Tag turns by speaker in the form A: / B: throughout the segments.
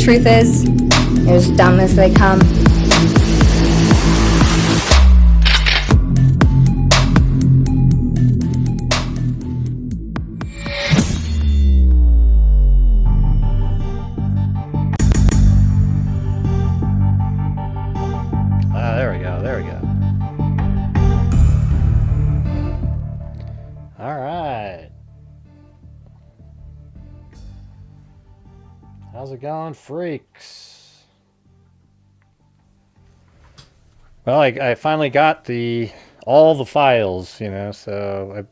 A: truth is, they're as dumb as they come.
B: There we go. All right. How's it going, freaks? Well, I finally got all the files, so I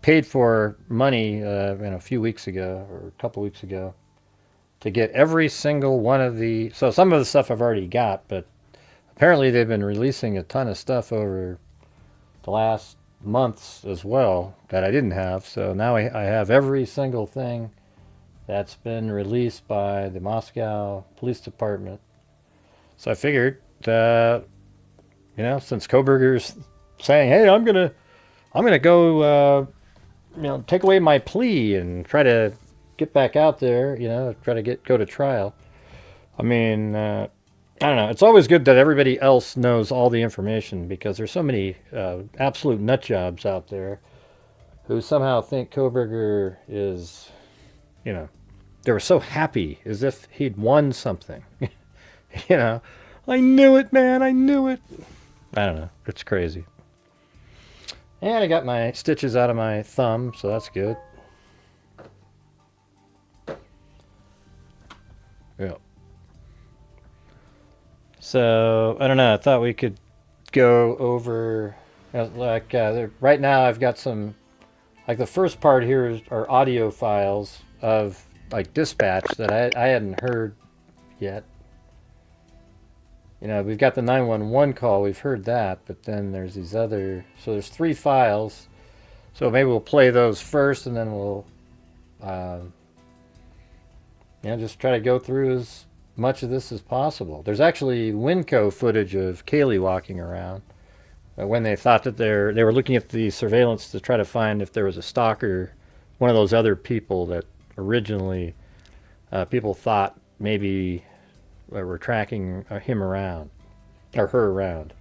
B: paid for money a few weeks ago, or a couple weeks ago, to get every single one of so some of the stuff I've already got, but apparently they've been releasing a ton of stuff over the last months as well that I didn't have. So now I have every single thing that's been released by the Moscow Police Department. So I figured, since Kohberger's saying, "Hey, I'm gonna go, take away my plea and try to get back out there, try to go to trial." I mean, I don't know. It's always good that everybody else knows all the information, because there's so many absolute nut jobs out there who somehow think Kohberger is, they were so happy as if he'd won something. I knew it, man. I knew it. I don't know. It's crazy. And I got my stitches out of my thumb, so that's good. Yeah. So, I don't know, I thought we could go over, right now I've got some, the first part here are audio files of, dispatch that I hadn't heard yet. We've got the 911 call, we've heard that, but then there's these other, so there's 3 files, so maybe we'll play those first, and then we'll, just try to go through as much of this as possible. There's actually Winco footage of Kaylee walking around when they thought that they were looking at the surveillance to try to find if there was a stalker, one of those other people that originally people thought maybe were tracking him around, or her around.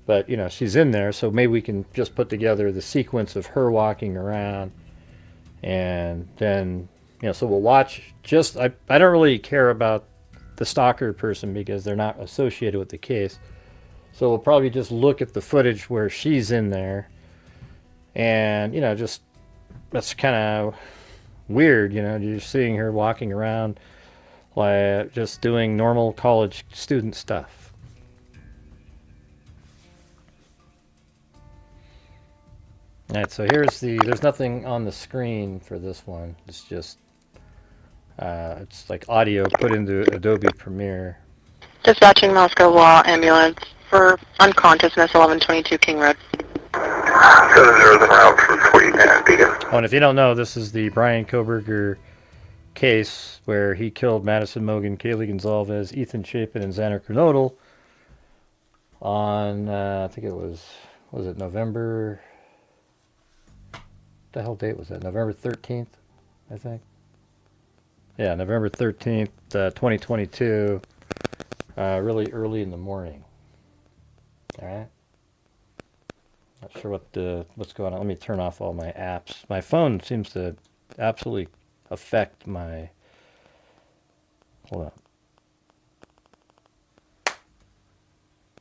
B: But, she's in there, so maybe we can just put together the sequence of her walking around, and then so we'll watch I don't really care about the stalker person because they're not associated with the case. So we'll probably just look at the footage where she's in there. And, that's kind of weird, you're seeing her walking around just doing normal college student stuff. All right, so there's nothing on the screen for this one. It's just it's like audio put into Adobe Premiere.
C: Dispatching Moscow Law Ambulance for unconsciousness, 1122 King Road.
D: 7-0 route for 49 Beacon.
B: Oh, and if you don't know, this is the Bryan Kohberger case where he killed Madison Mogan, Kaylee Gonzalez, Ethan Chapin, and Xander Kernodle on, I think it was it November? What the hell date was that? November 13th, I think. Yeah, November 13th, 2022, really early in the morning. All right. Not sure what's going on. Let me turn off all my apps. My phone seems to absolutely affect my... Hold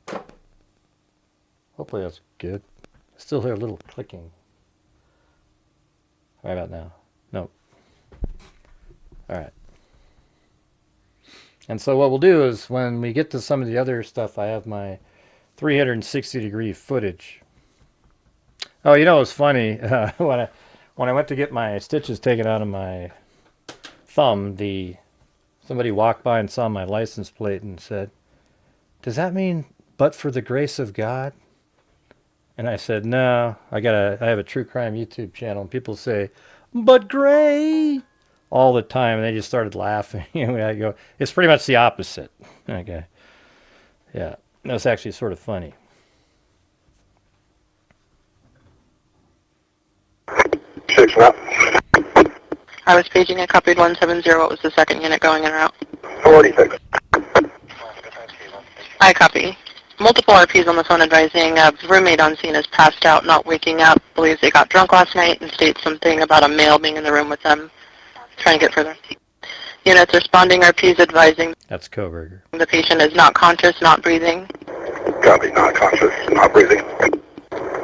B: on. Hopefully that's good. I still hear a little clicking. Right about now. Nope. All right. And so what we'll do is when we get to some of the other stuff, I have my 360-degree footage. Oh, it's funny. When I went to get my stitches taken out of my thumb, somebody walked by and saw my license plate and said, "Does that mean but for the grace of God?" And I said, "No, I have a true crime YouTube channel." And people say, "But Gray," all the time, and they just started laughing. I go, it's pretty much the opposite. Okay. Yeah, that's actually sort of funny.
C: I was paging. I copied 170. What was the second unit going in or out?
D: 46.
C: I copy. Multiple RPs on the phone advising a roommate on scene is passed out, not waking up, believes they got drunk last night, and states something about a male being in the room with them, trying to get further. Units responding, RPs advising
B: That's Kohberger.
C: the patient is not conscious, not breathing.
D: Copy, not conscious, not breathing.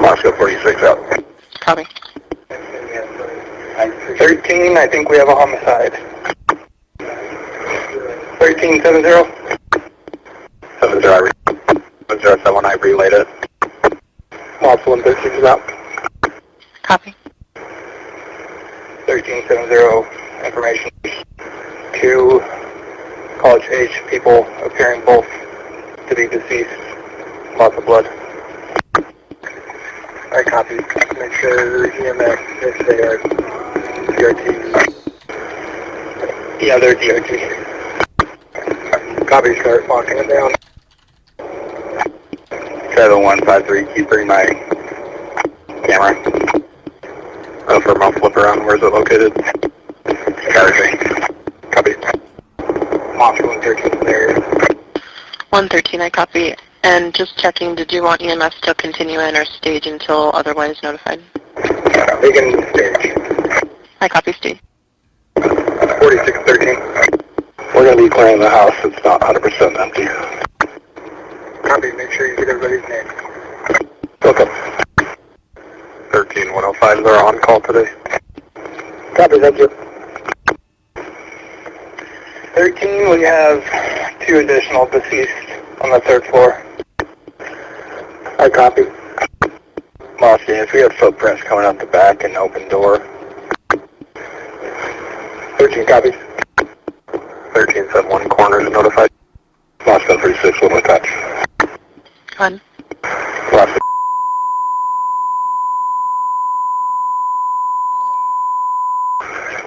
D: Moscow 46 out.
C: Copy.
D: 13, I think we have a homicide. 1370. 70, 7071, I relayed it. Moscow 113 is out.
C: Copy.
D: 1370, information. 2 college-age people appearing both to be deceased. Lots of blood. I copy. Make sure EMS, if they are DRT. Yeah, they're DRT. Copy, start locking it down. 7153, keep bringing my camera. For a mouth flip around, where's it located? Charging. Copy. Moscow 113 there.
C: 113, I copy. And just checking, did you want EMS to continue in or stage until otherwise notified?
D: They can stage.
C: I copy stage.
D: 4613. We're going to be clearing the house. It's not 100% empty. Copy. Make sure you get everybody's name. Okay. 13105 is our on-call today. Copy. Thank you. 13, we have 2 additional deceased on the 3rd floor. I copy. Los units, we have footprints coming out the back and open door. 13 copies. 1371 corners notified. Moscow 36, one with touch.
C: Go on.
D: Moscow.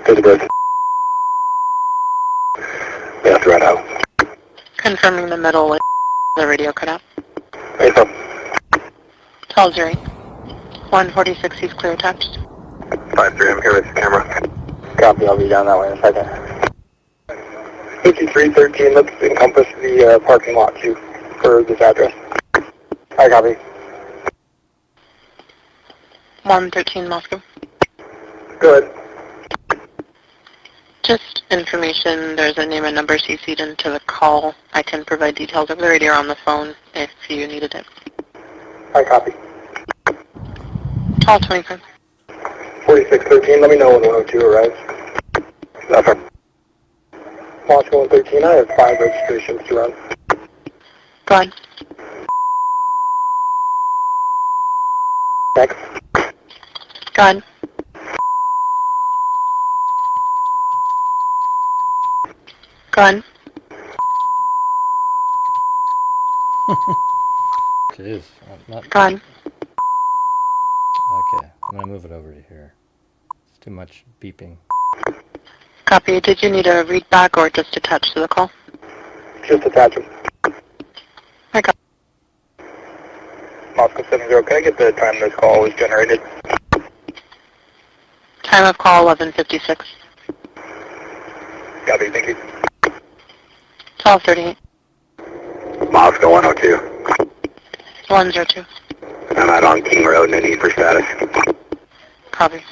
D: Take a breath. We have to run out.
C: Confirming the middle, the radio cut out.
D: Hey, so.
C: 12-0. 146, he's clear attached.
D: 5-3, I'm here with the camera. Copy, I'll be down that way in a second. 5313, let's encompass the parking lot too for this address. I copy.
C: 113, Moscow.
D: Go ahead.
C: Just information, there's a name and number CC'd into the call. I can provide details over the radio or on the phone if you needed it.
D: I copy.
C: 1225.
D: 4613, let me know when 102 arrives. Nothing. Moscow 113, I have 5 registrations to run.
C: Go ahead.
D: Next.
C: Go ahead. Go ahead.
B: Jeez. Not,
C: Go ahead.
B: okay, I'm going to move it over to here. It's too much beeping.
C: Copy. Did you need a read back or just attach to the call?
D: Just attach them.
C: I got
D: Moscow 70, can I get the time this call was generated?
C: time of call 11:56.
D: Copy, thank you.
C: 12:38.
D: Moscow 102.
C: 102.
D: I'm out on King Road, no need for status.
C: Copy.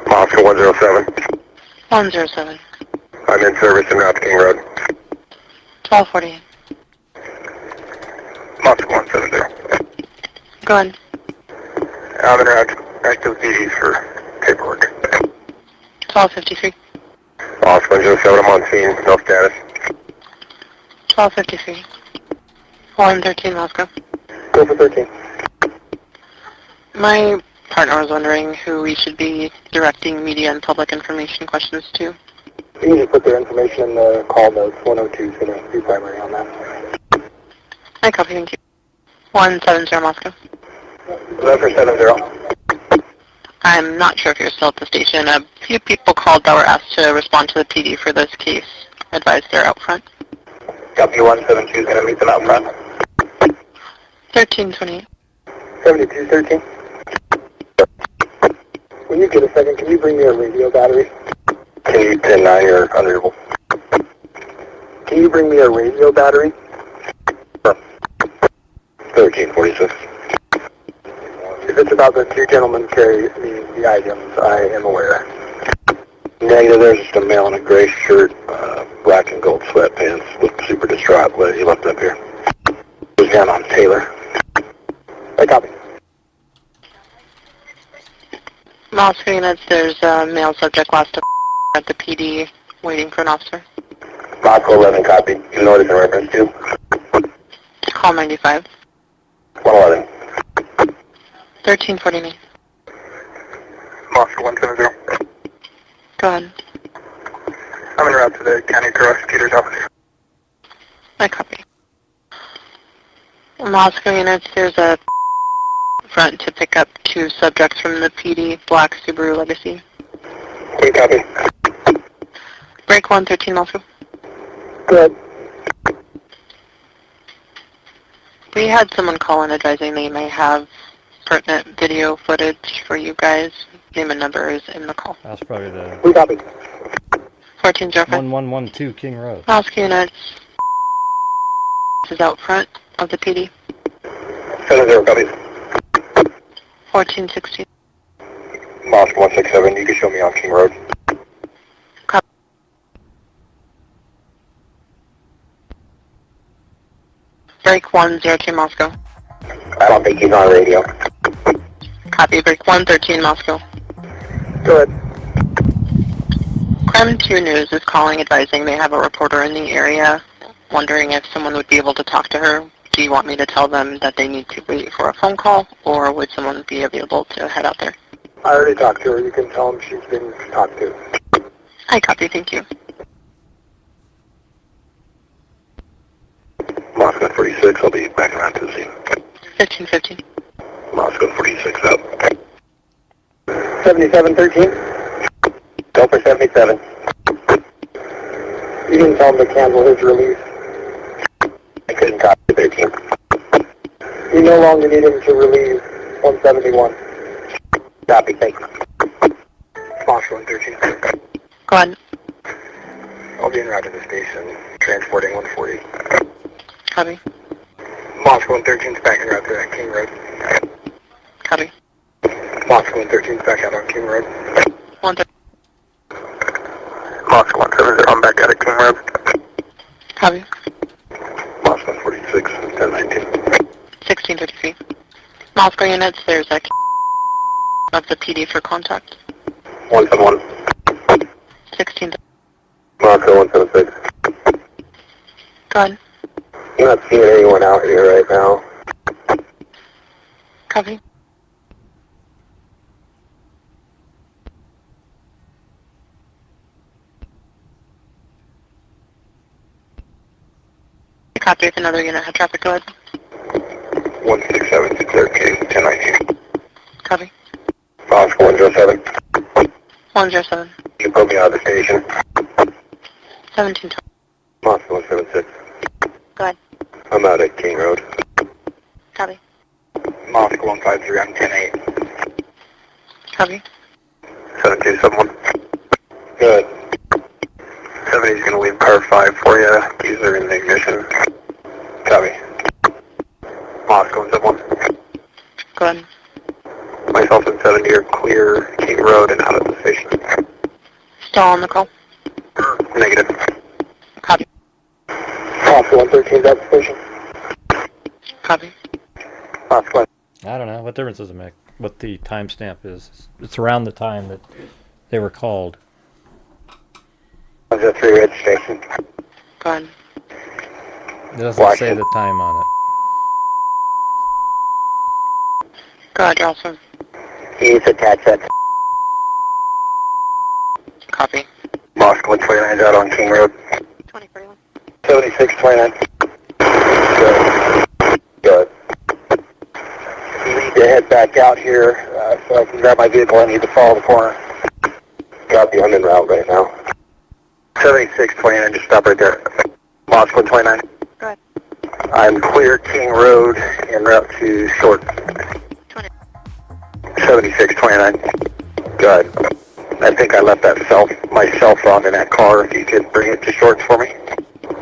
D: Moscow 107.
C: 107.
D: I'm in service en route to King Road.
C: 12:48.
D: Moscow 170.
C: Go ahead.
D: I'm in route active duties for paperwork.
C: 12:53.
D: Moscow 107, I'm on scene, no status.
C: 12:53. 113 Moscow.
D: Go for 13.
C: My partner was wondering who we should be directing media and public information questions to.
D: You can just put their information in the call notes. 102 is going to be primary on that.
C: I copy, thank you. 170 Moscow.
D: That for 70.
C: I'm not sure if you're still at the station. A few people called that were asked to respond to the PD for this case. Advised they're out front.
D: Copy 172 is going to meet them out front.
C: 1328.
D: 7213. When you get a second, can you bring me a radio battery? Can you 10-9, you're unreadable. Can you bring me a radio battery? 1346. If it's about the two gentlemen carry the items, I am aware. Negative, there's just a male in a gray shirt, black and gold sweatpants, looked super distraught. What he left up here? It was down on Taylor. I copy.
C: Moscow units, there's a male subject lost at the PD waiting for an officer.
D: Moscow 11, copy. You know what it's in reference to?
C: Call 95.
D: 111.
C: 1349.
D: Moscow 170.
C: Go ahead.
D: I'm en route to the county prosecutor's office.
C: I copy. Moscow units, there's a front to pick up two subjects from the PD, black Subaru Legacy.
D: We copy.
C: Break 113 Moscow.
D: Good.
C: We had someone call in advising they may have pertinent video footage for you guys. Name and number is in the call.
B: That's probably the
D: We copy.
C: 1405.
B: 1112 King Road.
C: Moscow units is out front of the PD.
D: 70 copies.
C: 1416.
D: Moscow 167, you can show me on King Road.
C: Copy. Break 102 Moscow.
D: I don't think he's on radio.
C: Copy. Break 113 Moscow.
D: Go ahead.
C: Crime 2 News is calling advising they have a reporter in the area, wondering if someone would be able to talk to her. Do you want me to tell them that they need to wait for a phone call, or would someone be available to head out there?
D: I already talked to her. You can tell him she's been talked to.
C: I copy. Thank you.
D: Moscow 46, I'll be back around to the scene.
C: 1515.
D: Moscow 46 up. 7713. Go for 77. You can tell him to cancel his release. I couldn't copy 13. You no longer need him to release 171. Copy, thank you. Moscow 113.
C: Go ahead.
D: I'll be en route to the station, transporting 140.
C: Copy.
D: Moscow 113 is back en route to King Road.
C: Copy.
D: Moscow 113 is back out on King Road.
C: 113.
D: Moscow 170, I'm back out at King Road.
C: Copy.
D: Moscow 46, 1019.
C: 1633. Moscow units, there's a of the PD for contact.
D: 171.
C: 16.
D: Moscow 176.
C: Go ahead.
D: I'm not seeing anyone out here right now.
C: Copy. Copy if another unit had traffic. Go ahead.
D: 167, declared case 1019.
C: Copy.
D: Moscow 107.
C: 107.
D: You put me out of the station.
C: 1720.
D: Moscow 176.
C: Go ahead.
D: I'm out at King Road.
C: Copy.
D: Moscow 153, I'm 10-8.
C: Copy.
D: 7271. Good. 70's going to leave car 5 for you. Keys are in the ignition. Copy. Moscow 171.
C: Go ahead.
D: Myself and 70 are clear King Road and out of the station.
C: Still on the call.
D: Negative.
C: Copy.
D: Moscow 113 at the station.
C: Copy.
D: Moscow.
B: I don't know. What difference does it make? What the timestamp is? It's around the time that they were called.
D: 103 registration.
C: Go ahead.
B: It doesn't say the time on it.
C: Go ahead, Jocelyn.
D: He's attached that.
C: Copy.
D: Moscow 129 out on King Road.
C: 2041.
D: 7629. Good. Good. You need to head back out here so I can grab my vehicle. I need to follow the corner. Copy, I'm en route right now. 7629, just stop right there. Moscow 129.
C: Go ahead.
D: I'm clear King Road en route to Short.
C: 20.
D: 7629. Good. I think I left my cell phone in that car. If you could bring it to Shorts for me.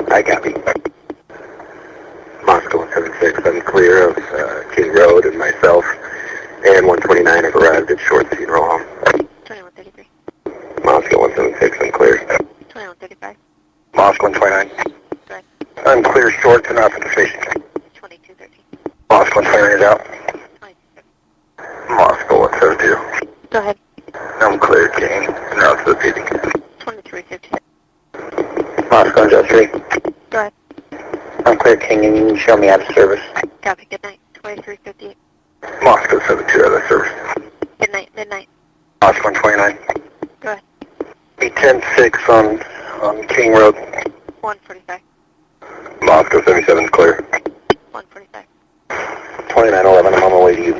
D: I got me. Moscow 176, I'm clear of King Road and myself. And 129 have arrived at Shorts Funeral Home.
C: 2133.
D: Moscow 176, I'm clear.
C: 2135.
D: Moscow 129.
C: Go ahead.
D: I'm clear Shorts and off at the station.
C: 2213.
D: Moscow 129 is out.
C: 22.
D: Moscow 172.
C: Go ahead.
D: I'm clear King and out to the PD.
C: 2350.
D: Moscow Industrial.
C: Go ahead.
D: I'm clear King and you can show me out of service.
C: Copy. Good night. 2358.
D: Moscow 72 out of service.
C: Good night. Midnight.
D: Moscow 129.
C: Go ahead.
D: Be 10-6 on King Road.
C: 145.
D: Moscow 77 is clear.
C: 145.
D: 2911, I'm on my way to you.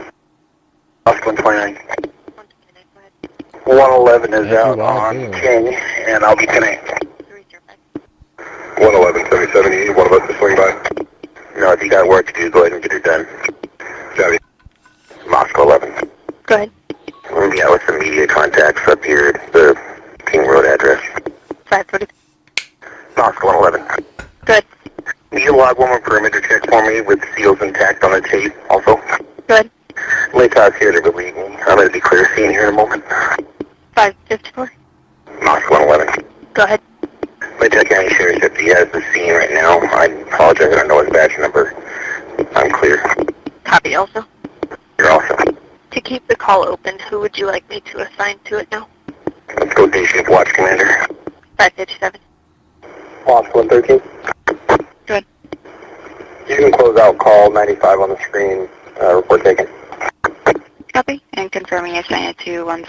D: Moscow 129.
C: 129. Go ahead.
D: 111 is
B: Thank you,
D: out
B: wow,
D: on
B: good.
D: King, and I'll be 10-8.
C: 305.
D: 111, 77, you need one of us to swing by? No, if you got work to do, go ahead and get it done. Copy. Moscow 11.
C: Go ahead.
D: We'll be out with some media contacts up here at the King Road address.
C: 530.
D: Moscow 111.
C: Good.
D: Can you log one more perimeter check for me with seals intact on the tape also?
C: Good.
D: Laytog's here to relieve me. I'm going to be clear seeing here in a moment.
C: 554.
D: Moscow 111.
C: Go ahead.
D: Laytog County Sheriff's Deputy has the scene right now. I apologize, I don't know his badge number. I'm clear.
C: Copy also.
D: You're also.
C: To keep the call open, who would you like me to assign to it now?
D: Let's go day shift watch commander.
C: 557.
D: Moscow 113.
C: Good.
D: You can close out call 95 on the screen. Report taken.
C: Copy. And confirming I assign it to 10.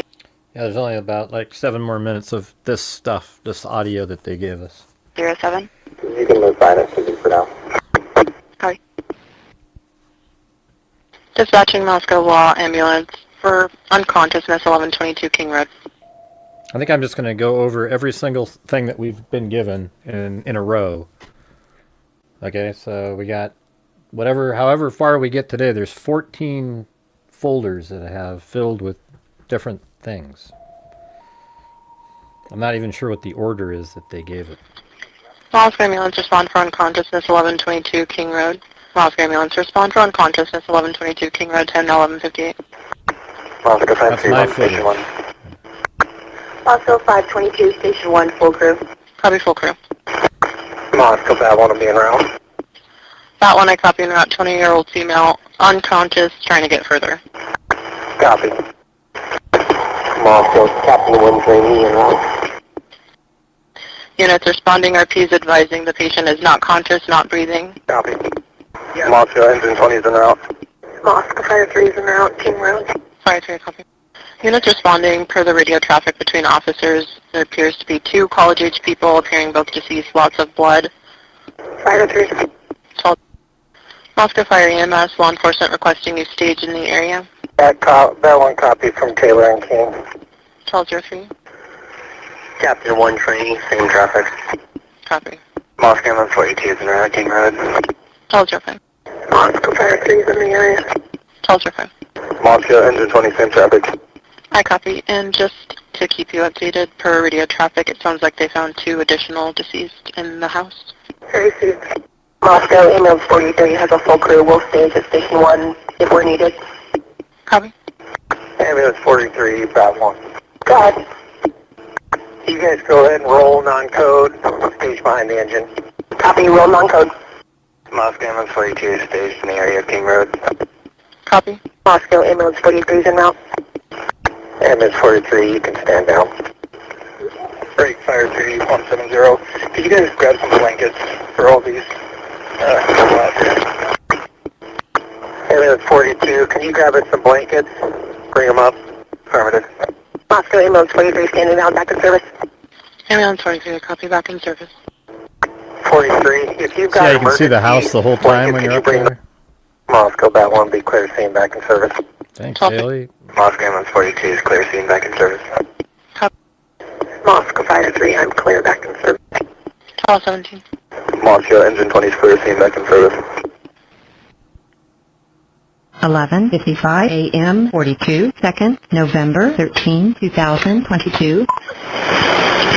B: Yeah, there's only about like 7 more minutes of this stuff, this audio that they gave us.
C: 07.
D: You can assign it to me for now.
C: Copy. Dispatching Moscow Law Ambulance for unconsciousness 1122 King Road.
B: I think I'm just going to go over every single thing that we've been given in a row. Okay, so we got however far we get today, there's 14 folders that I have filled with different things. I'm not even sure what the order is that they gave it.
C: Moscow Ambulance respond for unconsciousness 1122 King Road. Moscow Ambulance respond for unconsciousness 1122 King Road 101158.
D: Moscow
B: That's my
D: 531, Station 1.
C: Moscow 522 Station 1 full crew. Copy full crew.
D: Moscow Babylon will be en route.
C: That one I copy in route 20-year-old female, unconscious, trying to get further.
D: Copy. Moscow Captain 120 en route.
C: Units responding, RPs advising the patient is not conscious, not breathing.
D: Copy. Moscow engine 20 is en route.
C: Moscow Fire 3 is en route, King Road. Fire 3, copy. Units responding per the radio traffic between officers. There appears to be 2 college-age people appearing both deceased, lots of blood. Fire 3. Moscow Fire EMS, law enforcement requesting you stage in the area.
D: That one copy from Taylor and King.
C: 1203.
D: Captain 1 trainee, same traffic.
C: Copy.
D: Moscow Ambulance 42 is en route, King Road.
C: 1205.
D: Moscow Fire 3 is in the area.
C: 1205.
D: Moscow engine 20, same traffic.
C: I copy, and just to keep you updated per radio traffic, it sounds like they found 2 additional deceased in the house.
E: Very soon. Moscow ambulance 43 has a full crew. We'll stage at Station 1 if we're needed.
C: Copy.
D: Ambulance 43, Babylon.
E: Go ahead.
D: You guys go ahead and roll non-code, stage behind the engine.
E: Copy. Roll non-code.
D: Moscow Ambulance 42 staged in the area of King Road.
C: Copy.
E: Moscow ambulance 43 is en route.
D: Ambulance 43, you can stand down. Break Fire 3, 170. Could you guys grab some blankets for all these? Ambulance 42, can you grab us some blankets? Bring them up. Affirmative.
E: Moscow ambulance 43 standing down, back in service.
C: Ambulance 43, copy back in service.
D: 43, if you've got
B: Yeah, you can see the house the whole time when you're up there.
D: Moscow, Bat 1, be clear, scene back in service.
B: Thanks,
C: Copy.
B: Haley.
D: Moscow Ambulance 42 is clear, scene back in service.
C: Copy.
E: Moscow Fire 3, I'm clear, back in service.
C: 1217.
D: Moscow engine 20 is clear, scene back in service.
F: 11:55 a.m. 42 seconds, November 13, 2022.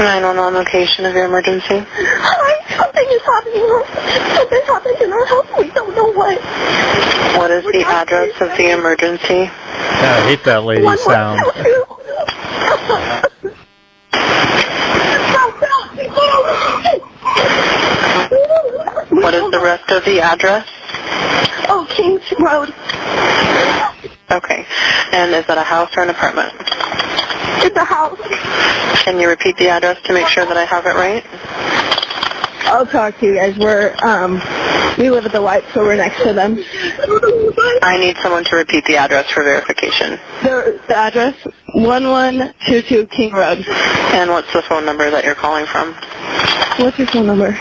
C: 911 location of your emergency.
E: Hi, something is happening. Something happened in our house. We don't know what.
C: What is the address of the emergency?
B: Yeah, I hate that lady's sound.
C: What is the rest of the address?
E: Oh, Kings Road.
C: Okay. And is that a house or an apartment?
E: It's a house.
C: Can you repeat the address to make sure that I have it right?
E: I'll talk to you guys. We live at the White, so we're next to them.
C: I need someone to repeat the address for verification.
E: The address, 1122 King Road.
C: And what's the phone number that you're calling from?
E: What's your phone number?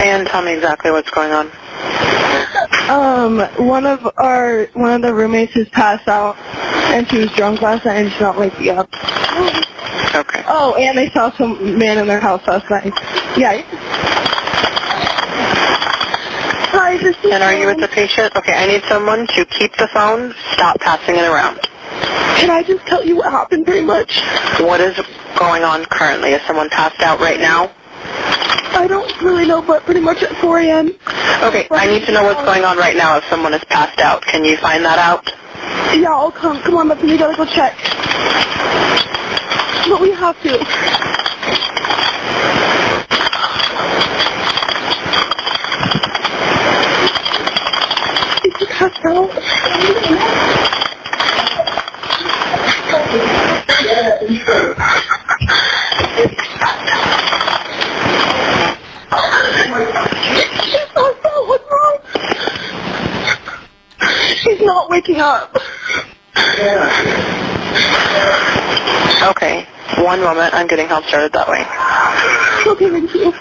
C: And tell me exactly what's going on.
E: One of the roommates has passed out, and she was drunk last night, and she's not waking up.
C: Okay.
E: Oh, and they saw some man in their house last night. Yeah. Hi, this is
C: And are you with the patient? Okay, I need someone to keep the phone, stop passing it around.
E: Can I just tell you what happened pretty much?
C: What is going on currently? Is someone passed out right now?
E: I don't really know, but pretty much at 4 a.m.
C: Okay, I need to know what's going on right now if someone is passed out. Can you find that out?
E: Yeah, I'll come. Come on, but we gotta go check. But we have to. Is he passed out? What's wrong? She's not waking up.
C: Okay, one moment. I'm getting help started that way.
E: Okay, thank you.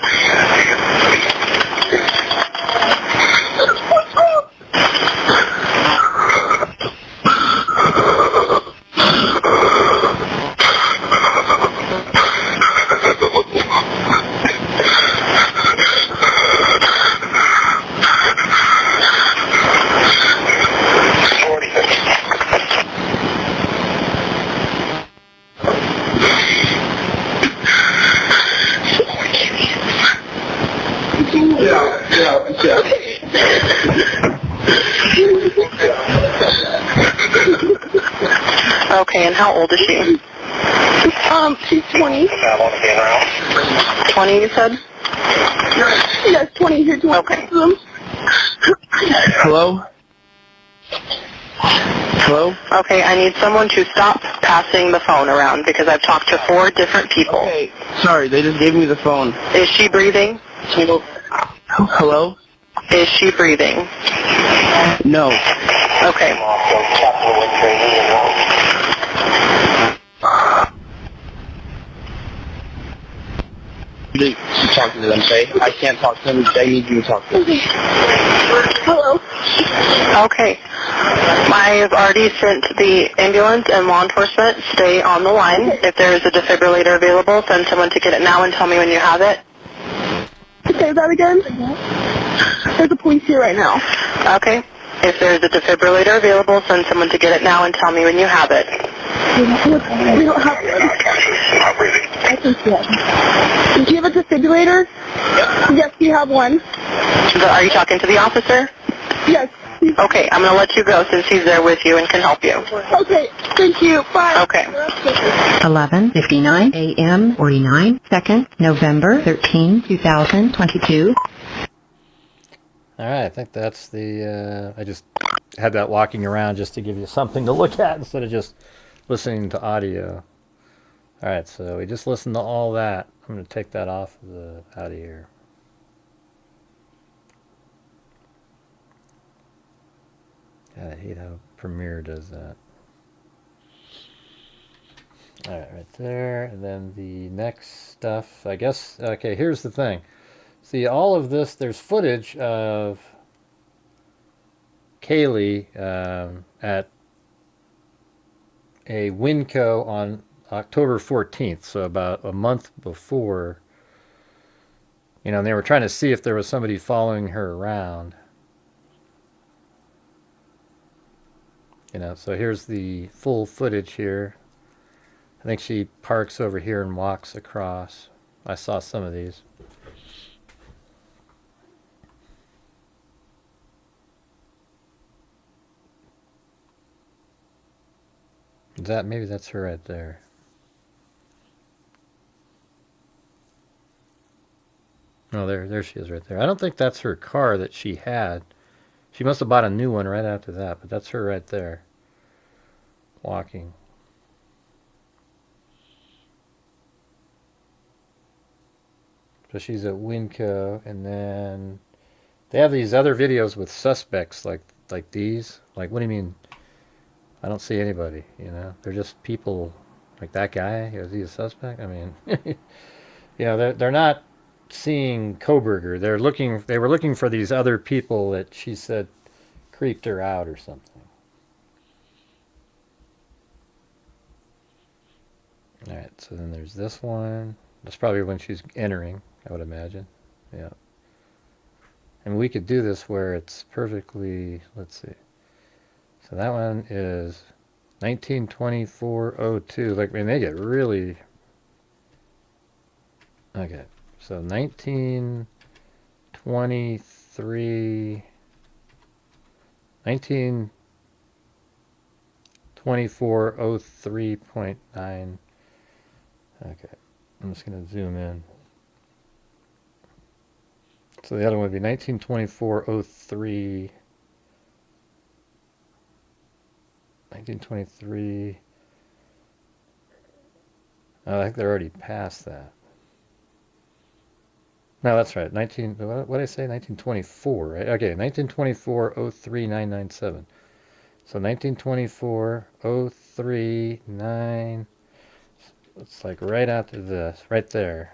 E: What's wrong?
C: Okay, and how old is she?
E: She's 20.
C: 20, you said?
E: Yes, 20 here, 20.
C: Okay.
G: Hello? Hello?
C: Okay, I need someone to stop passing the phone around because I've talked to 4 different people.
G: Okay, sorry, they just gave me the phone.
C: Is she breathing?
G: Hello?
C: Is she breathing?
G: No.
C: Okay.
G: You need to talk to them, okay? I can't talk to them. I need you to talk to them.
E: Hello.
C: Okay. I've already sent the ambulance and law enforcement. Stay on the line. If there is a defibrillator available, send someone to get it now and tell me when you have it.
E: Say that again? There's a police here right now.
C: Okay. If there is a defibrillator available, send someone to get it now and tell me when you have it.
E: We don't have one. I think yes. Do you have a defibrillator? Yes, we have one.
C: Are you talking to the officer?
E: Yes.
C: Okay, I'm going to let you go since he's there with you and can help you.
E: Okay, thank you. Bye.
C: Okay.
F: 11:59 a.m. 49 seconds, November 13, 2022.
B: All right, I think that's the, I just had that walking around just to give you something to look at instead of just listening to audio. All right, so we just listened to all that. I'm going to take that out of here. God, I hate how Premiere does that. All right there, and then the next stuff, I guess, okay, here's the thing. See, all of this, there's footage of Kaylee at a Winco October 14th, so about a month before. You know, and they were trying to see if there was somebody following her around. You know, so here's the full footage here. I think she parks over here and walks across. I saw some of these. Maybe that's her right there. Oh, there she is right there. I don't think that's her car that she had. She must have bought a new one right after that, but that's her right there. Walking. So she's at Winco, and then they have these other videos with suspects like these. Like, what do you mean? I don't see anybody, you know? They're just people like that guy. Is he a suspect? I mean, you know, they're not seeing Kohberger. They were looking for these other people that she said creeped her out or something. All right, so then there's this one. That's probably when she's entering, I would imagine. Yeah. And we could do this where it's perfectly, let's see. So that one is 1924-02. Like, I mean, they get really... Okay, so 1923... 1924-03.9. Okay, I'm just going to zoom in. So the other one would be 1924-03... 1923. Oh, I think they're already past that. No, that's right. What did I say? 1924, right? Okay, 1924-03-997. So 1924-03-9. It's like right after this, right there.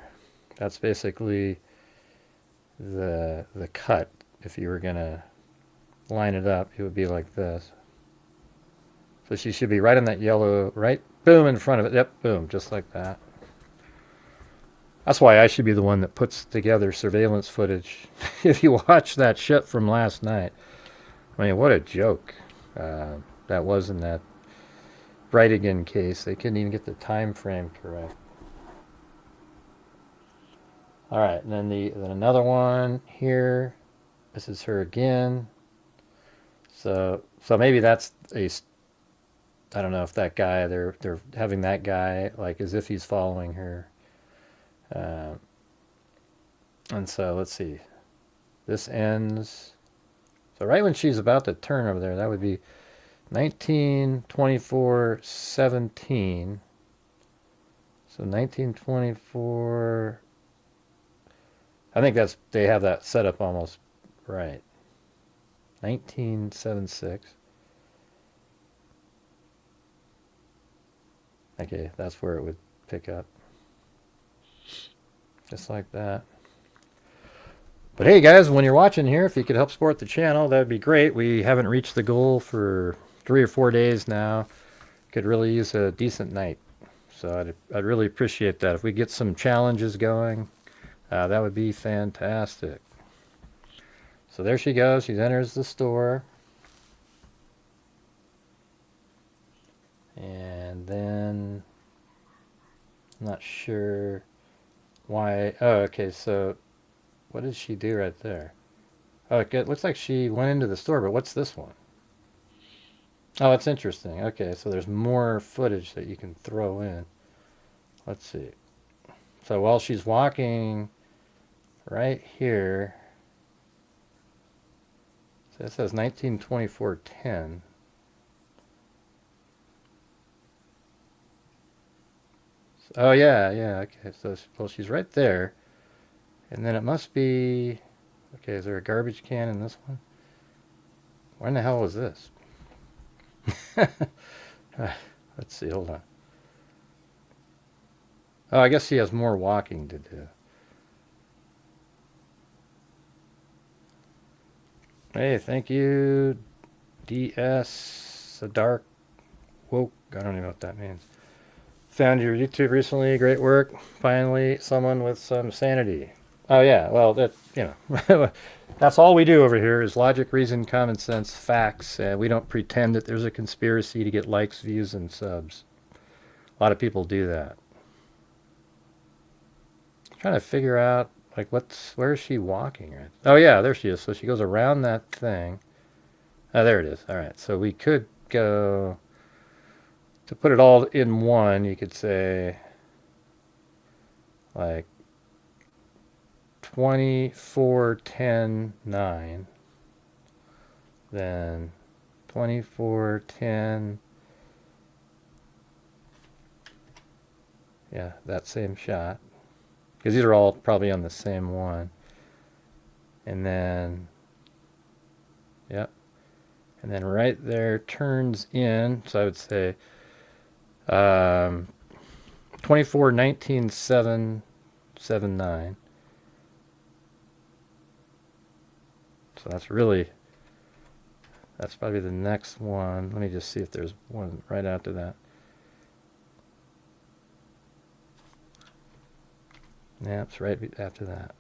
B: That's basically the cut. If you were gonna line it up, it would be like this. So she should be right in that yellow, right? Boom, in front of it. Yep, boom, just like that. That's why I should be the one that puts together surveillance footage. If you watch that shit from last night, I mean, what a joke that was in that Brightigan case. They couldn't even get the time frame correct. All right, and then then another one here. This is her again. So maybe that's I don't know if that guy, they're having that guy like as if he's following her. And so let's see. This ends. So right when she's about to turn over there, that would be 1924-17. So 1924. I think they have that set up almost right. 1976. Okay, that's where it would pick up. Just like that. But hey guys, when you're watching here, if you could help support the channel, that would be great. We haven't reached the goal for 3 or 4 days now. Could really use a decent night. So I'd really appreciate that. If we get some challenges going, that would be fantastic. So there she goes. She enters the store. And then, I'm not sure why. Oh, okay, so what did she do right there? Oh, it looks like she went into the store, but what's this one? Oh, it's interesting. Okay, so there's more footage that you can throw in. Let's see. So while she's walking right here, so it says 1924-10. Oh, yeah, okay, so well, she's right there, and then it must be, okay, is there a garbage can in this one? When the hell was this? Let's see, hold on. Oh, I guess she has more walking to do. Hey, thank you, DS, the Dark Woke, I don't even know what that means. Found your YouTube recently. Great work. Finally, someone with some sanity. Oh yeah, well that that's all we do over here is logic, reason, common sense, facts. We don't pretend that there's a conspiracy to get likes, views, and subs. A lot of people do that. I'm trying to figure out like where is she walking? Right? Oh yeah, there she is. So she goes around that thing. Oh, there it is. All right. So we could go to put it all in one. You could say like 24, 10, 9. Then 24, 10. Yeah, that same shot. Because these are all probably on the same one. And then, yep. And then right there turns in. So I would say 24, 19, 7, 7, 9. So that's probably the next one. Let me just see if there's one right after that. Yeah, it's right after that.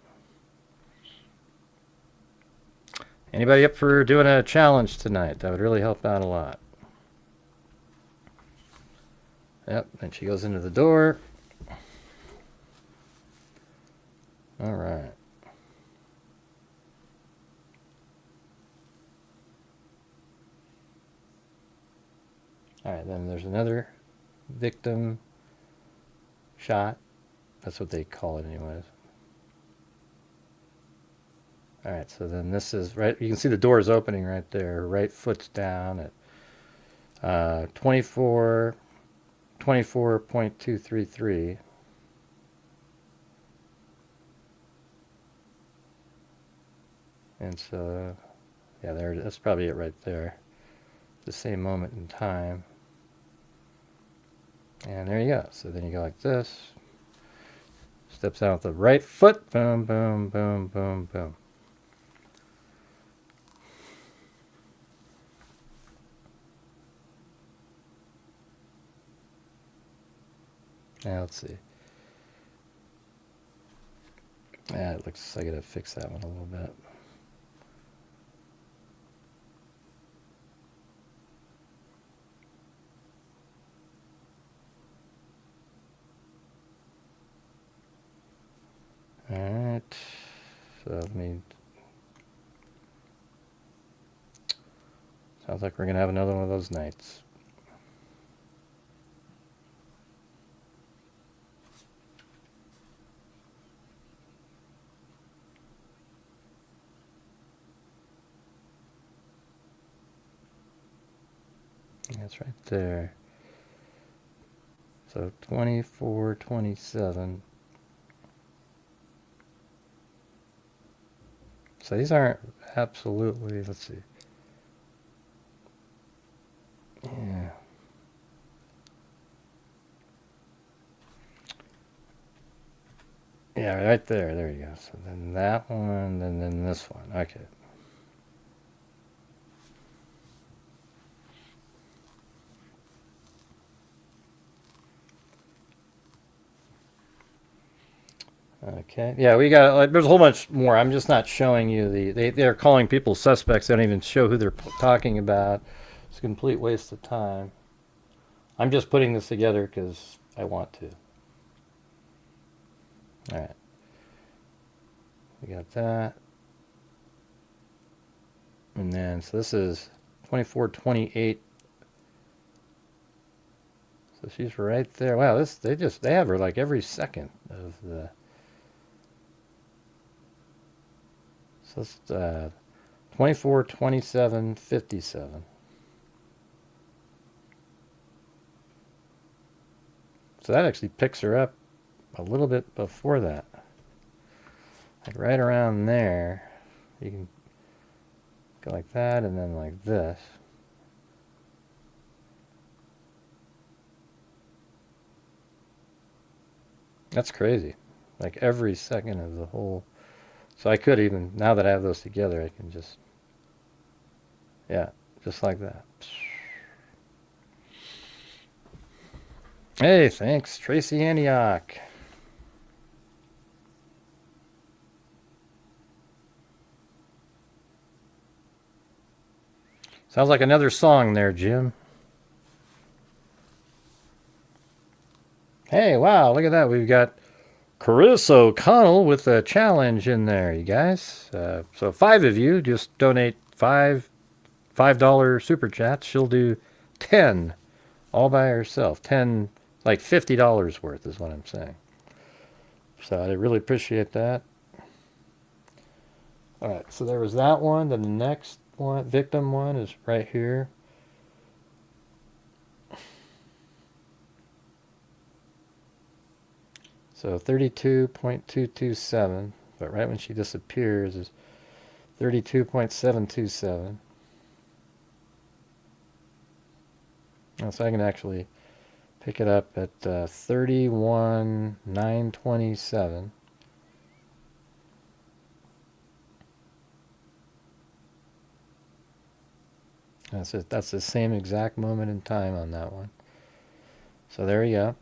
B: Anybody up for doing a challenge tonight? That would really help out a lot. Yep, and she goes into the door. All right. All right, then there's another victim shot. That's what they call it anyways. All right, so then this is right. You can see the door is opening right there. Right foot's down at 24.233. And so, yeah, that's probably it right there. The same moment in time. And there you go. So then you go like this. Steps out with the right foot. Boom, boom, boom, boom, boom. Now let's see. Yeah, it looks, I gotta fix that one a little bit. Alright, so let me, sounds like we're going to have another one of those nights. That's right there. So 24, 27. So these aren't absolutely, let's see. Yeah. Yeah, right there. There you go. So then that one, and then this one. Okay. Okay. Yeah, we got, like, there's a whole bunch more. I'm just not showing you they're calling people suspects. They don't even show who they're talking about. It's a complete waste of time. I'm just putting this together because I want to. All right. We got that. And then, so this is 24, 28. So she's right there. Wow, they have her like every second of the. So it's 24, 27, 57. So that actually picks her up a little bit before that. Like right around there. You can go like that and then like this. That's crazy. Like every second of the whole. So I could even, now that I have those together, I can just, yeah, just like that. Hey, thanks, Tracy Antioch. Sounds like another song there, Jim. Hey, wow, look at that. We've got Carissa O'Connell with a challenge in there, you guys. So 5 of you just donate $5 super chats. She'll do 10 all by herself. 10, like $50 worth is what I'm saying. So I really appreciate that. All right, so there was that one. Then the next one, victim one, is right here. So 32.227, but right when she disappears is 32.727. So I can actually pick it up at 31,927. That's it. That's the same exact moment in time on that one. So there you go.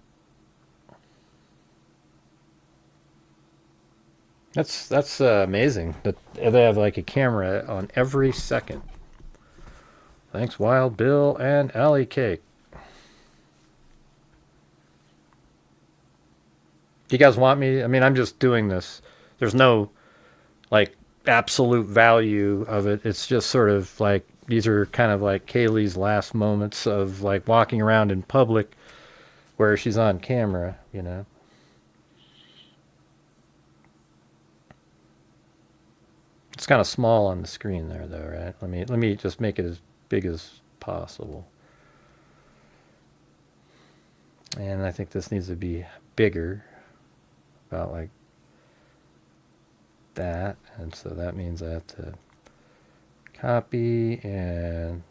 B: That's amazing that they have like a camera on every second. Thanks, Wild Bill and Alley Cake. Do you guys want me? I mean, I'm just doing this. There's no like absolute value of it. It's just sort of like these are kind of like Kaylee's last moments of like walking around in public where she's on camera, you know. It's kind of small on the screen there, though, right? Let me just make it as big as possible. And I think this needs to be bigger, about like that. And so that means I have to copy and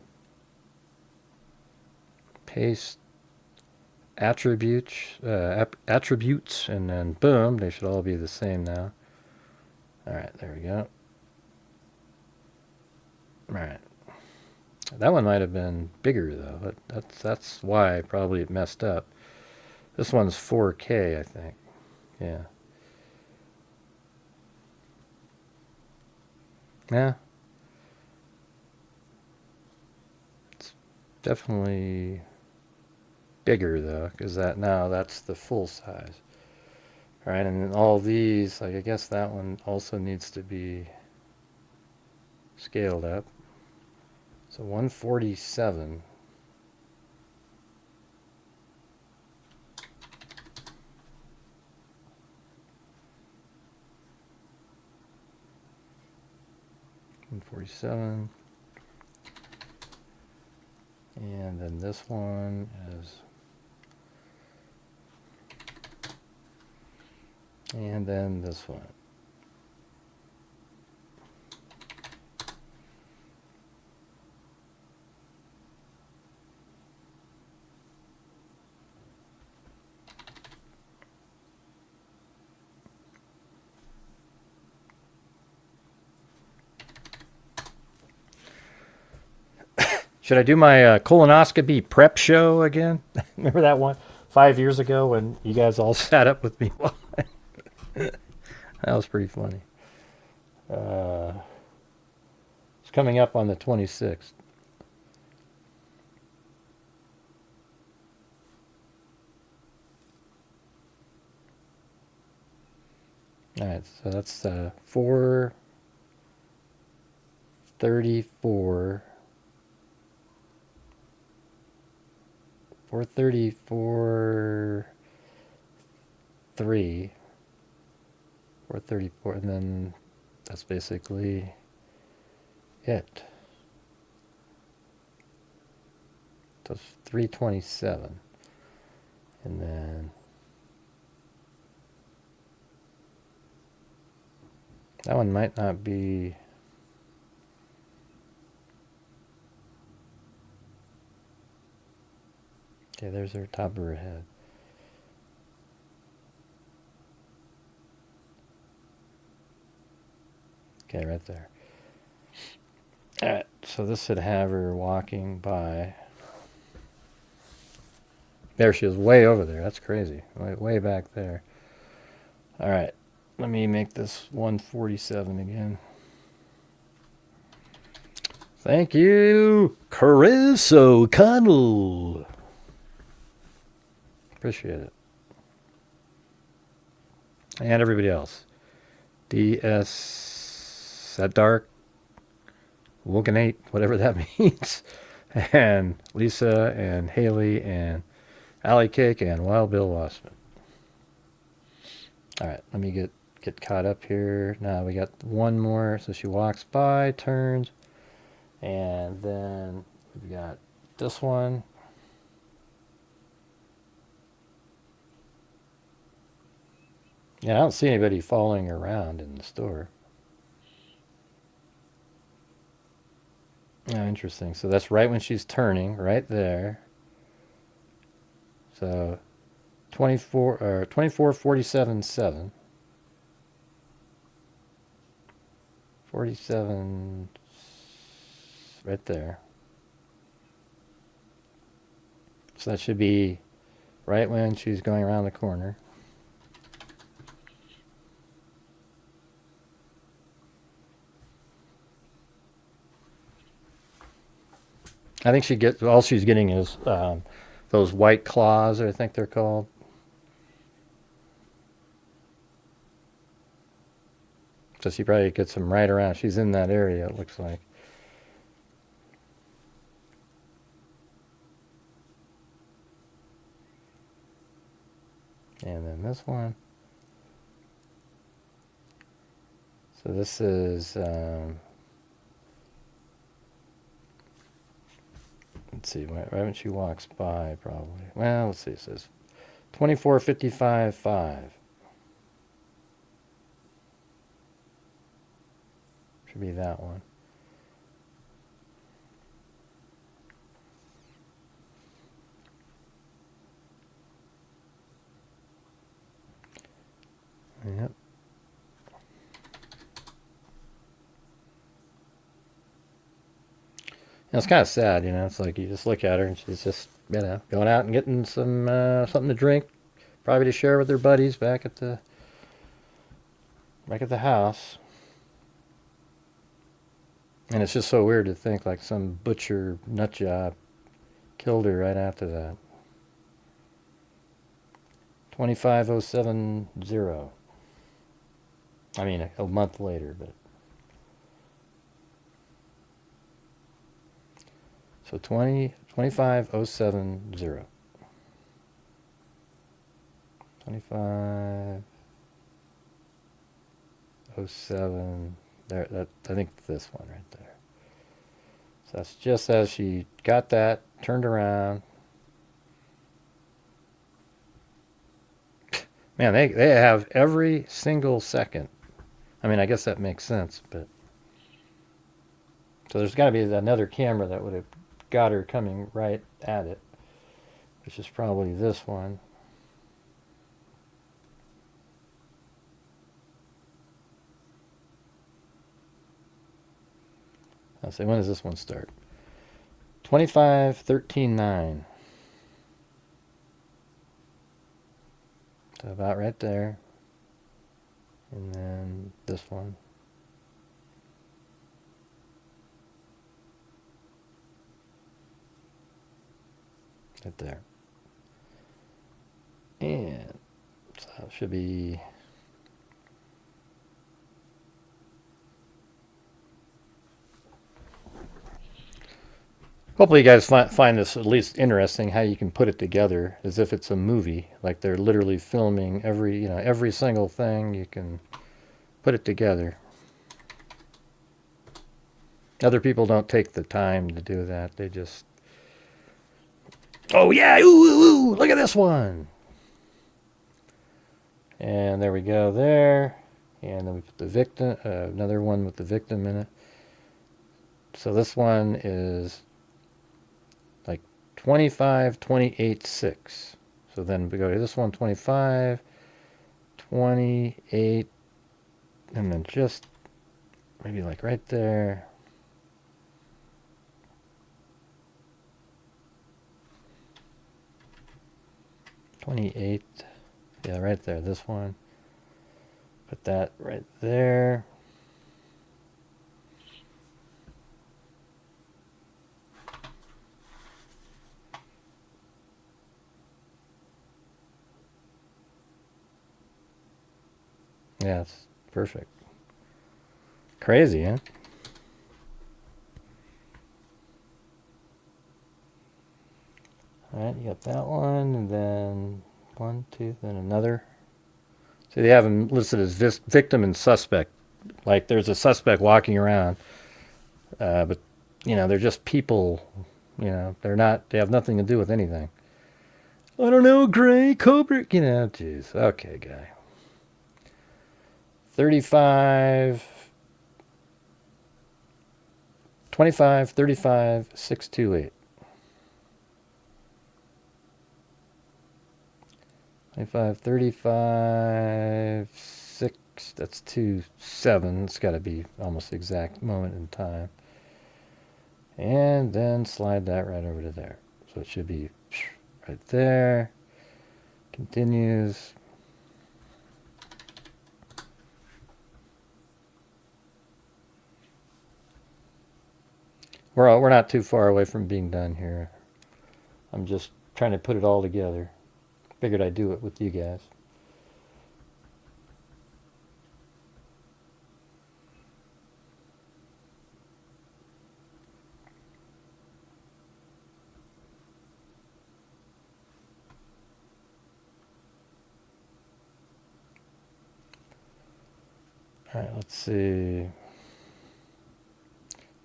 B: paste attributes, and then boom, they should all be the same now. All right, there we go. Right. That one might have been bigger though, but that's why probably it messed up. This one's 4K, I think. Yeah. Yeah. It's definitely bigger though, because that's the full size. All right, and then all these, like I guess that one also needs to be scaled up. So 147. $147. And then this one is, and then this one. Should I do my colonoscopy prep show again? Remember that one 5 years ago when you guys all sat up with me? That was pretty funny. It's coming up on the 26th. All right, so that's 434. 434, 3, 434, and then that's basically it. So 327, and then that one might not be. Okay, there's her top of her head. Okay, right there. Alright, so this should have her walking by. There she is, way over there. That's crazy. Way back there. All right. Let me make this 147 again. Thank you, Chris O'Connell. Appreciate it. And everybody else. DS Dark, Woganate, whatever that means. And Lisa and Haley and Alley Cake and Wild Bill Wassman. All right, let me get caught up here. Now we got one more. So she walks by, turns, and then we've got this one. Yeah, I don't see anybody following around in the store. Oh, interesting. So that's right when she's turning, right there. So 24:47:7. 47 right there. So that should be right when she's going around the corner. I think all she's getting is those white claws, I think they're called. So she probably gets them right around. She's in that area, it looks like. And then this one. So this is, let's see, right when she walks by, probably. Well, let's see, it says 24:55:5. Should be that one. Yep. And it's kind of sad, you know. It's like you just look at her and she's just, you know, going out and getting some something to drink, probably to share with her buddies back at the house. And it's just so weird to think like some butcher nut job killed her right after that. 25:070. I mean, a month later, but. So 25:070. 25:07. There, I think this one right there. So that's just as she got that, turned around. Man, they have every single second. I mean, I guess that makes sense, but so there's got to be another camera that would have got her coming right at it, which is probably this one. I'll say, when does this one start? 25:13:9. So about right there. And then this one. Right there. And so it should be hopefully you guys find this at least interesting, how you can put it together as if it's a movie, like they're literally filming every single thing. You can put it together. Other people don't take the time to do that. They just, oh yeah, ooh, ooh, ooh, look at this one. And there we go there. And then we put the victim, another one with the victim in it. So this one is like 25:28:6. So then we go to this one, 25:28, and then just maybe like right there. 28. Yeah, right there. This one. Put that right there. Yeah, it's perfect. Crazy, huh? Alright, you got that one, and then 1, 2, then another. See, they have them listed as victim and suspect. Like there's a suspect walking around, but you know they're just people. You know they're not. They have nothing to do with anything. I don't know, Gray Kohberger. You know, jeez. Okay, guy. 35, 25, 35, 628. 25, 35, 6, that's 2, 7. It's got to be almost the exact moment in time. And then slide that right over to there. So it should be right there. Continues. We're not too far away from being done here. I'm just trying to put it all together. Figured I'd do it with you guys. All right, let's see.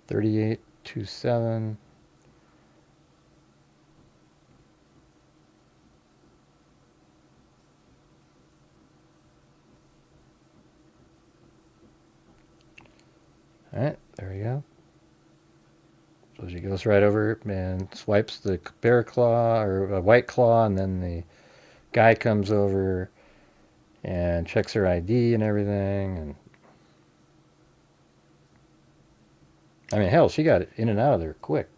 B: 3827. All right, there we go. So she goes right over and swipes the bear claw or a white claw, and then the guy comes over and checks her ID and everything. And I mean, hell, she got in and out of there quick.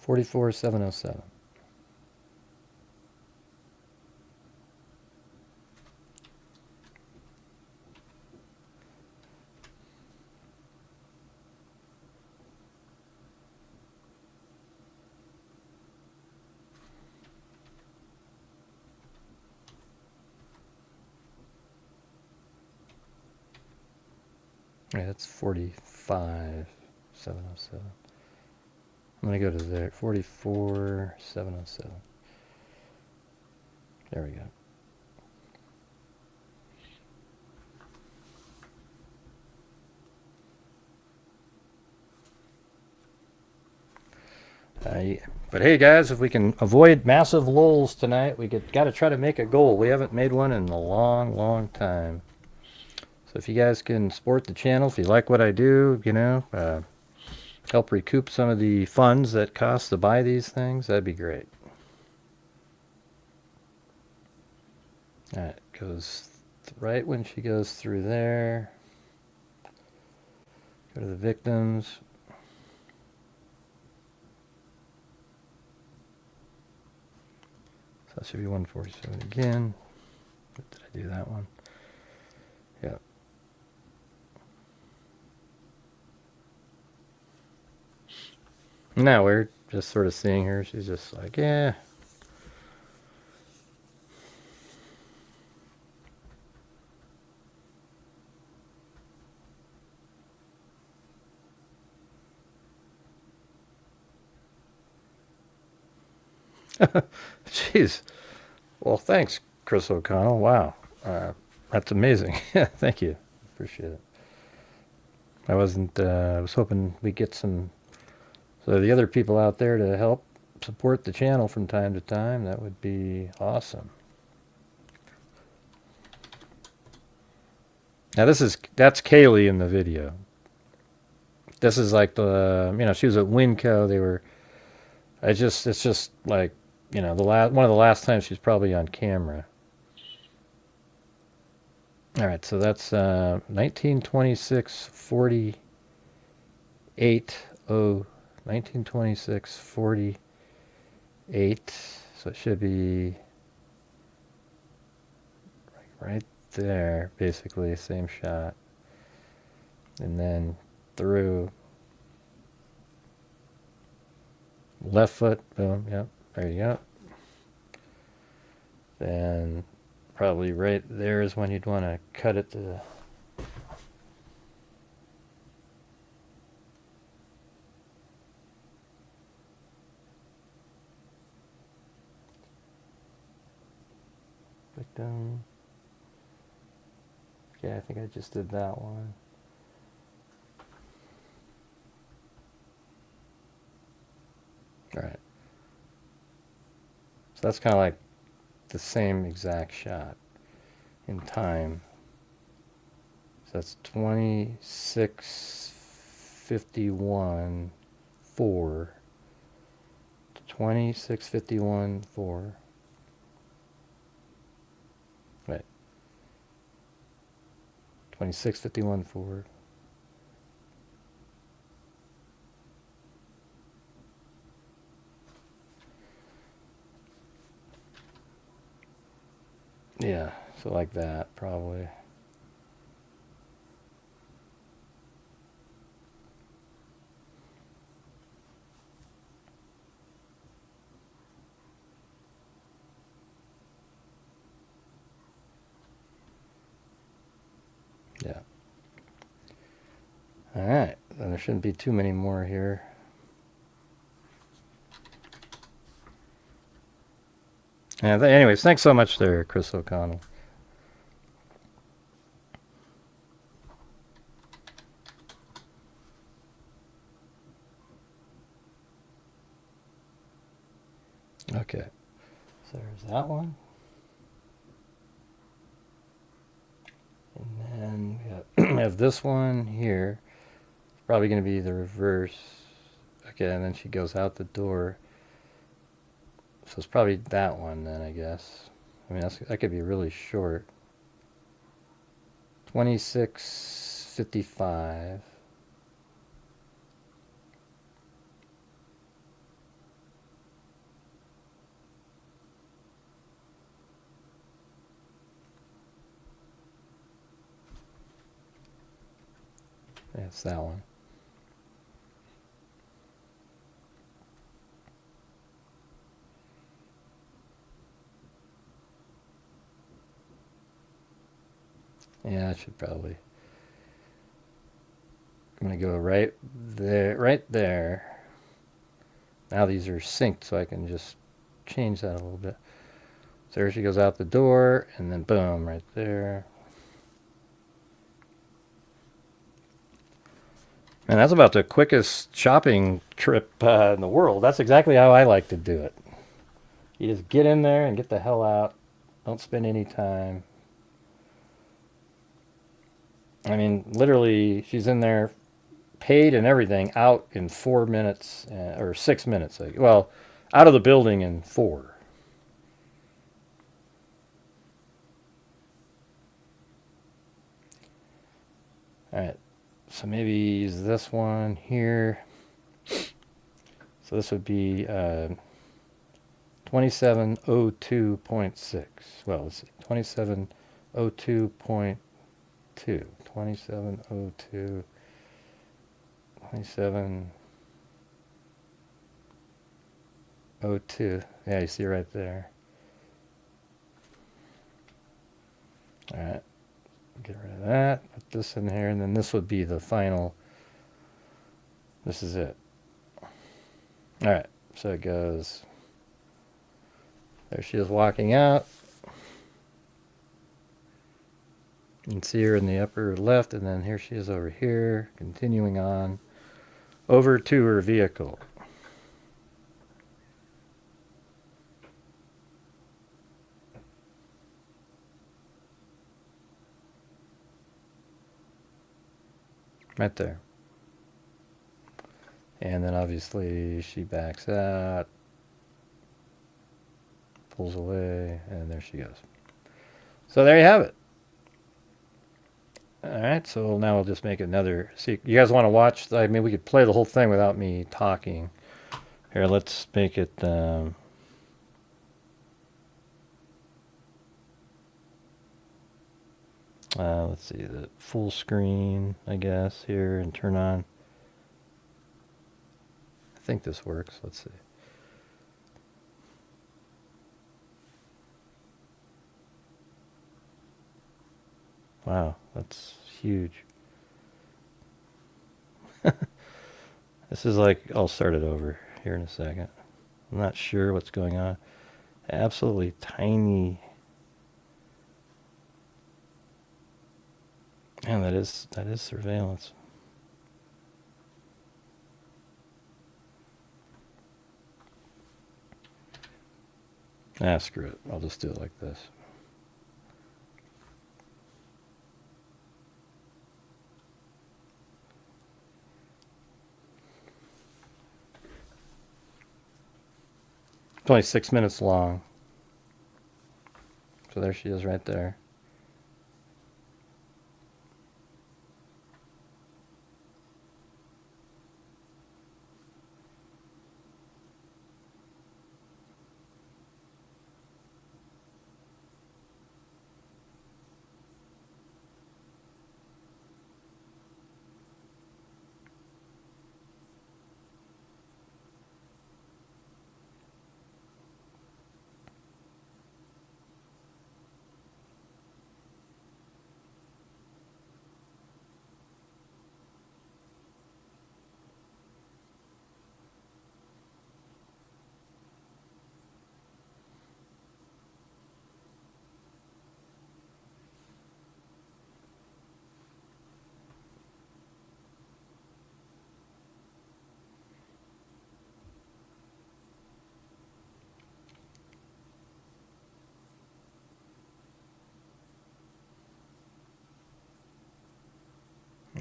B: $44,707. Yeah, that's 45,707. I'm going to go to there. 44,707. There we go. But hey, guys, if we can avoid massive lulls tonight, we got to try to make a goal. We haven't made one in a long, long time. So if you guys can support the channel, if you like what I do, you know, help recoup some of the funds that cost to buy these things, that'd be great. All right, goes right when she goes through there. Go to the victims. So that should be 147 again. Did I do that one? Yeah. No, we're just sort of seeing her. She's just like, yeah. Jeez. Well, thanks, Chris O'Connell. Wow. That's amazing. Yeah, thank you. Appreciate it. I was hoping we'd get some, so the other people out there to help support the channel from time to time. That would be awesome. Now that's Kaylee in the video. This is like the, you know, she was at Winco. They were, it's just like, you know, one of the last times she's probably on camera. All right, so that's 1926 40 1926 48. So it should be right there, basically, same shot. And then through. Left foot, boom, yep, there you go. Then probably right there is when you'd want to cut it to. Victim. Okay, I think I just did that one. Alright. So that's kind of like the same exact shot in time. So that's 26:51 4. 26:51 4. Right. 26:51 4. Yeah, so like that, probably. Yeah. Alright, there shouldn't be too many more here. Yeah, anyways, thanks so much there, Chris O'Connell. Okay, so there's that one. And then we have this one here. It's probably going to be the reverse. Okay, and then she goes out the door. So it's probably that one then, I guess. I mean, that could be really short. 26:55. That's that one. Yeah, I should probably. I'm going to go right there, right there. Now these are synced, so I can just change that a little bit. So there she goes out the door, and then boom, right there. And that's about the quickest shopping trip in the world. That's exactly how I like to do it. You just get in there and get the hell out. Don't spend any time. I mean, literally, she's in there, paid and everything, out in 4 minutes, or 6 minutes. Well, out of the building in 4. All right, so maybe use this one here. So this would be 2702.6. Well, let's see, 2702.2. 2702. 2702. Yeah, you see right there. All right. Get rid of that. Put this in here, and then this would be the final. This is it. All right. So it goes. There she is walking out. You can see her in the upper left, and then here she is over here, continuing on over to her vehicle. Right there. And then obviously she backs out, pulls away, and there she goes. So there you have it. Alright, so now we'll just make another. See, you guys want to watch? I mean, we could play the whole thing without me talking. Here, let's make it. Let's see, the full screen, I guess, here, and turn on. I think this works. Let's see. Wow, that's huge. This is like, I'll start it over here in a second. I'm not sure what's going on. Absolutely tiny. Man, that is surveillance. Ah, screw it. I'll just do it like this. It's only 6 minutes long. So there she is right there.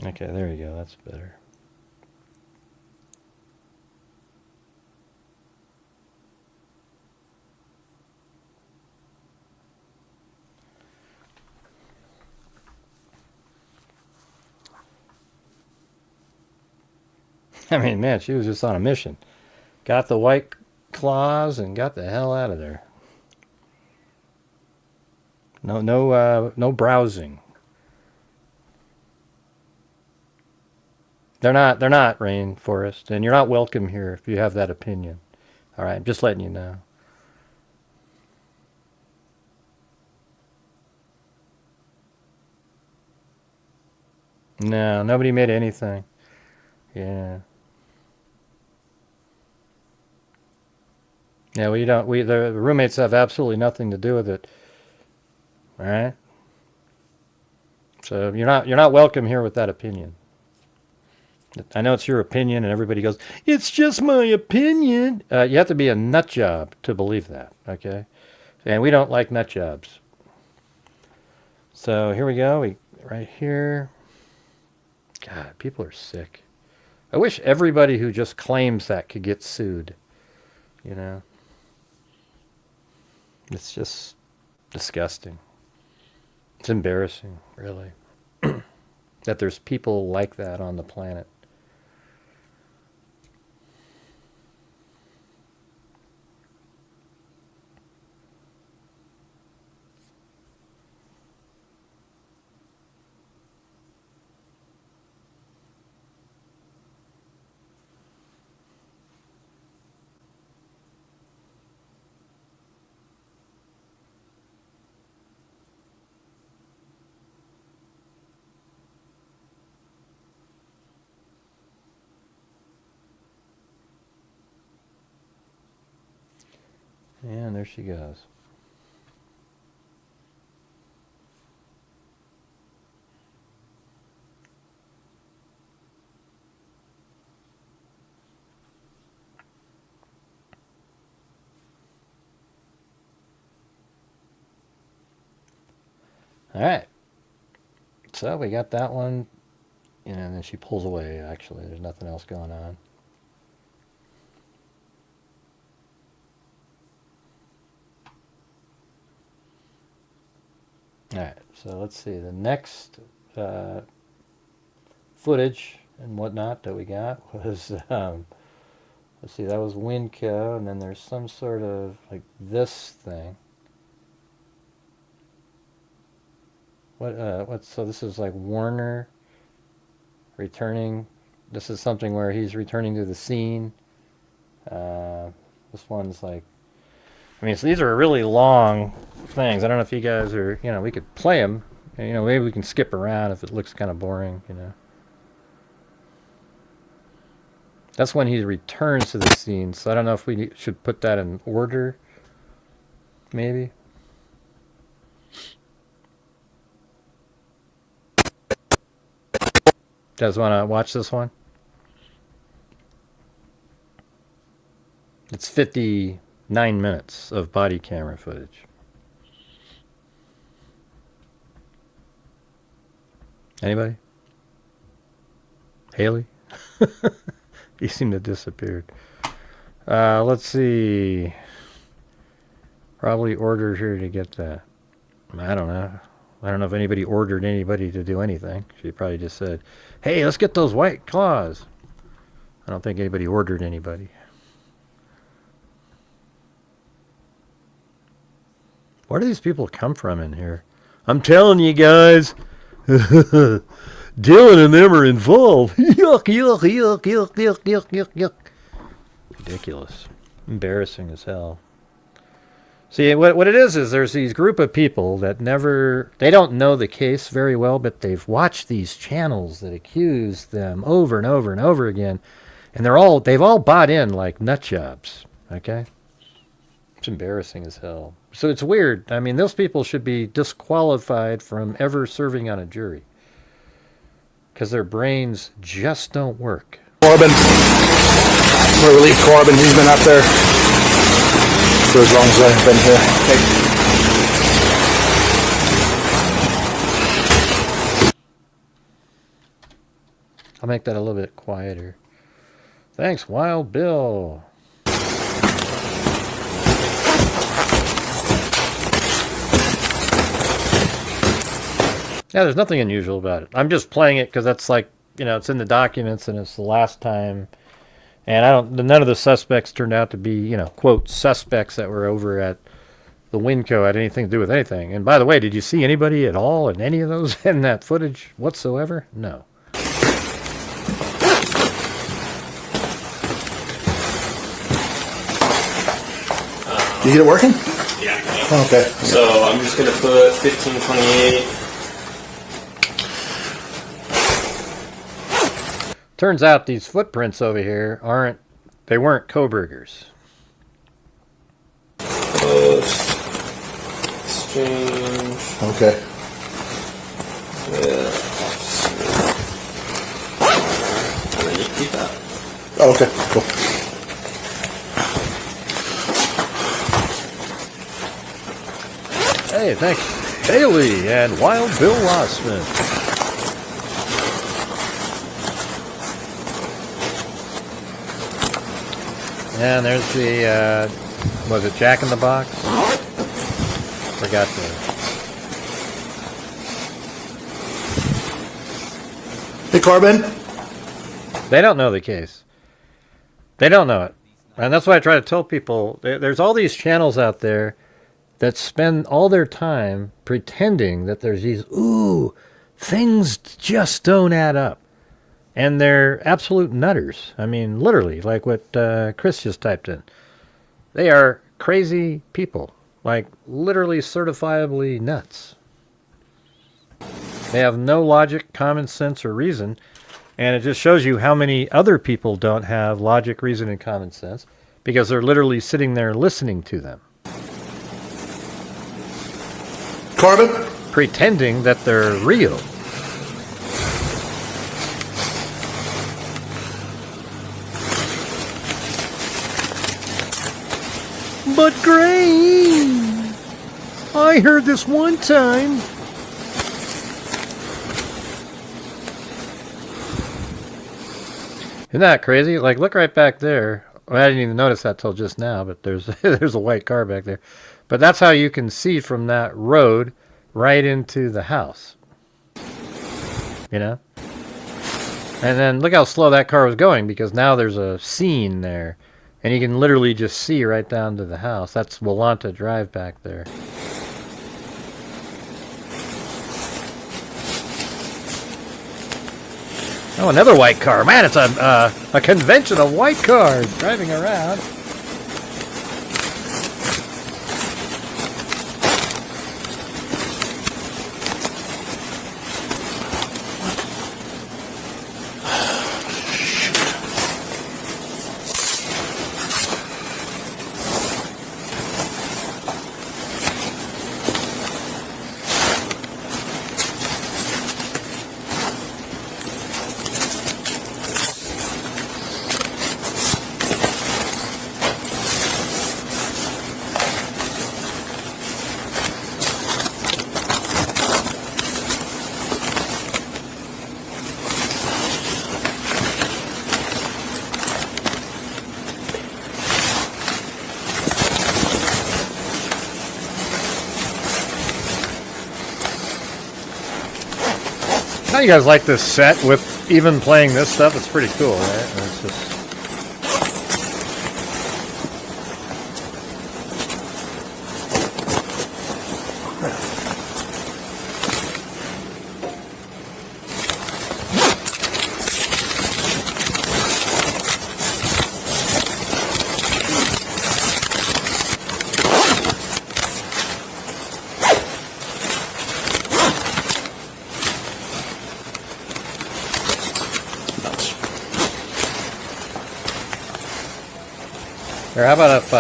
B: Okay, there you go. That's better. I mean, man, she was just on a mission. Got the white claws and got the hell out of there. No browsing. They're not rainforest, and you're not welcome here if you have that opinion. All right, I'm just letting you know. No, nobody made anything. Yeah. Yeah, the roommates have absolutely nothing to do with it. All right? So you're not welcome here with that opinion. I know it's your opinion, and everybody goes, "It's just my opinion." You have to be a nut job to believe that, okay? And we don't like nut jobs. So here we go. Right here. God, people are sick. I wish everybody who just claims that could get sued. You know? It's just disgusting. It's embarrassing, really, that there's people like that on the planet. And there she goes. All right. So we got that one. And then she pulls away, actually. There's nothing else going on. All right, so let's see. The next footage and whatnot that we got was, let's see, that was Winco, and then there's some sort of, like, this thing. So this is like Warner returning. This is something where he's returning to the scene. This one's like, I mean, so these are really long things. I don't know if you guys are, we could play them. Maybe we can skip around if it looks kind of boring, That's when he returns to the scene. So I don't know if we should put that in order, maybe. You guys want to watch this one? It's 59 minutes of body camera footage. Anybody? Haley? You seem to have disappeared. Let's see. Probably order here to get that. I don't know. I don't know if anybody ordered anybody to do anything. She probably just said, hey, let's get those white claws. I don't think anybody ordered anybody. Where do these people come from in here? I'm telling you guys, Dylan and them are involved. Yuck, yuck, yuck, yuck, yuck, yuck, yuck, yuck. Ridiculous. Embarrassing as hell. See, what it is there's these group of people that they don't know the case very well, but they've watched these channels that accuse them over and over and over again, and they've all bought in like nut jobs, okay? It's embarrassing as hell. So it's weird. I mean, those people should be disqualified from ever serving on a jury because their brains just don't work.
H: Corbin. We'll relieve Corbin. He's been up there for as long as I've been here.
B: I'll make that a little bit quieter. Thanks, Wild Bill. Yeah, there's nothing unusual about it. I'm just playing it because that's like, it's in the documents and it's the last time. And none of the suspects turned out to be, quote, suspects that were over at the Winco had anything to do with anything. And by the way, did you see anybody at all in any of those in that footage whatsoever? No.
H: You get it working?
I: Yeah.
H: Oh, okay.
I: So I'm just going to put 1528.
B: Turns out these footprints over here weren't Kohberger's.
I: Exchange.
H: Okay.
I: Yeah. And then you keep that.
H: Oh, okay, cool.
B: Hey, thanks, Haley and Wild Bill Rossman. And there's the, was it Jack in the Box? Forgot the...
H: Hey, Corbin.
B: They don't know the case. They don't know it. And that's why I try to tell people, there's all these channels out there that spend all their time pretending that there's these, things just don't add up. And they're absolute nutters. I mean, literally, like what Chris just typed in. They are crazy people. Like, literally certifiably nuts. They have no logic, common sense, or reason. And it just shows you how many other people don't have logic, reason, and common sense. Because they're literally sitting there listening to them.
H: Corbin?
B: Pretending that they're real. But Gray, I heard this one time. Isn't that crazy? Like, look right back there. Well, I didn't even notice that till just now, but there's there's a white car back there. But that's how you can see from that road right into the house. you know? And then look how slow that car was going, because now there's a scene there. And you can literally just see right down to the house. That's Willanta Drive back there. Oh, another white car. Man, it's a convention of white cars driving around. How you guys like this set with even playing this stuff? It's pretty cool, right? And it's just... Or how about if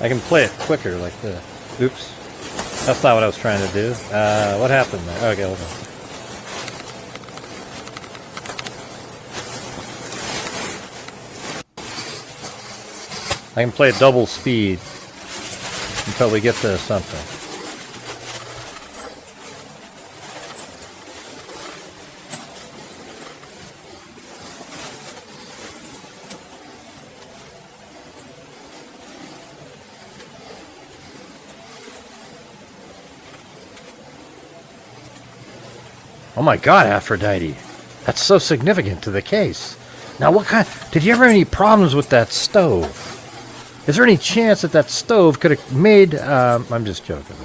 B: I can play it quicker like this. Oops. That's not what I was trying to do. What happened there? Okay, hold on. I can play at double speed until we get to something. Oh my God, Aphrodite. That's so significant to the case. Now what kind... Did you ever have any problems with that stove? Is there any chance that that stove could have made... I'm just joking.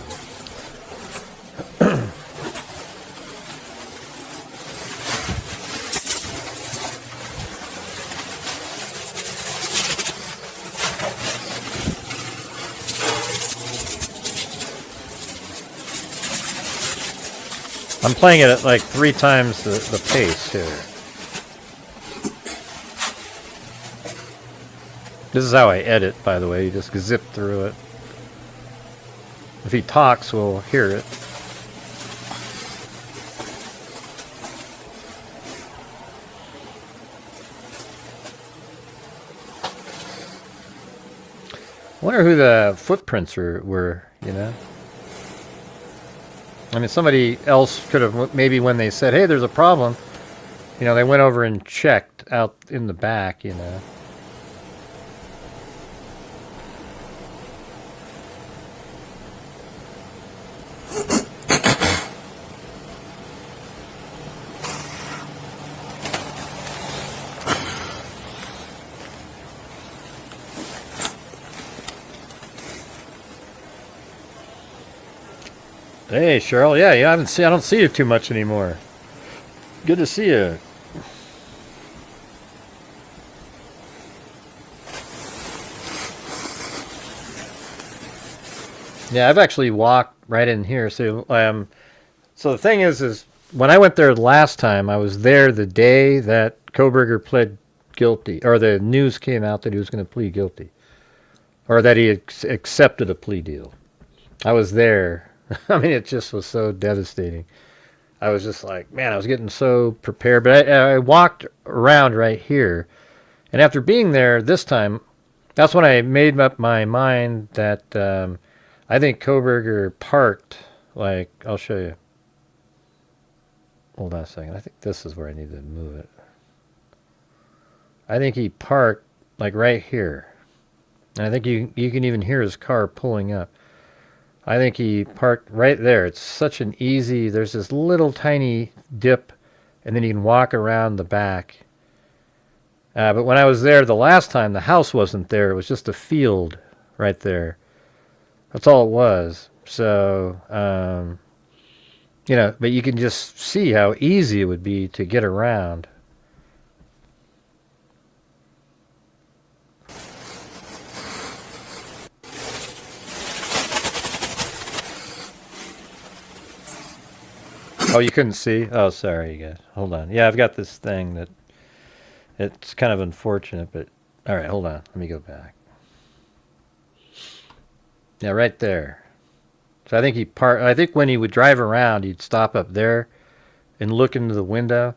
B: I'm playing it at like 3 times the pace here. This is how I edit, by the way. You just zip through it. If he talks, we'll hear it. I wonder who the footprints were, you know? I mean, somebody else could have, maybe when they said, hey, there's a problem, you know, they went over and checked out in the back, you know. Hey, Cheryl. Yeah, I don't see you too much anymore. Good to see you. Yeah, I've actually walked right in here. So the thing is when I went there last time, I was there the day that Kohberger pled guilty, or the news came out that he was going to plead guilty, or that he accepted a plea deal. I was there. I mean, it just was so devastating. I was just like, man, I was getting so prepared. But I walked around right here. And after being there this time, that's when I made up my mind that I think Kohberger parked, like, I'll show you. Hold on a second. I think this is where I need to move it. I think he parked, like, right here. And I think you can even hear his car pulling up. I think he parked right there. It's such an easy, there's this little tiny dip, and then you can walk around the back. But when I was there the last time, the house wasn't there. It was just a field right there. That's all it was. So, you know, but you can just see how easy it would be to get around. Oh, you couldn't see? Oh, sorry, you guys. Hold on. Yeah, I've got this thing that it's kind of unfortunate, but all right, hold on. Let me go back. Yeah, right there. So I think I think when he would drive around, he'd stop up there and look into the window.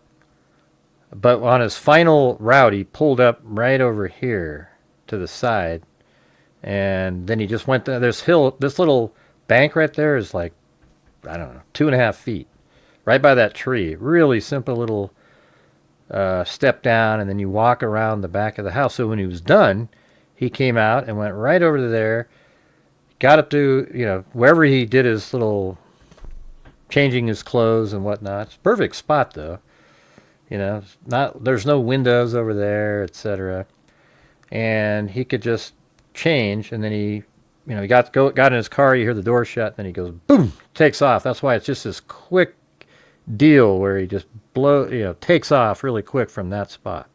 B: But on his final route, he pulled up right over here to the side, and then he just went there. This little bank right there is like, I don't know, 2.5 feet. Right by that tree. Really simple little step down, and then you walk around the back of the house. So when he was done, he came out and went right over to there, got up to, you know, wherever he did his little changing his clothes and whatnot. It's a perfect spot, though. You know, there's no windows over there, etc. And he could just change, and then he, you know, he got in his car, you hear the door shut, and then he goes, boom, takes off. That's why it's just this quick deal where he just takes off really quick from that spot.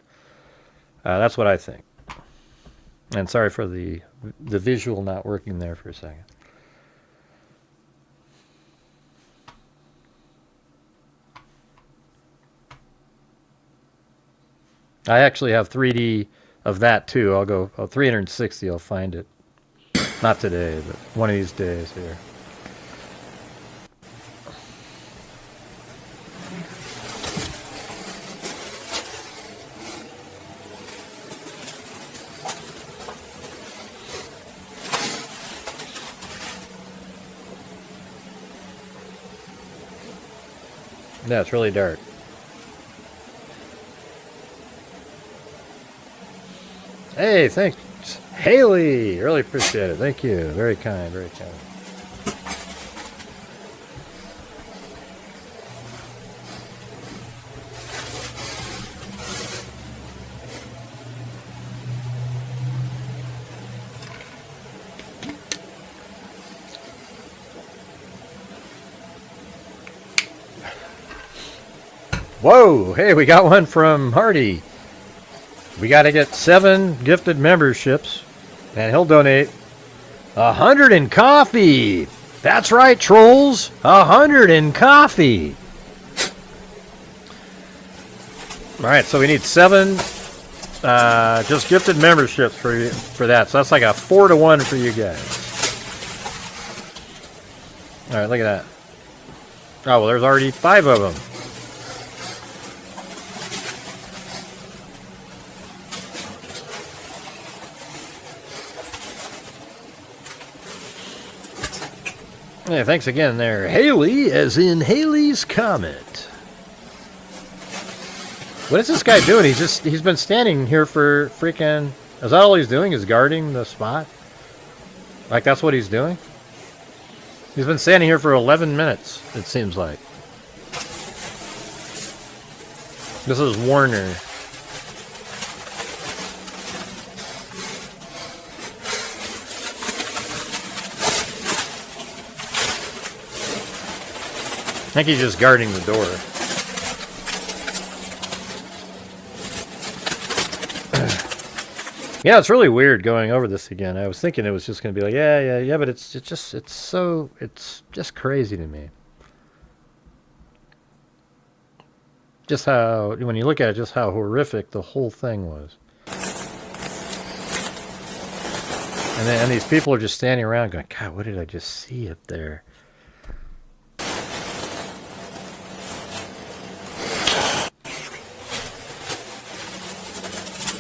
B: That's what I think. And sorry for the visual not working there for a second. I actually have 3D of that too. I'll go 360. I'll find it. Not today, but one of these days here. Yeah, it's really dark. Hey, thanks, Haley. Really appreciate it. Thank you. Very kind, very kind. Whoa, hey, we got one from Hardy. We got to get 7 gifted memberships, and he'll donate 100 in coffee. That's right, trolls. 100 in coffee. All right, so we need 7 just gifted memberships for that. So that's like a 4-to-1 for you guys. All right, look at that. Oh, well, there's already 5 of them. Yeah, thanks again there, Haley, as in Haley's Comet. What is this guy doing? He's been standing here for freaking, is that all he's doing, is guarding the spot? Like that's what he's doing? He's been standing here for 11 minutes, it seems like. This is Warner. I think he's just guarding the door. Yeah, it's really weird going over this again. I was thinking it was just going to be like, yeah, but it's just crazy to me. Just how, when you look at it, just how horrific the whole thing was. And these people are just standing around going, God, what did I just see up there?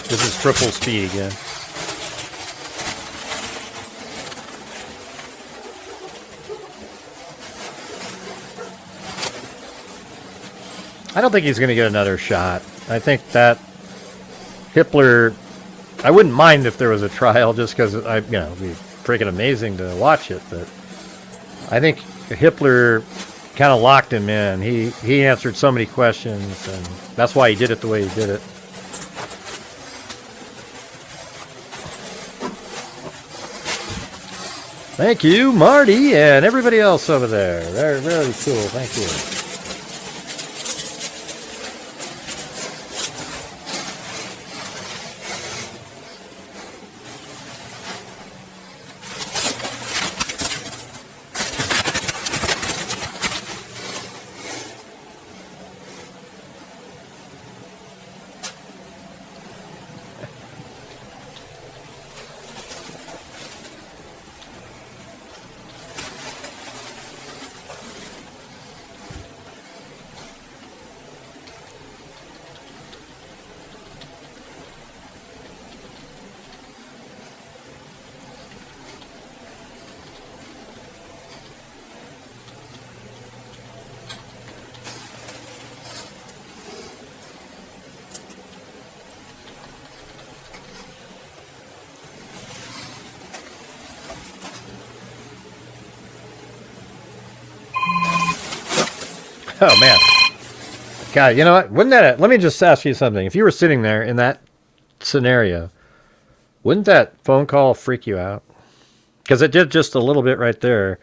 B: This is triple speed again. I don't think he's going to get another shot. I think that Hitler, I wouldn't mind if there was a trial just because, it'd be freaking amazing to watch it, but I think Hitler kind of locked him in. He answered so many questions, and that's why he did it the way he did it. Thank you, Marty, and everybody else over there. Very, very cool. Thank you. Oh, man. God, you know what? Wouldn't that... Let me just ask you something. If you were sitting there in that scenario, wouldn't that phone call freak you out? Because it did just a little bit right there.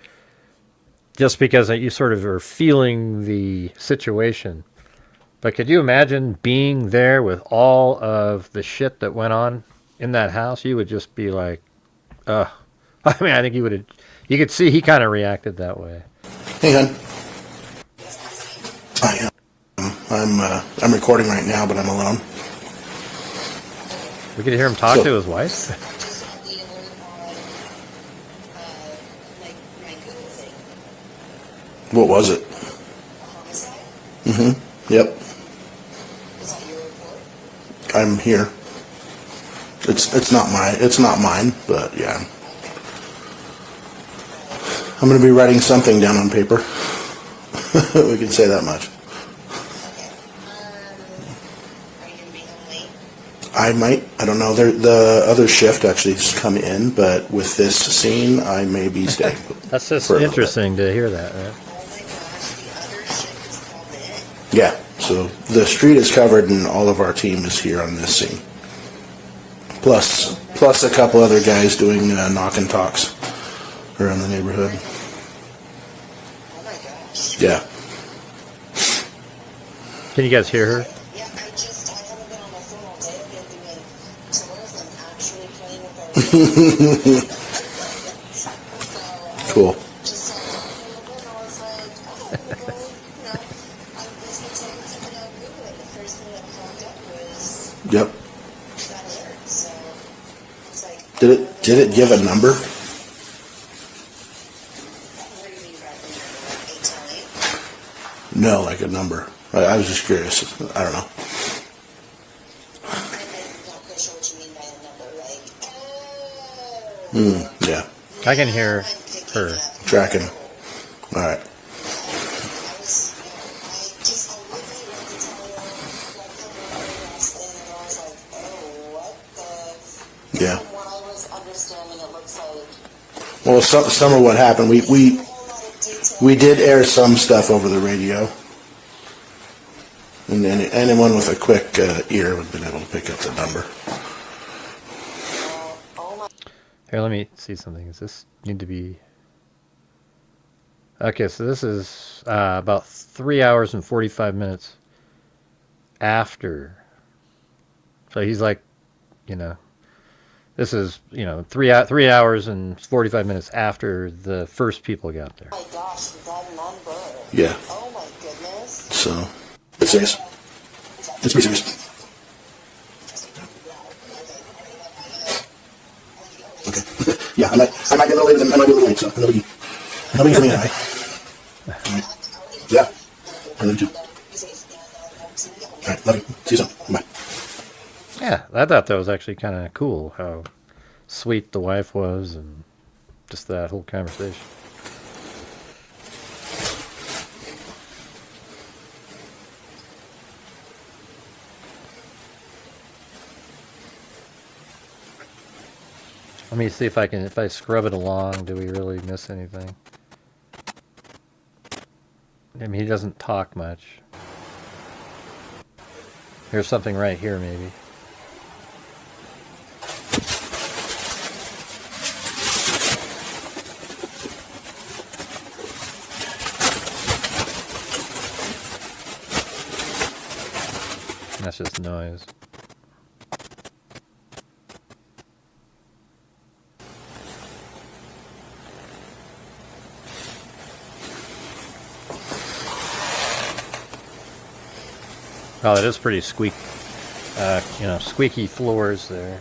B: Just because you sort of are feeling the situation. But could you imagine being there with all of the shit that went on in that house? You would just be like, ugh. I mean, I think you would... You could see he kind of reacted that way.
H: Hey, hon. Hi, I'm recording right now, but I'm alone.
B: We could hear him talk to his wife.
H: What was it? Mm-hmm. Yep. I'm here. It's not mine, but yeah. I'm going to be writing something down on paper. We can say that much. I might. I don't know. The other shift actually has come in, but with this scene, I may be staying.
B: That's just interesting to hear that, right?
H: Yeah. So the street is covered, and all of our team is here on this scene. Plus a couple other guys doing knock and talks around the neighborhood. Yeah.
B: Can you guys hear her?
H: Cool. Yep. Did it give a number? No, like a number. I was just curious. I don't know. Yeah.
B: I can hear her.
H: Tracking. All right. Yeah. Well, some of what happened, we did air some stuff over the radio, and anyone with a quick ear would have been able to pick up the number.
B: Here, let me see something. Does this need to be... Okay, so this is about 3 hours and 45 minutes after. So he's like, you know, this is, you know, 3 hours and 45 minutes after the first people got there.
J: Oh my gosh, that number.
H: Yeah.
J: Oh my goodness.
H: So, it's serious. It's pretty serious. Okay. Yeah, I might be a little late, so nobody for me anyway. Right. Yeah. I love you too. Alright, love you. See you soon. Bye.
B: Yeah, I thought that was actually kind of cool, how sweet the wife was, and just that whole conversation. Let me see if I scrub it along, do we really miss anything? I mean, he doesn't talk much. Here's something right here, maybe. That's just noise. Oh, it is pretty squeaky floors there.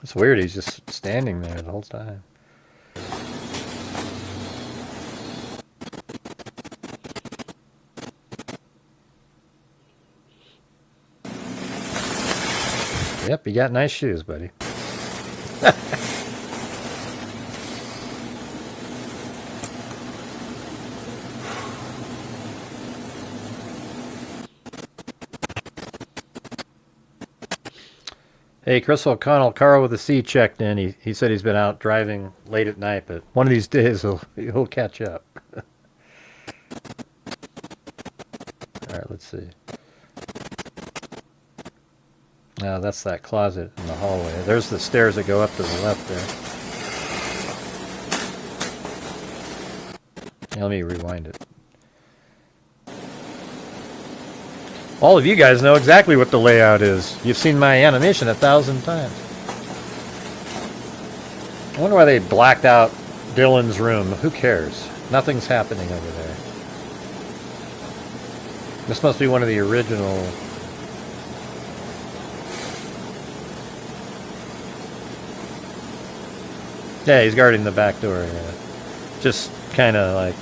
B: It's weird, he's just standing there the whole time. Yep, you got nice shoes, buddy. Hey, Chris O'Connell, Carl with a C checked in. He said he's been out driving late at night, but one of these days he'll catch up. All right, let's see. Now that's that closet in the hallway. There's the stairs that go up to the left there. Now, let me rewind it. All of you guys know exactly what the layout is. You've seen my animation 1,000 times. I wonder why they blacked out Dylan's room. Who cares? Nothing's happening over there. This must be one of the original... Yeah, he's guarding the back door. Yeah. Just kind of like...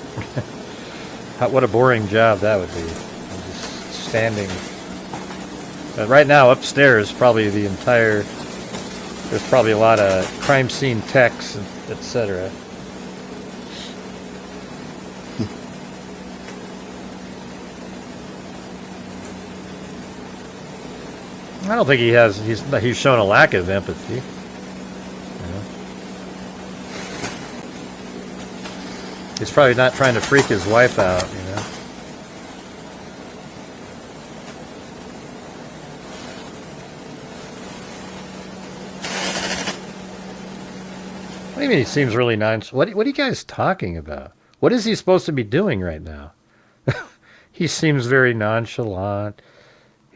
B: what a boring job that would be. Just standing... right now, upstairs, probably the entire... There's probably a lot of crime scene techs, etc. I don't think he has... He's shown a lack of empathy. He's probably not trying to freak his wife out, you know. What do you mean he seems really nonchalant? What are you guys talking about? What is he supposed to be doing right now? He seems very nonchalant.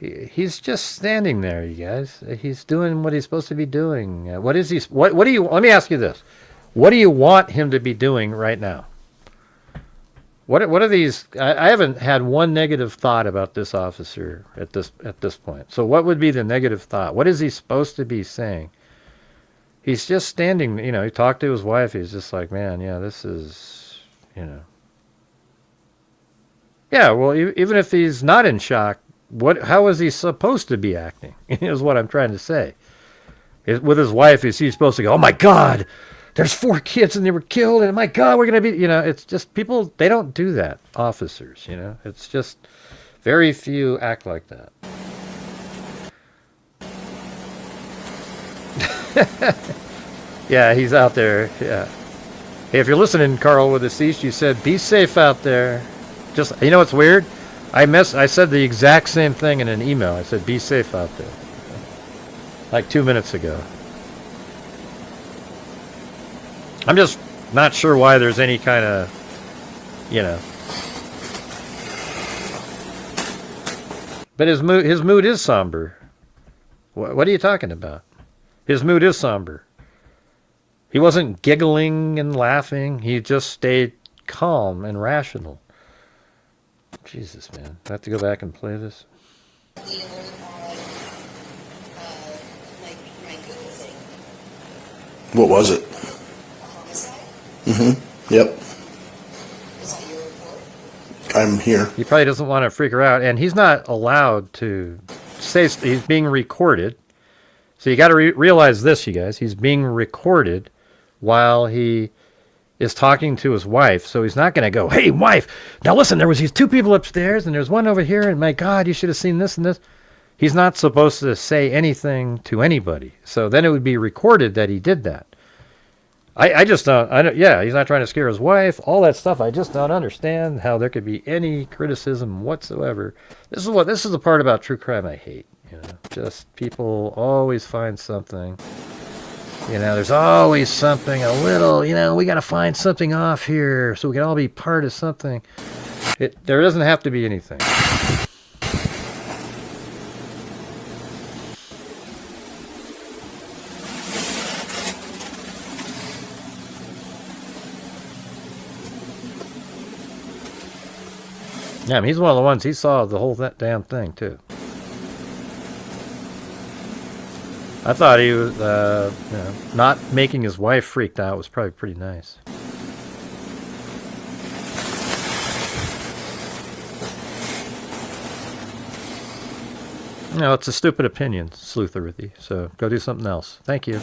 B: He's just standing there, you guys. He's doing what he's supposed to be doing. What is he? What do you? Let me ask you this: what do you want him to be doing right now? What are these? I haven't had one negative thought about this officer at this point. So what would be the negative thought? What is he supposed to be saying? He's just standing, you know, he talked to his wife. He's just like, man, yeah, this is, you know. Yeah, well, even if he's not in shock, how is he supposed to be acting? Is what I'm trying to say. With his wife, is he supposed to go, oh my God, there's 4 kids and they were killed, and my God, we're going to be, you know, it's just people, they don't do that, officers, you know. It's just very few act like that. Yeah, he's out there, yeah. Hey, if you're listening, Carl with a cease, you said, be safe out there. Just, you know what's weird? I said the exact same thing in an email. I said, be safe out there. Like 2 minutes ago. I'm just not sure why there's any kind of, you know. But his mood is somber. What are you talking about? His mood is somber. He wasn't giggling and laughing. He just stayed calm and rational. Jesus, man. I have to go back and play this.
H: What was it? Mm-hmm. Yep. I'm here.
B: He probably doesn't want to freak her out, and he's not allowed to say he's being recorded. So you got to realize this, you guys. He's being recorded while he is talking to his wife. So he's not going to go, hey, wife, now listen, there was these two people upstairs and there's one over here, and my God, you should have seen this and this. He's not supposed to say anything to anybody. So then it would be recorded that he did that. I just don't, yeah, he's not trying to scare his wife, all that stuff. I just don't understand how there could be any criticism whatsoever. This is the part about true crime I hate. You know, just people always find something. You know, there's always something, a little, you know, we got to find something off here so we can all be part of something. There doesn't have to be anything. Yeah, I mean, he's one of the ones, he saw the whole damn thing, too. I thought he was, you know, not making his wife freaked out was probably pretty nice. No, it's a stupid opinion, Sleutherithy, so go do something else. Thank you.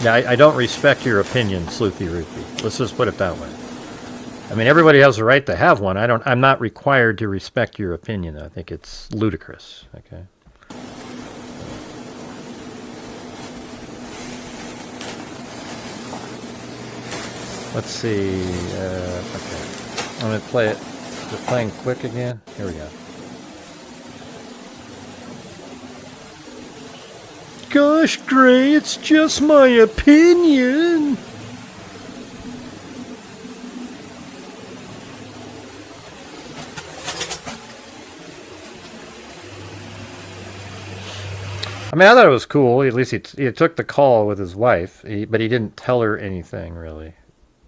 B: Yeah, I don't respect your opinion, Sleuthy Ruthie. Let's just put it that way. I mean, everybody has the right to have one. I'm not required to respect your opinion. I think it's ludicrous. Okay. Let's see. Okay. I'm gonna play it. Just playing quick again. Here we go. Gosh, Gray, it's just my opinion. I mean, I thought it was cool. At least he took the call with his wife, but he didn't tell her anything, really.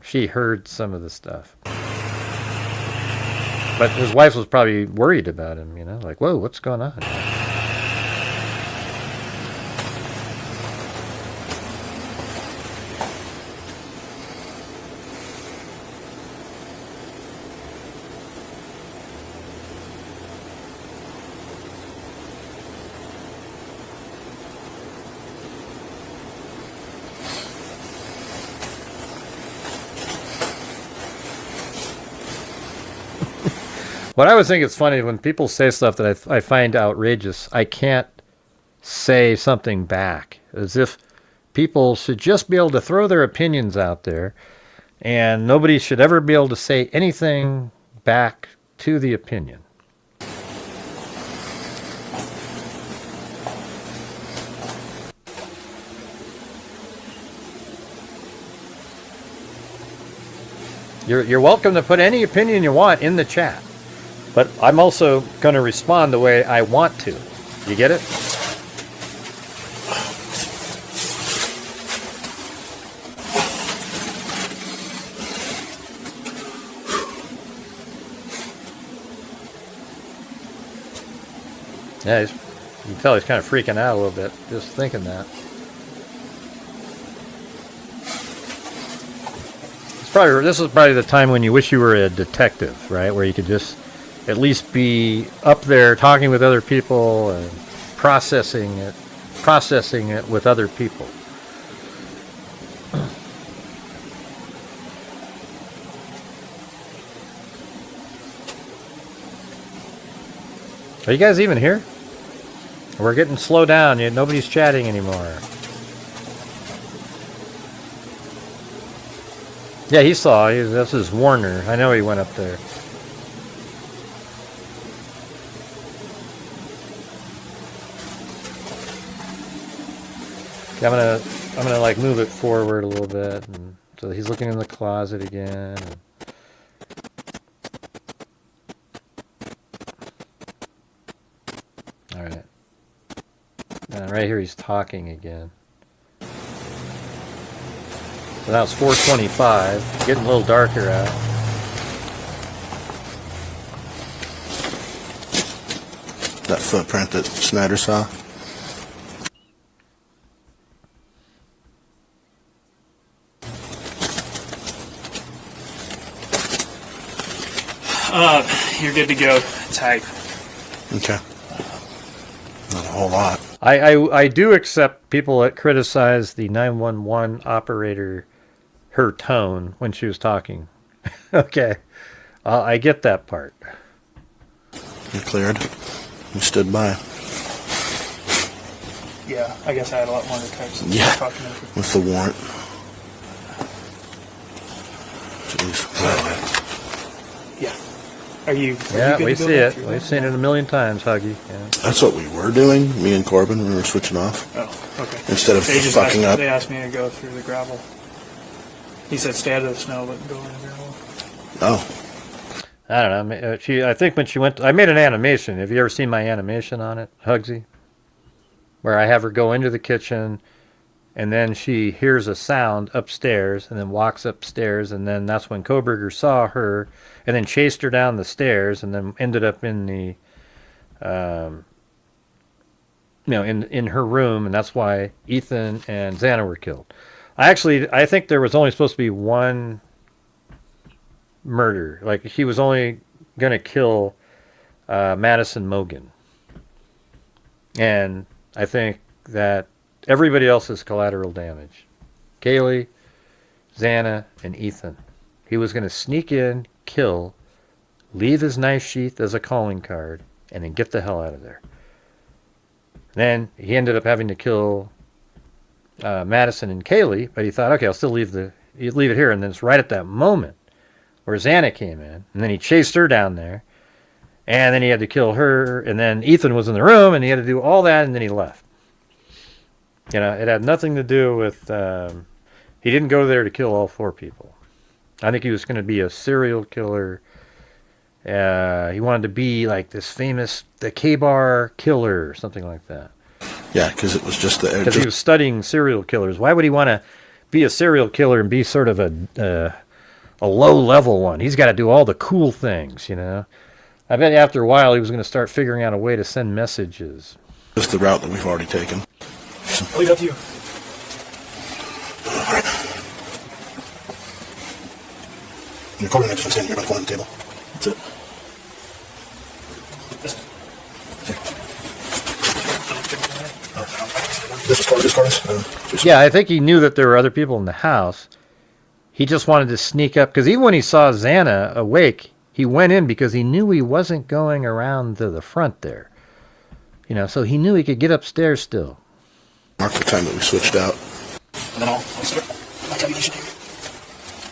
B: She heard some of the stuff. But his wife was probably worried about him, you know, like, whoa, what's going on? What I always think is funny when people say stuff that I find outrageous, I can't say something back. As if people should just be able to throw their opinions out there and nobody should ever be able to say anything back to the opinion. You're welcome to put any opinion you want in the chat. But I'm also going to respond the way I want to. You get it? Yeah, you can tell he's kind of freaking out a little bit just thinking that. This is probably the time when you wish you were a detective, right? Where you could just at least be up there talking with other people and processing it with other people. Are you guys even here? We're getting slowed down. Nobody's chatting anymore. Yeah, he saw. This is Warner. I know he went up there. Okay, I'm gonna like move it forward a little bit, and so he's looking in the closet again. All right, and right here he's talking again. So now it's 4:25, getting a little darker out.
H: That footprint that Snyder saw.
K: You're good to go. Type.
H: Okay. Not a whole lot.
B: I do accept people that criticize the 911 operator, her tone when she was talking. Okay. I get that part.
H: You cleared. You stood by.
K: Yeah, I guess I had a lot more to text.
H: Yeah, with the warrant. Jeez.
K: Yeah. Are you
B: Yeah,
K: good
B: we
K: to go
B: see
K: back
B: it.
K: through
B: We've
K: that?
B: seen it a million times, Huggy. Yeah.
H: That's what we were doing, me and Corbin, when we were switching off.
K: Oh, okay.
H: Instead of
K: They just
H: fucking
K: asked,
H: up.
K: They asked me to go through the gravel. He said stay out of the snow, but go in the gravel.
H: Oh.
B: I don't know. I think when she went, I made an animation. Have you ever seen my animation on it, Hugsy? Where I have her go into the kitchen, and then she hears a sound upstairs, and then walks upstairs, and then that's when Kohberger saw her, and then chased her down the stairs, and then ended up in the, in her room, and that's why Ethan and Xana were killed. I think there was only supposed to be one murder. Like, he was only going to kill Madison Mogan. And I think that everybody else is collateral damage. Kaylee, Xana, and Ethan. He was going to sneak in, kill, leave his knife sheath as a calling card, and then get the hell out of there. Then he ended up having to kill Madison and Kaylee, but he thought, okay, I'll still leave it here. And then it's right at that moment where Xana came in, and then he chased her down there, and then he had to kill her, and then Ethan was in the room, and he had to do all that, and then he left. You know, it had nothing to do with, he didn't go there to kill all four people. I think he was going to be a serial killer. He wanted to be like this famous, the K-Bar killer, or something like that.
H: Yeah, because it was just the...
B: Because he was studying serial killers. Why would he want to be a serial killer and be sort of a low-level one? He's got to do all the cool things, you know? I bet after a while he was going to start figuring out a way to send messages.
H: Just the route that we've already taken.
K: I'll leave it up to you.
H: You're Corbin, I just want to stand here by the corner of the table. That's it. This is Corbin's.
B: Yeah, I think he knew that there were other people in the house. He just wanted to sneak up, because even when he saw Xana awake, he went in because he knew he wasn't going around to the front there. You know, so he knew he could get upstairs still.
H: Mark the time that we switched out.
K: And then I'll start my tabulation here.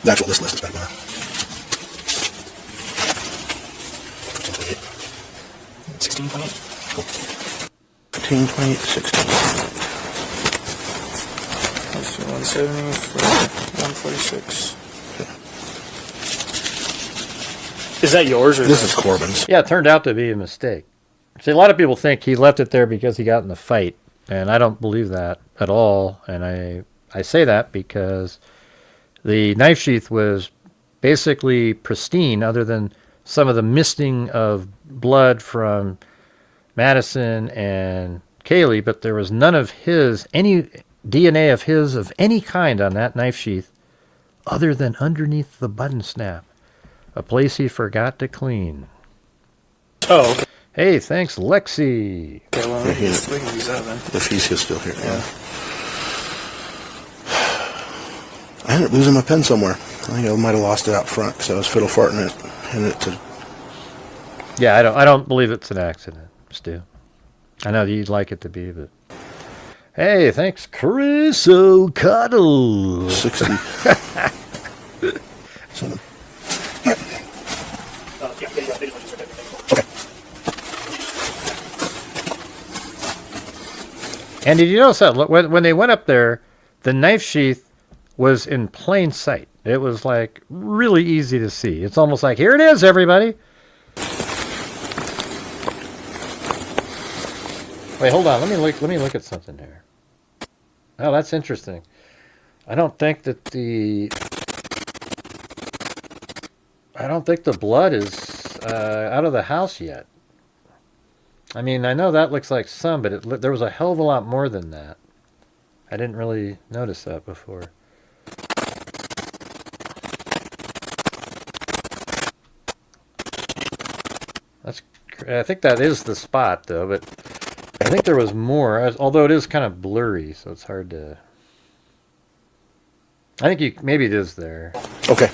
H: That's what this list is back now.
K: 16.8.
H: 15, 20, 16.
K: Let's do 170 for 146. Is that yours or
H: this is Corbin's?
B: Yeah, it turned out to be a mistake. See, a lot of people think he left it there because he got in the fight, and I don't believe that at all. And I say that because the knife sheath was basically pristine, other than some of the misting of blood from Madison and Kaylee, but there was none of any DNA of his of any kind on that knife sheath other than underneath the button snap, a place he forgot to clean.
K: Oh, okay.
B: Hey, thanks, Lexi.
K: Okay, well, we can use that then.
H: If he's still here. Yeah. I ended up losing my pen somewhere. I think I might have lost it out front because I was fiddle farting it. And it to...
B: Yeah, I don't believe it's an accident, Stu. I know you'd like it to be, but... Hey, thanks, Chris O'Connell.
H: 60.
B: And did you notice that when they went up there, the knife sheath was in plain sight. It was like really easy to see. It's almost like, here it is, everybody. Wait, hold on. Let me look at something here. Oh, that's interesting. I don't think the blood is out of the house yet. I mean, I know that looks like some, but there was a hell of a lot more than that. I didn't really notice that before. I think that is the spot, though, but I think there was more, although it is kind of blurry, so it's hard to... I think maybe it is there.
H: Okay.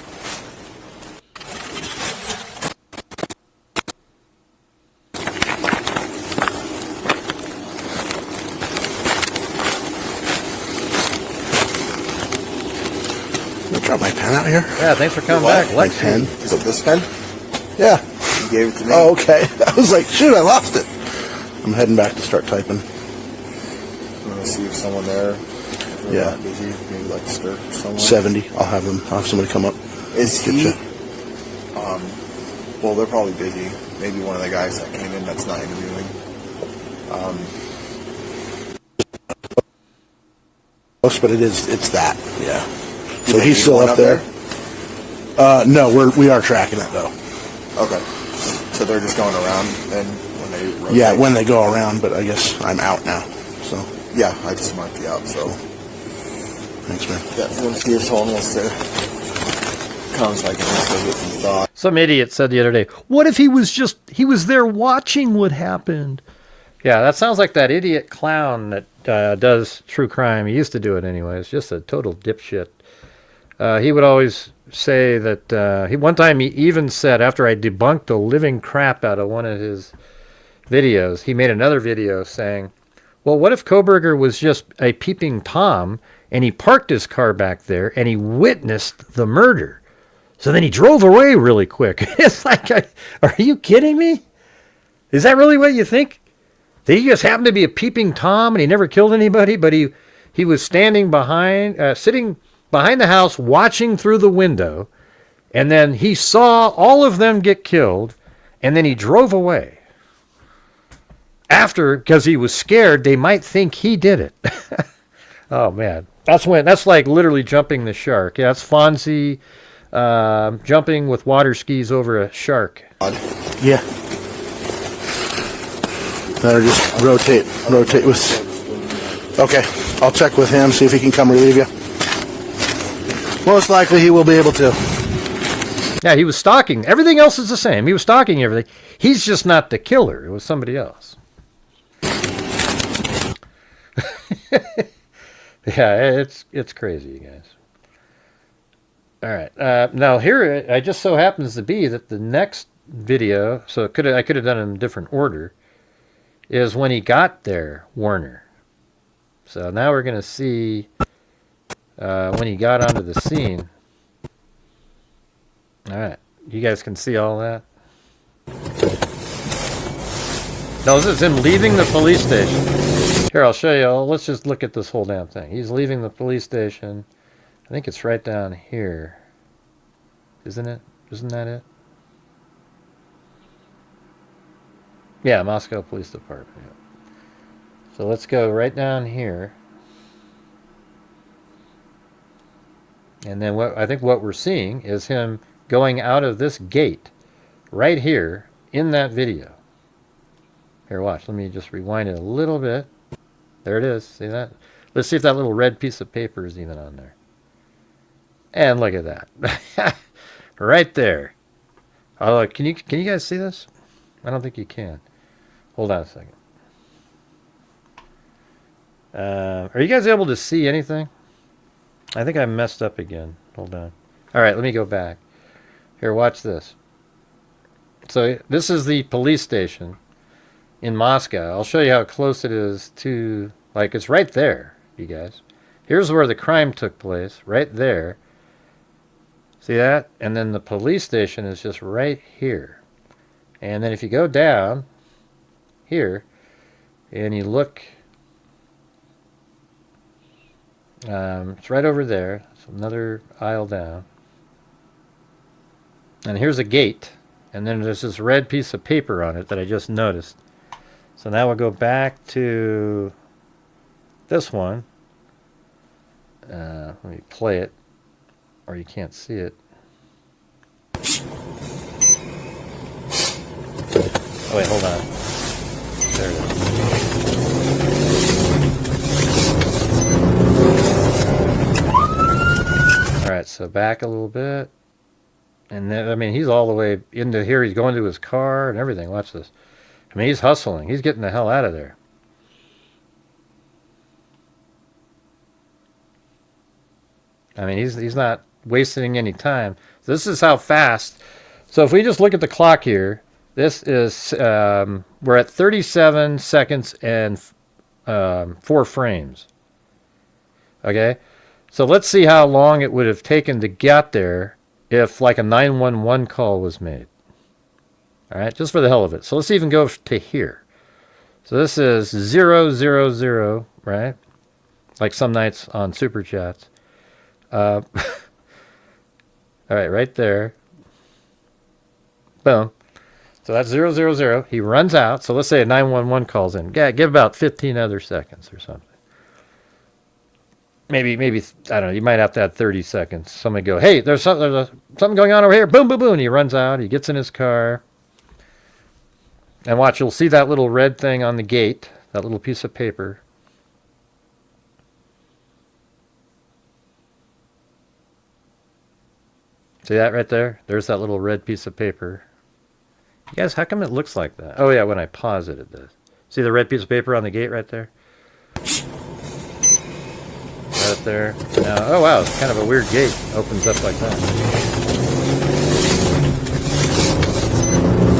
H: Drop my pen out here.
B: Yeah, thanks for coming back.
H: My pen.
G: Is it this pen?
H: Yeah.
G: You gave it to me.
H: Oh, okay. I was like, shoot, I lost it. I'm heading back to start typing.
G: You want to see if someone there? If they're
H: Yeah.
G: not busy, maybe like Stirk or someone.
H: 70. I'll have somebody come up.
G: Is
H: Get
G: he?
H: you.
G: Well, they're probably busy. Maybe one of the guys that came in that's not interviewing.
H: But it's that. Yeah. So
G: think
H: he's
G: he's
H: still
G: going
H: up
G: up
H: there. No, we are tracking it though.
G: Okay. So they're just going around then when they rotate?
H: Yeah, when they go around, but I guess I'm out now. So
G: Yeah, I just marked you out, so.
H: thanks, man.
G: Yeah, once your phone wants to come so I can just go get some thought.
B: Some idiot said the other day, what if he was there watching what happened? Yeah, that sounds like that idiot clown that does true crime. He used to do it anyways. Just a total dipshit. He would always say that... one time he even said, after I debunked the living crap out of one of his videos, he made another video saying, well, what if Kohberger was just a peeping Tom and he parked his car back there and he witnessed the murder? So then he drove away really quick. It's like, are you kidding me? Is that really what you think? Did he just happen to be a peeping Tom and he never killed anybody, but he was sitting behind the house watching through the window, and then he saw all of them get killed, and then he drove away. Because he was scared they might think he did it. Oh, man. That's like literally jumping the shark. Yeah, that's Fonzie jumping with water skis over a shark.
H: Yeah. Better just rotate with... Okay, I'll check with him, see if he can come relieve you. Most likely he will be able to.
B: Yeah, he was stalking. Everything else is the same. He was stalking everything. He's just not the killer. It was somebody else. Yeah, it's crazy, you guys. All right. Now here, it just so happens to be that the next video, so I could have done it in a different order, is when he got there, Warner. So now we're going to see when he got onto the scene. All right. You guys can see all that? No, this is him leaving the police station. Here, I'll show you. Let's just look at this whole damn thing. He's leaving the police station. I think it's right down here. Isn't it? Isn't that it? Yeah, Moscow Police Department. Yeah. So let's go right down here. And then I think what we're seeing is him going out of this gate right here in that video. Here, watch. Let me just rewind it a little bit. There it is. See that? Let's see if that little red piece of paper is even on there. And look at that. Right there. Oh, can you guys see this? I don't think you can. Hold on a second. Are you guys able to see anything? I think I messed up again. Hold on. All right, let me go back. Here, watch this. So this is the police station in Moscow. I'll show you how close it is to, like, it's right there, you guys. Here's where the crime took place, right there. See that? And then the police station is just right here. And then if you go down here and you look, it's right over there. It's another aisle down. And here's a gate. And then there's this red piece of paper on it that I just noticed. So now we'll go back to this one. Let me play it, or you can't see it. Oh wait, hold on. There it is. Alright, so back a little bit. And then, I mean, he's all the way into here. He's going to his car and everything. Watch this. I mean, he's hustling. He's getting the hell out of there. I mean, he's not wasting any time. This is how fast. So if we just look at the clock here, this is, we're at 37 seconds and 4 frames. Okay? So let's see how long it would have taken to get there if like a 911 call was made. All right, just for the hell of it. So let's even go to here. So this is 000, right? Like some nights on Super Chats. All right, right there. Boom. So that's 000. He runs out. So let's say a 911 calls in. Yeah, give about 15 other seconds or something. Maybe I don't know. You might have to add 30 seconds. Somebody go, hey, there's something going on over here. Boom, boom, boom. And he runs out. He gets in his car. And watch, you'll see that little red thing on the gate. That little piece of paper. See that right there? There's that little red piece of paper. You guys, how come it looks like that? Oh yeah, when I pause it, it does. See the red piece of paper on the gate right there? Right there. Now, oh wow, it's kind of a weird gate. Opens up like that.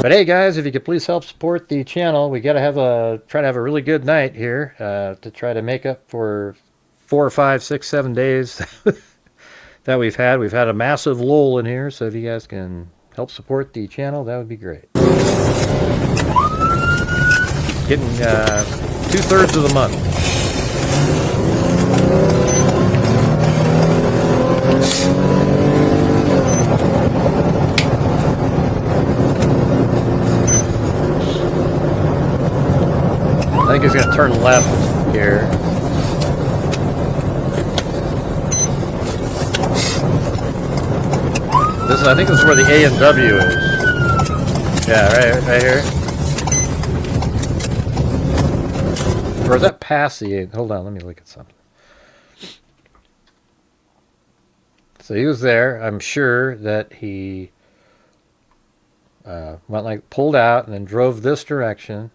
B: But hey guys, if you could please help support the channel, we got to try to have a really good night here to try to make up for 4, 5, 6, 7 days that we've had. We've had a massive lull in here, so if you guys can help support the channel, that would be great. Getting 2/3 of the month. I think he's going to turn left here. I think this is where the A and W is. Yeah, right here. Or is that past the A? Hold on, let me look at something. So he was there. I'm sure that he went like pulled out and then drove this direction.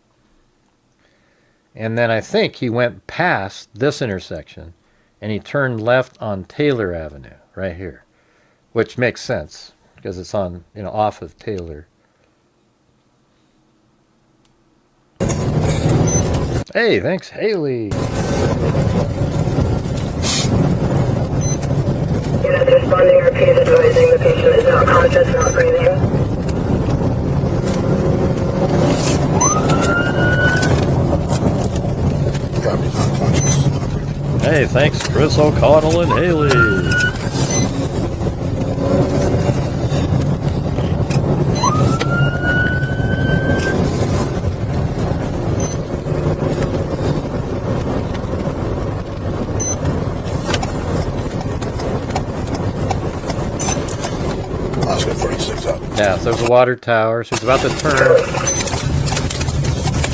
B: And then I think he went past this intersection and he turned left on Taylor Avenue right here, which makes sense because it's on, you know, off of Taylor. Hey, thanks, Haley.
L: Unit responding, repeat advising the patient is not conscious, not breathing.
B: Hey, thanks, Chris O'Connell and Haley. Yeah, so there's a water tower. So he's about to turn.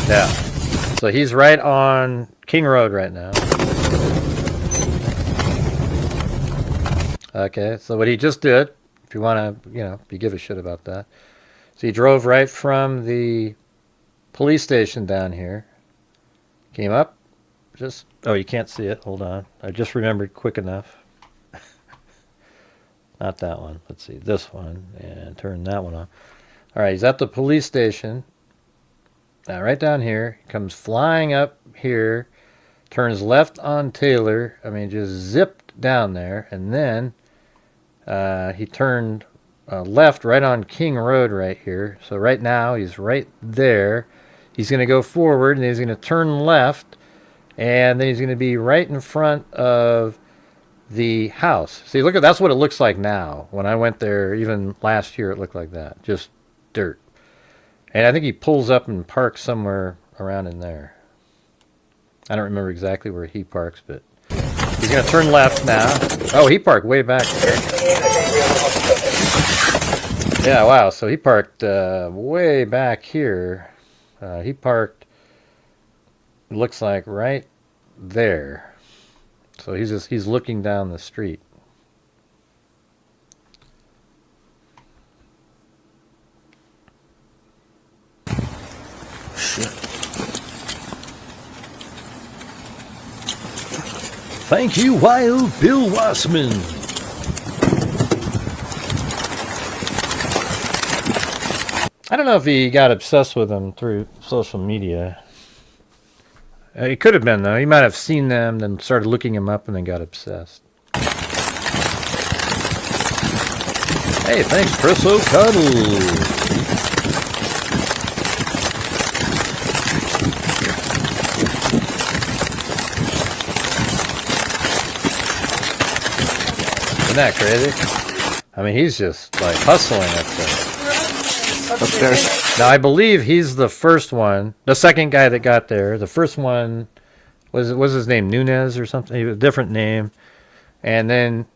B: Yeah. So he's right on King Road right now. Okay, so what he just did, if you want to, you know, if you give a shit about that. So he drove right from the police station down here. Came up. Just, oh, you can't see it. Hold on. I just remembered quick enough. Not that one. Let's see. This one. And turn that one on. All right. He's at the police station. Now, right down here. He comes flying up here. Turns left on Taylor. I mean, just zipped down there. And then he turned left right on King Road right here. So right now, he's right there. He's going to go forward. And he's going to turn left. And then he's going to be right in front of the house. See, look at that's what it looks like now. When I went there, even last year, it looked like that, just dirt. And I think he pulls up and parks somewhere around in there. I don't remember exactly where he parks, but he's going to turn left now. Oh, he parked way back there. Yeah, wow. So he parked way back here. He parked, looks like right there. So he's looking down the street.
H: shit.
B: Thank you, Wild Bill Wassman. I don't know if he got obsessed with them through social media. It could have been, though. He might have seen them, then started looking them up, and then got obsessed. Hey, thanks, Chris O'Connell. Isn't that crazy? I mean, he's just like hustling up there.
H: Upstairs.
B: Now, I believe he's the first one, the second guy that got there. The first one was his name Nunez or something, a different name. And then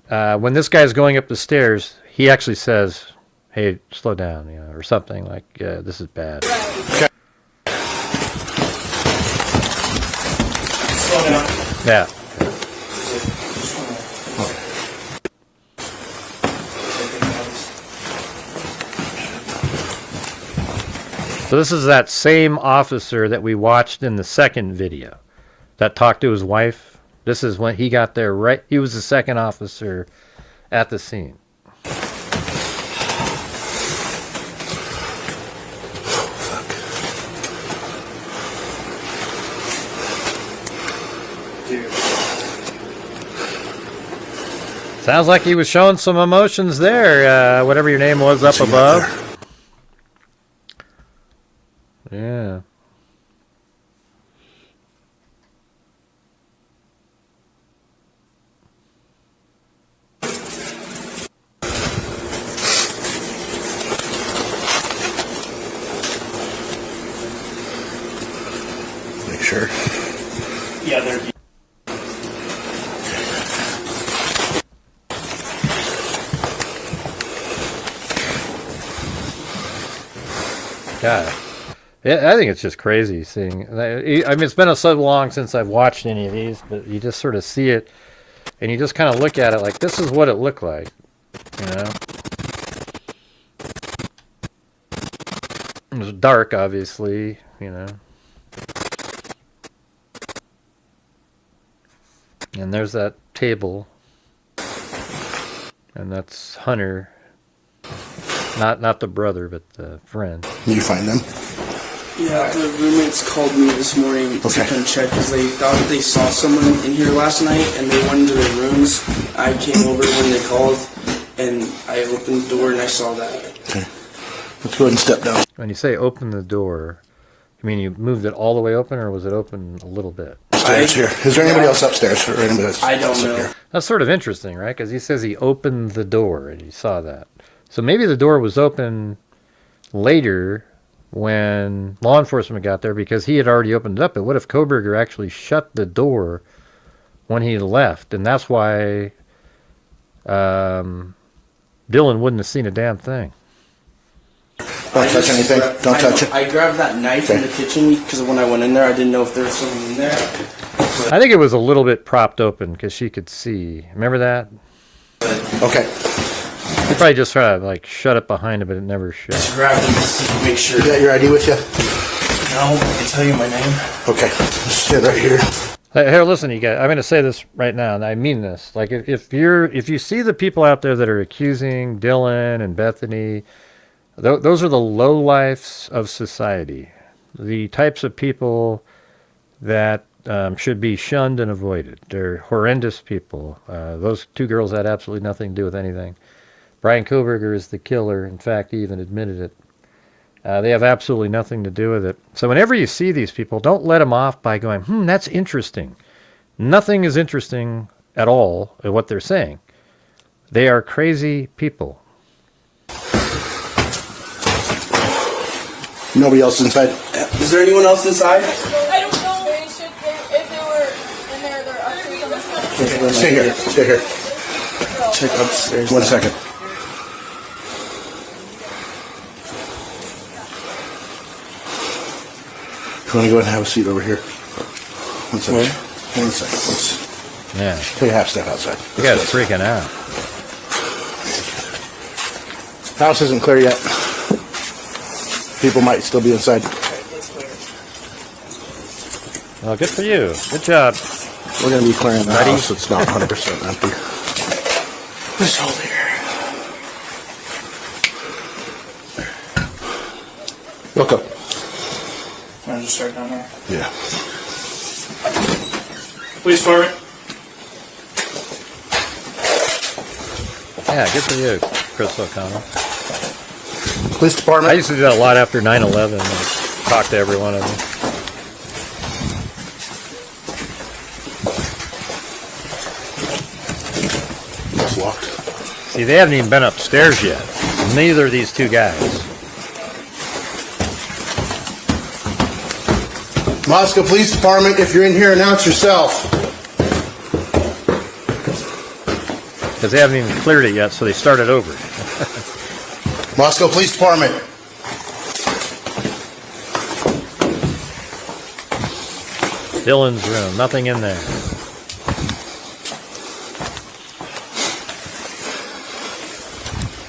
B: when this guy's going up the stairs, he actually says, "Hey, slow down," you know, or something like, "This is bad."
H: Okay.
K: Slow down.
B: Yeah. So this is that same officer that we watched in the second video that talked to his wife. This is when he got there, right? He was the second officer at the scene. Sounds like he was showing some emotions there, whatever your name was up above. Yeah.
H: Make sure.
K: Yeah, they're.
B: God. Yeah, I think it's just crazy seeing. I mean, it's been so long since I've watched any of these, but you just sort of see it, and you just kind of look at it like, this is what it looked like, you know? It was dark, obviously, you know? And there's that table, and that's Hunter. Not the brother, but the friend.
H: You find them?
M: Yeah, the roommates called me this morning to come check because they thought they saw someone in here last night and they went into their rooms. I came over when they called and I opened the door and I saw that.
H: Okay. Let's go ahead and step down.
B: When you say open the door, you mean you moved it all the way open, or was it open a little bit?
H: Upstairs here. Is there anybody else upstairs? Or anybody else
M: I don't know.
H: here?
B: That's sort of interesting, right? Because he says he opened the door and he saw that. So maybe the door was open later when law enforcement got there because he had already opened it up. But what if Kohberger actually shut the door when he left? And that's why Dylan wouldn't have seen a damn thing.
H: Don't touch anything. Don't touch it.
M: I grabbed that knife in the kitchen because when I went in there, I didn't know if there was someone in there.
B: I think it was a little bit propped open because she could see. Remember that?
H: Okay.
B: He probably just tried to like shut it behind him, but it never shut.
M: Just grab it to make sure.
H: You got your ID with you?
M: No, I can tell you my name.
H: Okay. Just stay right here.
B: Here, listen, you guys. I'm going to say this right now, and I mean this. Like, if you see the people out there that are accusing Dylan and Bethany, those are the lowlifes of society. The types of people that should be shunned and avoided. They're horrendous people. Those two girls had absolutely nothing to do with anything. Bryan Kohberger is the killer. In fact, he even admitted it. They have absolutely nothing to do with it. So whenever you see these people, don't let them off by going, that's interesting. Nothing is interesting at all at what they're saying. They are crazy people.
H: Nobody else inside?
M: Is there anyone else inside?
E: I don't know. They should, if they were in there, they're upstairs on the
H: Stay here. Stay here.
M: Check upstairs.
H: 1 second. You want to go ahead and have a seat over here? 1 second.
M: Where?
H: 1 second.
B: Yeah.
H: Take a half step outside.
B: You guys are freaking out.
H: House isn't clear yet. People might still be inside.
B: Well, good for you. Good job.
H: We're going to be clearing the
B: Ready?
H: house. It's not 100% empty.
M: This hole here.
H: Okay.
K: I'll just start down there.
H: Yeah.
K: Police department.
B: Yeah, good for you, Chris O'Connell.
H: Police department.
B: I used to do that a lot after 9/11. Talk to every one of them.
H: It's locked.
B: See, they haven't even been upstairs yet. Neither of these two guys.
H: Moscow Police Department, if you're in here, announce yourself.
B: Because they haven't even cleared it yet, so they started over.
H: Moscow Police Department.
B: Dylan's room, nothing in there.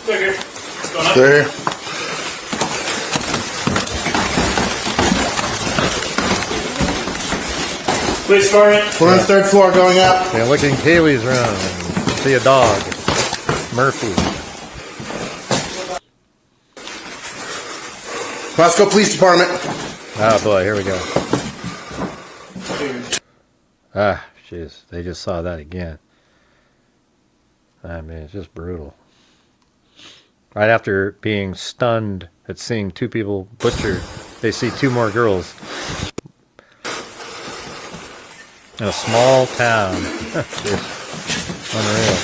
K: They're here. Going up.
H: They're here.
K: Police department.
H: We're on the third floor, going up.
B: They look in Kaylee's room and see a dog. Murphy.
H: Moscow Police Department.
B: Oh boy, here we go. Ah, jeez, they just saw that again. I mean, it's just brutal. Right after being stunned at seeing two people butchered, they see two more girls. In a small town. Unreal.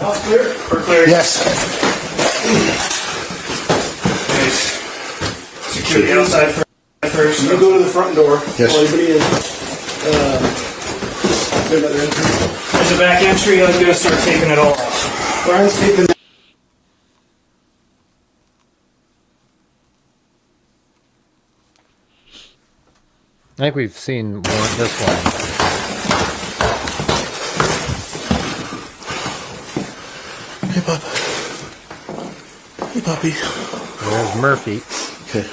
K: House clear? We're clear.
H: Yes.
K: Nice. Secure the outside first.
H: You go to the front door. Yes.
M: Anybody in?
K: There's a back entry. I was going to start taping it all off.
H: Brian's taping.
B: I think we've seen this one.
H: Hey, Pop. Hey, puppy.
B: There's Murphy.
H: Okay.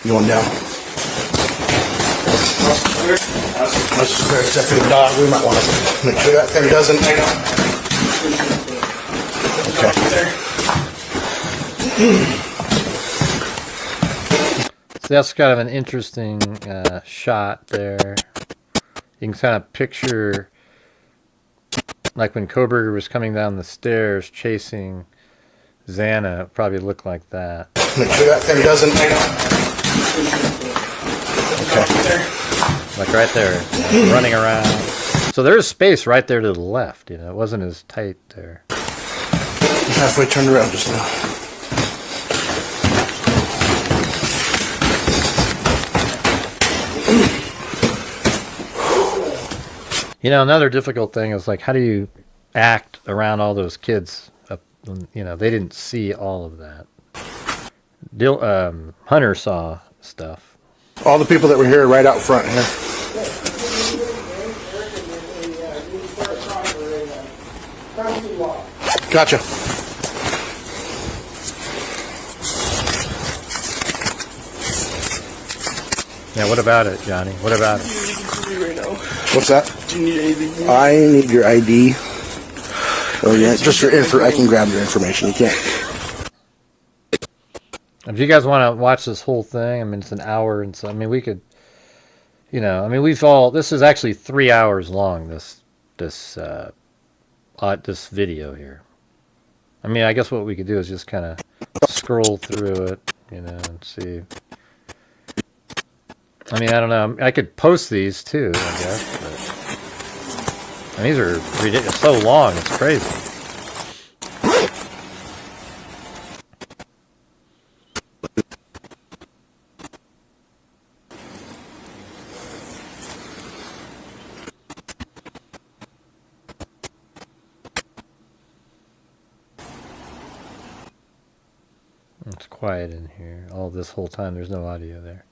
H: You going down? That's very except for the dog. We might want to make sure that thing doesn't. Okay.
B: So that's kind of an interesting shot there. You can kind of picture, like when Kohberger was coming down the stairs chasing Xana, it probably looked like that.
H: Make sure that thing doesn't.
B: Like right there, running around. So there's space right there to the left, you know, it wasn't as tight there.
H: Halfway turned around just now.
B: You know, another difficult thing is like, how do you act around all those kids? You know, they didn't see all of that. Hunter saw stuff.
H: All the people that were here right out front here. Gotcha.
B: Yeah, what about it, Johnny? What about it?
H: What's that?
M: Do you need anything?
H: I need your ID. Oh yeah, just your info. I can grab your information. You can't.
B: If you guys want to watch this whole thing, I mean, it's an hour and so. I mean, we could, you know, I mean, this is actually 3 hours long. This video here. I mean, I guess what we could do is just kind of scroll through it, you know, and see. I mean, I don't know. I could post these too, I guess. But, and these are ridiculous. So long, it's crazy. It's quiet in here. All this whole time, there's no audio there.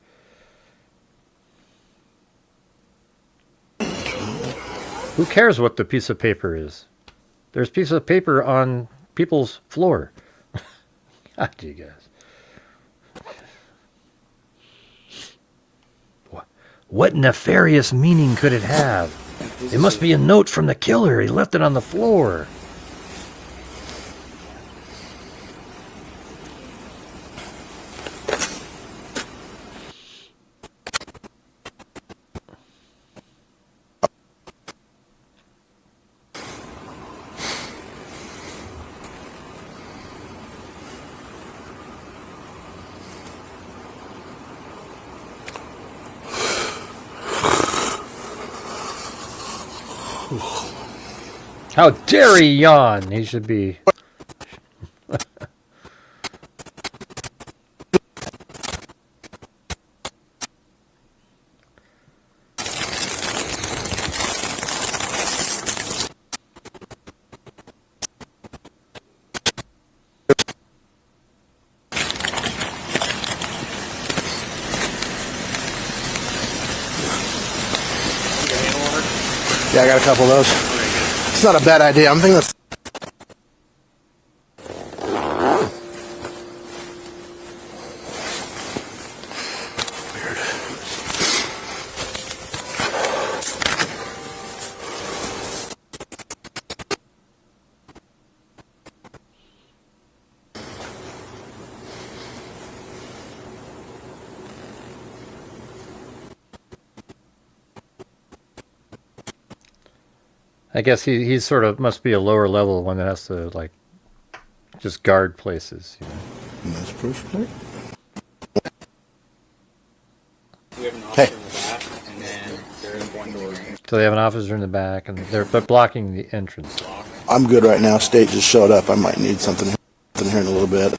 B: Who cares what the piece of paper is? There's a piece of paper on people's floor. God, you guys. What nefarious meaning could it have? It must be a note from the killer. He left it on the floor. How dare he yawn? He should be...
H: Yeah, I got a couple of those. It's not a bad idea. I'm thinking that's...
B: I guess he's sort of must be a lower level one that has to like just guard places. You know?
H: And that's proof plate.
G: We have an officer in the back, and then they're in one door.
B: So they have an officer in the back, and they're blocking the entrance.
H: I'm good right now. State just showed up. I might need something here in a little bit.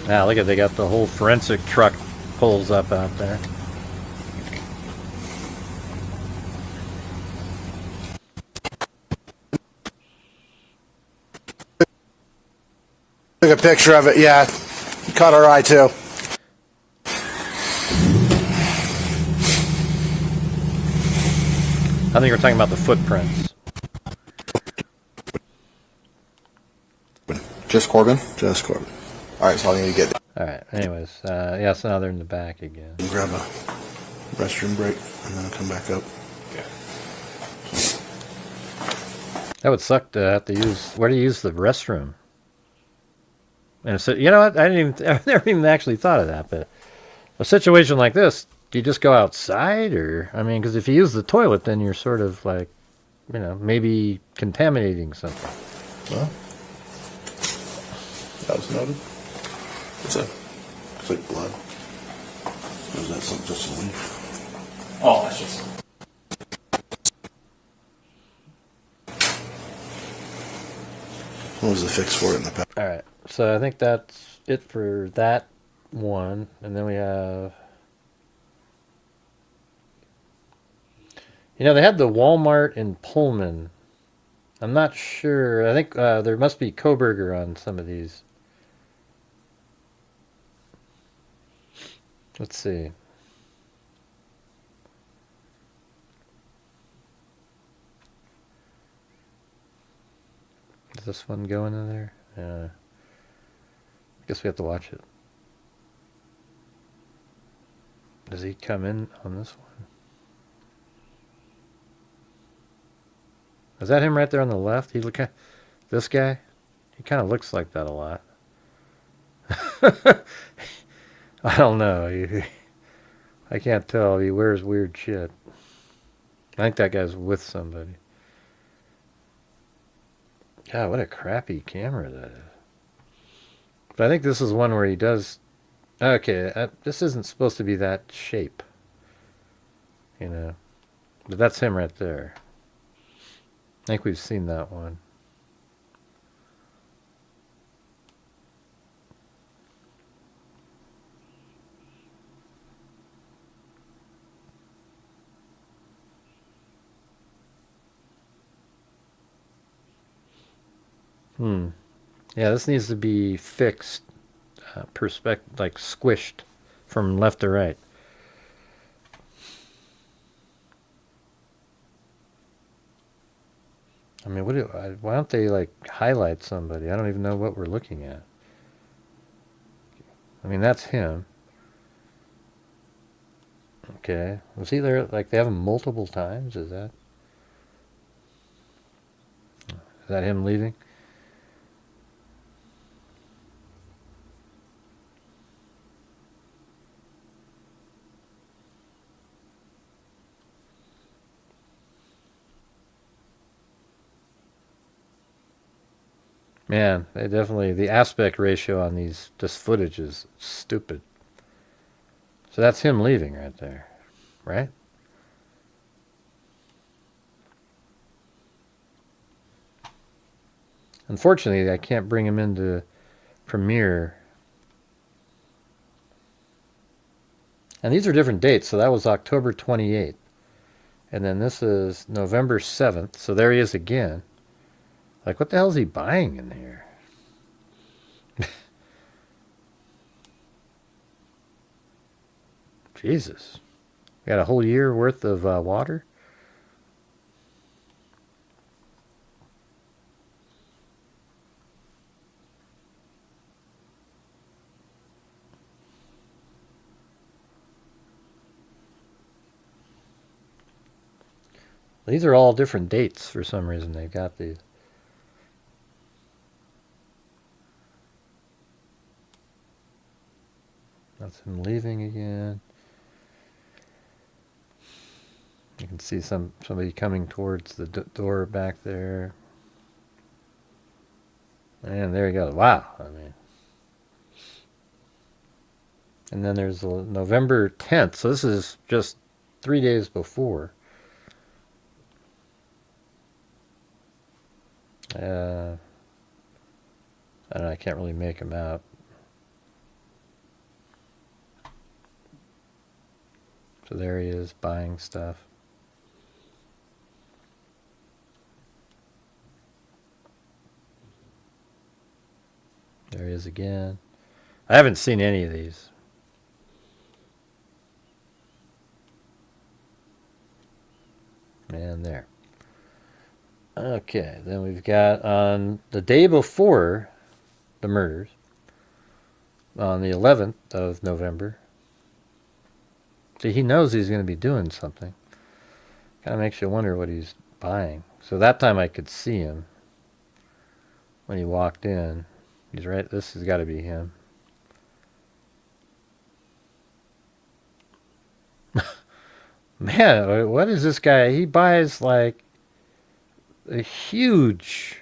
B: Now look at, they got the whole forensic truck pulls up out there.
H: Took a picture of it. Yeah, caught our eye too.
B: I think we're talking about the footprints.
H: Just Corbin? Just Corbin. Alright, so I need to get...
B: Alright, anyways. Yeah, so now they're in the back again.
H: Grab a restroom break and then come back up.
B: That would suck to have to use... Where do you use the restroom? And so, you know what? I never even actually thought of that, but a situation like this, do you just go outside? Or, I mean, because if you use the toilet, then you're sort of like, you know, maybe contaminating something.
H: Well, that was noted. What's that? It's like blood. Or is that something, just a leaf?
I: Oh, that's just...
H: What was the fix for it in the past?
B: Alright, so I think that's it for that one. And then we have... You know, they had the Walmart in Pullman. I'm not sure. I think there must be Kohberger on some of these. Let's see. Does this one go into there? I guess we have to watch it. Does he come in on this one? Is that him right there on the left? He look at this guy. He kind of looks like that a lot. I don't know. I can't tell. He wears weird shit. I think that guy's with somebody. God, what a crappy camera that is. But I think this is one where he does... Okay, this isn't supposed to be that shape. You know. But that's him right there. I think we've seen that one. Yeah, this needs to be fixed, like squished from left to right. I mean, why don't they like highlight somebody? I don't even know what we're looking at. I mean, that's him. Okay. Was he there? Like they have him multiple times? Is that him leaving? Man, they definitely, the aspect ratio on this footage is stupid. So that's him leaving right there, right? Unfortunately, I can't bring him into Premiere. And these are different dates, so that was October 28th. And then this is November 7th, so there he is again. Like, what the hell is he buying in here? Jesus. We got a whole year worth of water? These are all different dates for some reason. They've got these. That's him leaving again. You can see somebody coming towards the door back there. And there you go. Wow. I mean. And then there's November 10th. So this is just 3 days before. I don't know. I can't really make him out. So there he is buying stuff. There he is again. I haven't seen any of these. And there. Okay, then we've got on the day before the murders, on the 11th of November. See, he knows he's going to be doing something. Kind of makes you wonder what he's buying. So that time I could see him when he walked in. He's right. This has got to be him. Man, what is this guy? He buys like a huge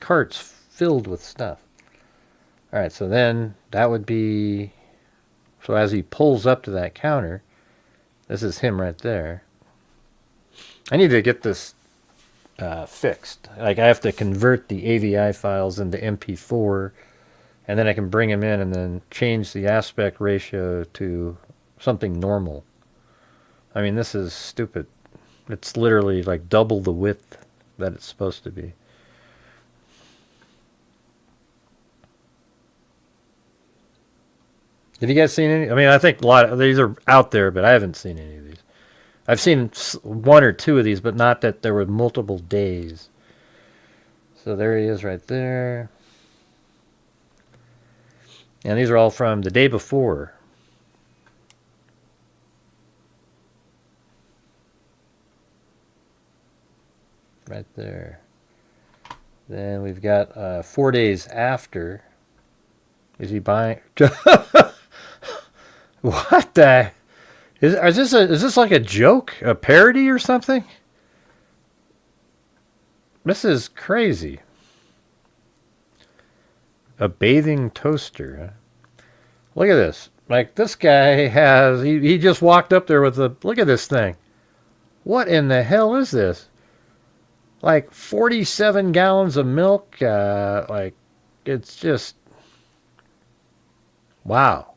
B: carts filled with stuff. All right, so then that would be... So as he pulls up to that counter, this is him right there. I need to get this fixed. Like I have to convert the AVI files into MP4, and then I can bring them in and then change the aspect ratio to something normal. I mean, this is stupid. It's literally like double the width that it's supposed to be. Have you guys seen any? I mean, I think a lot of these are out there, but I haven't seen any of these. I've seen one or two of these, but not that there were multiple days. So there he is right there. And these are all from the day before. Right there. Then we've got 4 days after. Is he buying? What the? Is this like a joke? A parody or something? This is crazy. A bathing toaster. Huh? Look at this. Like this guy has, he just walked up there with a, look at this thing. What in the hell is this? Like 47 gallons of milk. Like it's just, wow.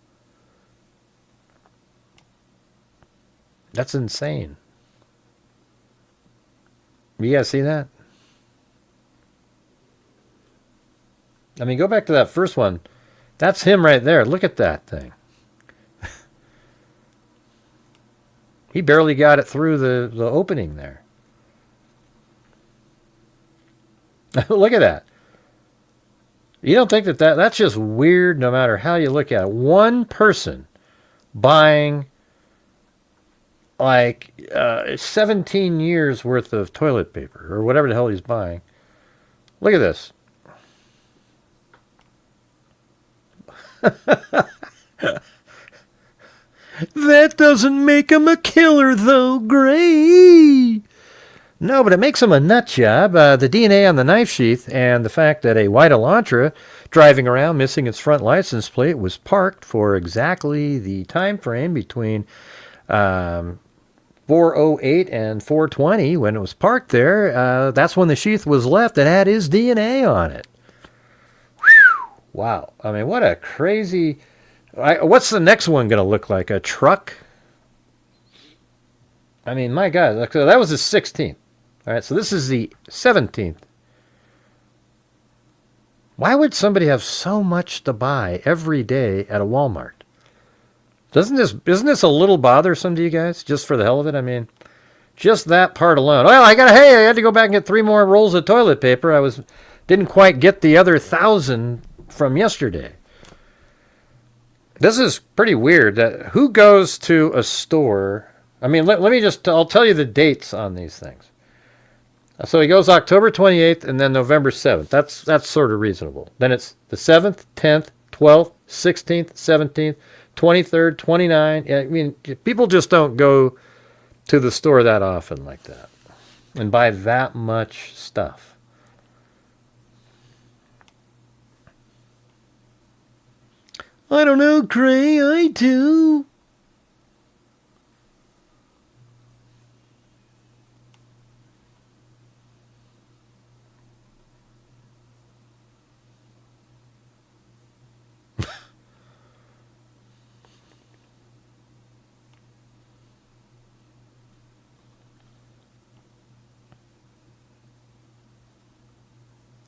B: That's insane. You guys see that? I mean, go back to that first one. That's him right there. Look at that thing. He barely got it through the opening there. Look at that. You don't think that's just weird no matter how you look at it. One person buying like 17 years worth of toilet paper or whatever the hell he's buying. Look at this. That doesn't make him a killer though, Gray. No, but it makes him a nut job. The DNA on the knife sheath and the fact that a white Elantra driving around missing its front license plate was parked for exactly the time frame between 4:08 and 4:20 when it was parked there. That's when the sheath was left and had his DNA on it. Whew. Wow. I mean, what a crazy... what's the next one going to look like? A truck? I mean, my God. So that was the 16th. All right, so this is the 17th. Why would somebody have so much to buy every day at a Walmart? Isn't this a little bothersome to you guys, just for the hell of it? I mean, just that part alone. Well, I had to go back and get 3 more rolls of toilet paper. Didn't quite get the other 1,000 from yesterday. This is pretty weird. Who goes to a store? I mean, I'll tell you the dates on these things. So he goes October 28th and then November 7th. That's sort of reasonable. Then it's the 7th, 10th, 12th, 16th, 17th, 23rd, 29th. I mean, people just don't go to the store that often like that and buy that much stuff. I don't know, Gray. I do.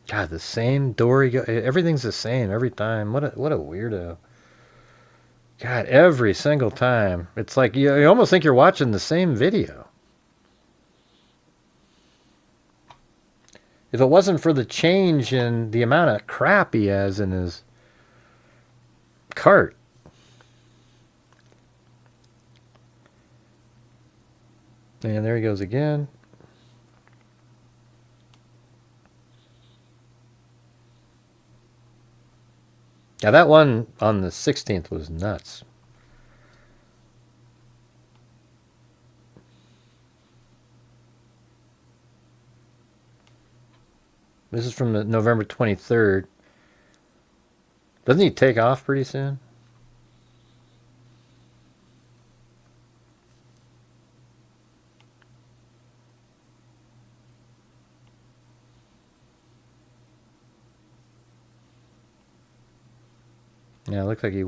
B: God, the same door. Everything's the same every time. What a weirdo. God, every single time. It's like you almost think you're watching the same video. If it wasn't for the change in the amount of crap he has in his cart. And there he goes again. Now that one on the 16th was nuts. This is from the November 23rd. Doesn't he take off pretty soon? Yeah, it looks like he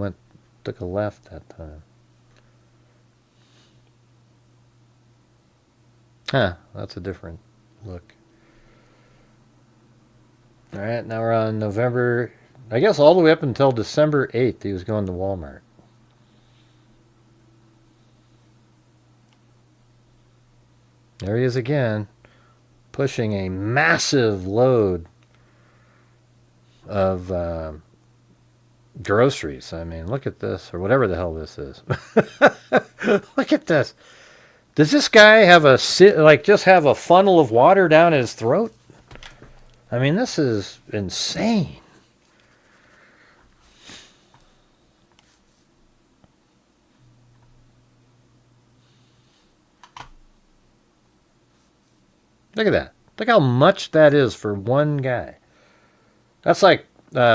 B: took a left that time. Huh, that's a different look. All right, now we're on November, I guess all the way up until December 8th, he was going to Walmart. There he is again, pushing a massive load of groceries. I mean, look at this, or whatever the hell this is. Look at this. Does this guy have just have a funnel of water down his throat? I mean, this is insane. Look at that. Look how much that is for one guy. That's like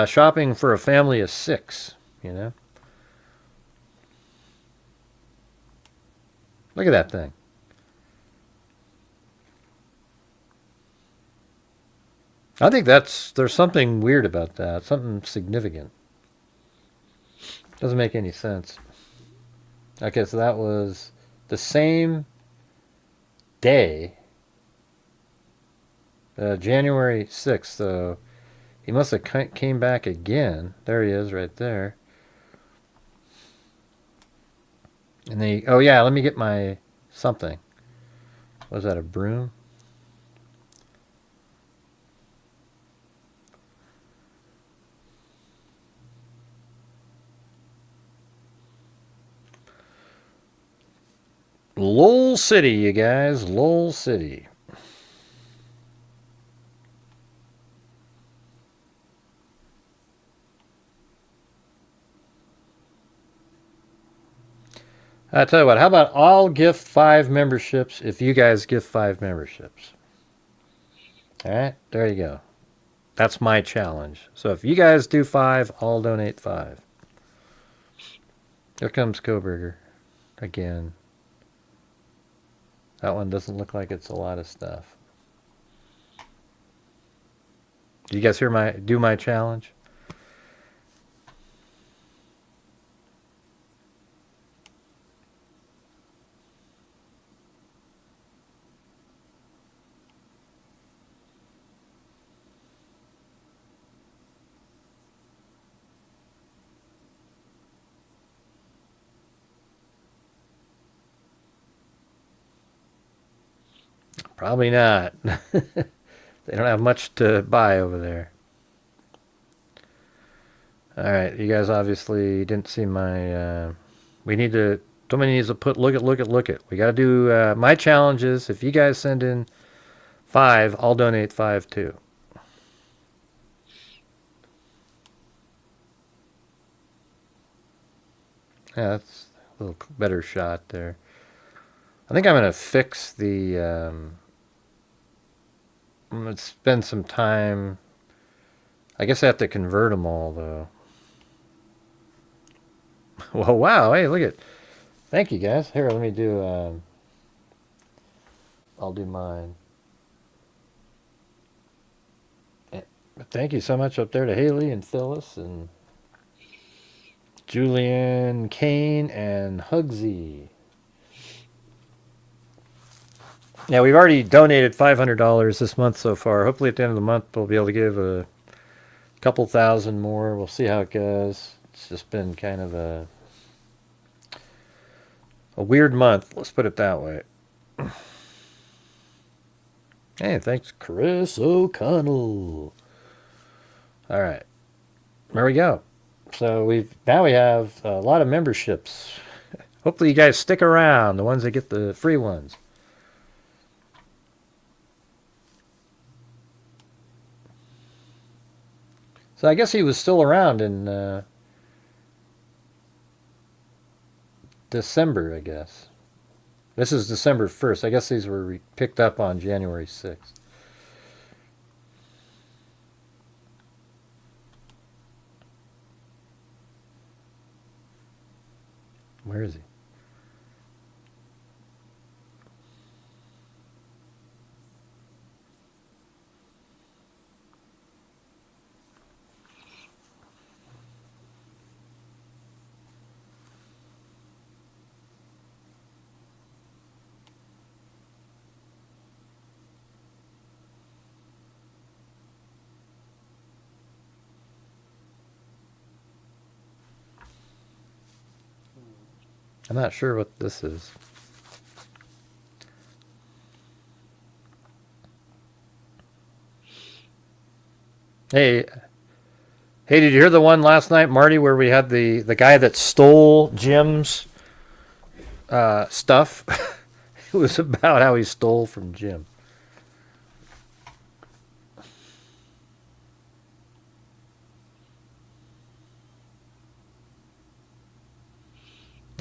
B: shopping for a family of 6, you know? Look at that thing. I think there's something weird about that, something significant. Doesn't make any sense. Okay, so that was the same day, January 6th, so he must have came back again. There he is right there. And oh yeah, let me get my something. Was that a broom? Lowell City, you guys. Lowell City. I tell you what, how about I'll gift 5 memberships if you guys gift 5 memberships? All right, there you go. That's my challenge. So if you guys do 5, I'll donate 5. Here comes Kohberger again. That one doesn't look like it's a lot of stuff. Do you guys hear my challenge? Probably not. They don't have much to buy over there. All right, you guys obviously didn't see my. Somebody needs to put look at. We got to do my challenges. If you guys send in 5, I'll donate 5 too. Yeah, that's a little better shot there. I think I'm going to fix the. I'm going to spend some time. I guess I have to convert them all, though. Well, wow. Hey, look at. Thank you, guys. Here, let me do. I'll do mine. Thank you so much up there to Haley and Phyllis and Julian, Kane, and Hugsy. Yeah, we've already donated $500 this month so far. Hopefully at the end of the month we'll be able to give a couple thousand more. We'll see how it goes. It's just been kind of a weird month, let's put it that way. Hey, thanks, Chris O'Connell. All right, there we go. So now we have a lot of memberships. Hopefully you guys stick around, the ones that get the free ones. So I guess he was still around in December, I guess. This is December 1st. I guess these were picked up on January 6th. Where is he? I'm not sure what this is. Hey, did you hear the one last night, Marty, where we had the guy that stole Jim's stuff? It was about how he stole from Jim.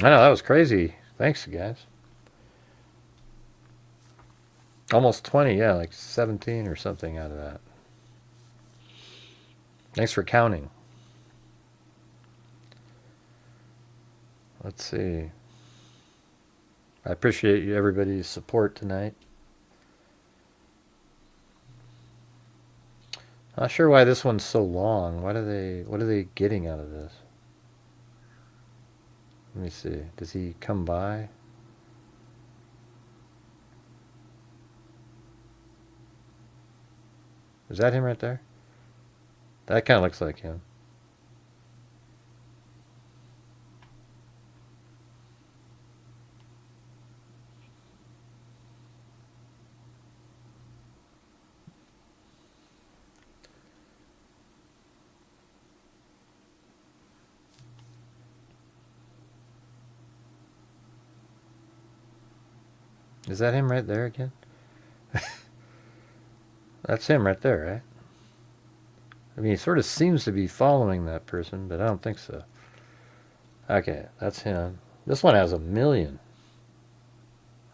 B: I know, that was crazy. Thanks, guys. Almost 20, yeah, like 17 or something out of that. Thanks for counting. Let's see. I appreciate everybody's support tonight. Not sure why this one's so long. What are they getting out of this? Let me see. Does he come by? Is that him right there? That kind of looks like him. Is that him right there again? That's him right there, right? I mean, he sort of seems to be following that person, but I don't think so. Okay, that's him. This one has 1 million.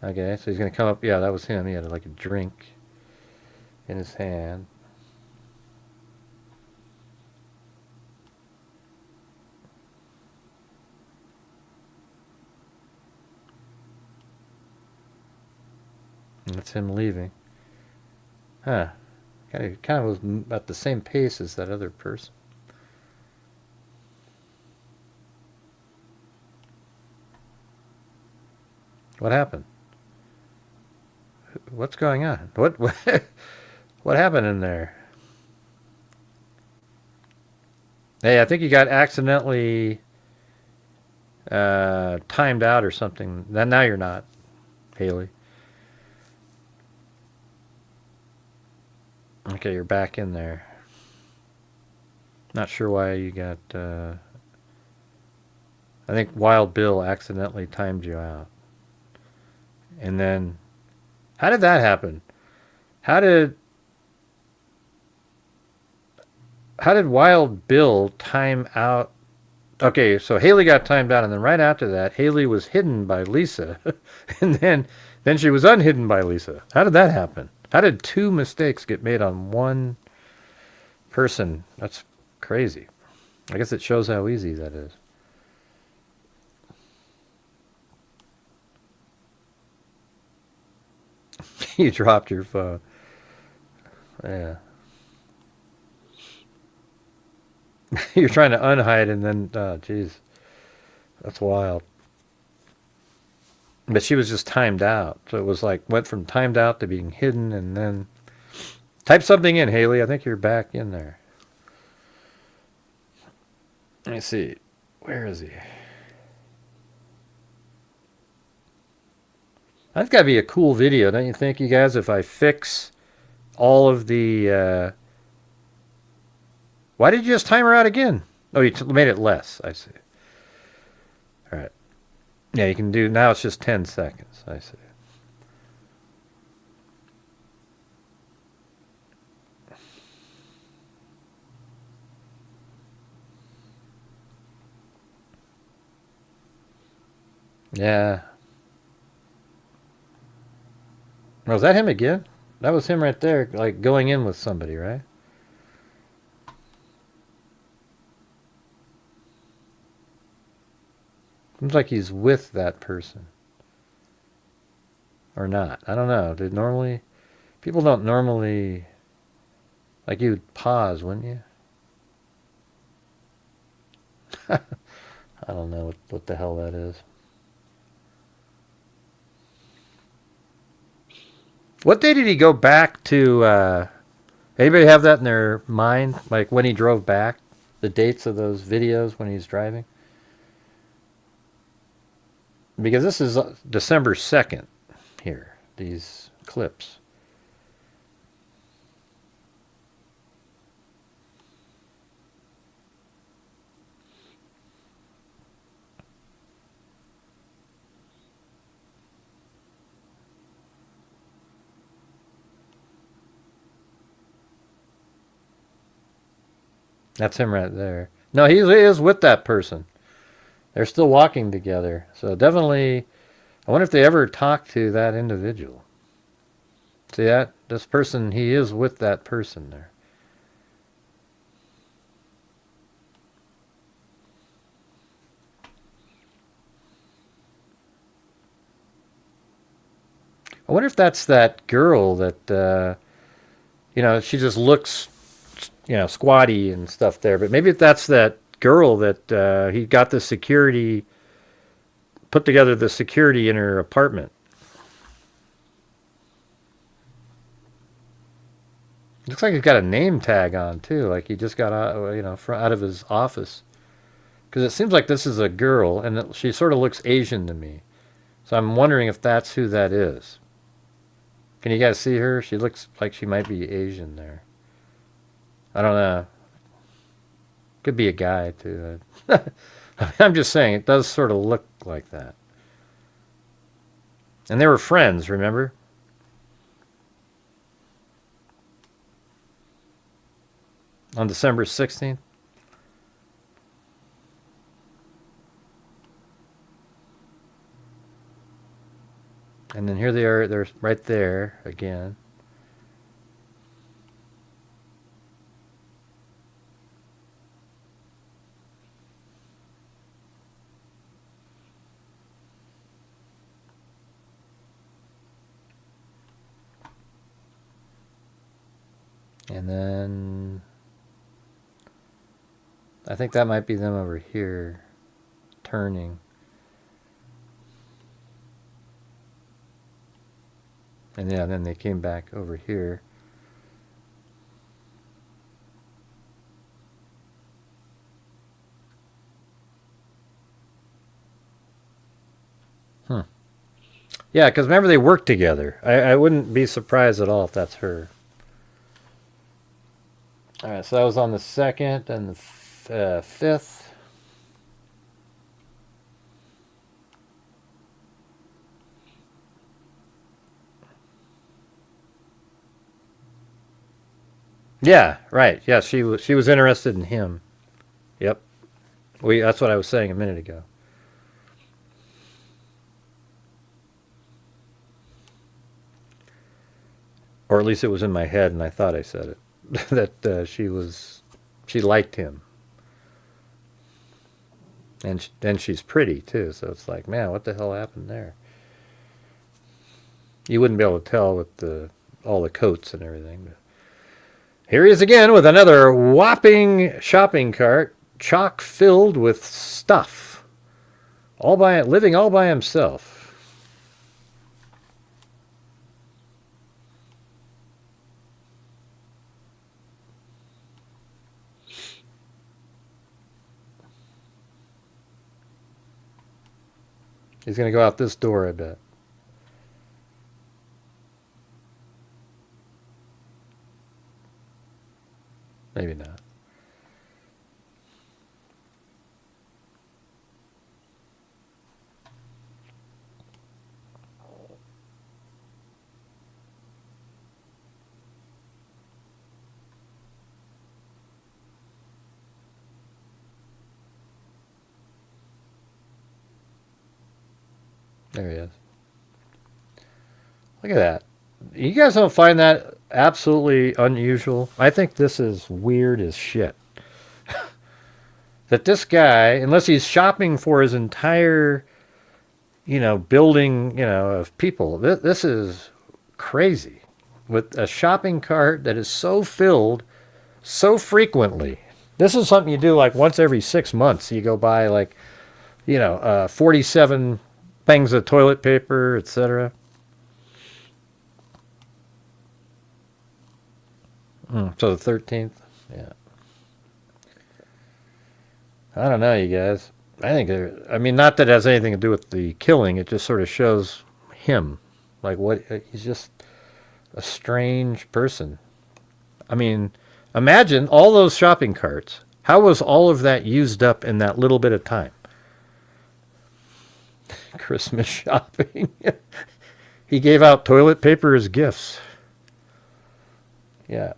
B: Okay, so he's going to come up. Yeah, that was him. He had like a drink in his hand. And that's him leaving. Huh. Kind of was at the same pace as that other person. What happened? What's going on? What happened in there? Hey, I think you got accidentally timed out or something. Now you're not, Haley. Okay, you're back in there. Not sure why you got... I think Wild Bill accidentally timed you out. And then... How did that happen? How did Wild Bill time out... Okay, so Haley got timed out, and then right after that, Haley was hidden by Lisa. And then she was unhidden by Lisa. How did that happen? How did 2 mistakes get made on one person? That's crazy. I guess it shows how easy that is. You dropped your phone. Yeah. You're trying to unhide and then, oh, jeez. That's wild. But she was just timed out. So it was like, went from timed out to being hidden and then... Type something in, Haley. I think you're back in there. Let me see. Where is he? That's got to be a cool video, don't you think, you guys? If I fix all of the... Why did you just time her out again? Oh, you made it less. I see. All right. Yeah, you can do... Now it's just 10 seconds. I see. Yeah. Was that him again? That was him right there, like going in with somebody, right? Seems like he's with that person. Or not. I don't know. Did normally... People don't normally... Like you'd pause, wouldn't you? I don't know what the hell that is. What day did he go back to... Anybody have that in their mind? Like when he drove back? The dates of those videos when he's driving? Because this is December 2nd here, these clips. That's him right there. No, he is with that person. They're still walking together. So definitely, I wonder if they ever talk to that individual. See that? This person, he is with that person there. I wonder if that's that girl that, you know, she just looks, you know, squatty and stuff there. But maybe if that's that girl that he got the security, put together the security in her apartment. Looks like he's got a name tag on too, like he just got out, you know, out of his office. Because it seems like this is a girl, and she sort of looks Asian to me. So I'm wondering if that's who that is. Can you guys see her? She looks like she might be Asian there. I don't know. Could be a guy too. I'm just saying, it does sort of look like that. And they were friends, remember? On December 16th. And then here they are, they're right there again. And then I think that might be them over here turning. And yeah, then they came back over here. Yeah, because remember they worked together. I wouldn't be surprised at all if that's her. All right, so that was on the 2nd and the 5th. Yeah, right. Yeah, she was interested in him. Yep. That's what I was saying a minute ago. Or at least it was in my head and I thought I said it. That she liked him. And she's pretty too, so it's like, man, what the hell happened there? You wouldn't be able to tell with all the coats and everything. But here he is again with another whopping shopping cart, chock filled with stuff. Living all by himself. He's going to go out this door, I bet. Maybe not. There he is. Look at that. You guys don't find that absolutely unusual? I think this is weird as shit. That this guy, unless he's shopping for his entire, building, of people, this is crazy. With a shopping cart that is so filled so frequently. This is something you do like once every 6 months. You go buy like, 47 things of toilet paper, etc. So the 13th, yeah. I don't know, you guys. I think, not that it has anything to do with the killing. It just sort of shows him. Like he's just a strange person. Imagine all those shopping carts. How was all of that used up in that little bit of time? Christmas shopping. He gave out toilet paper as gifts. Yeah.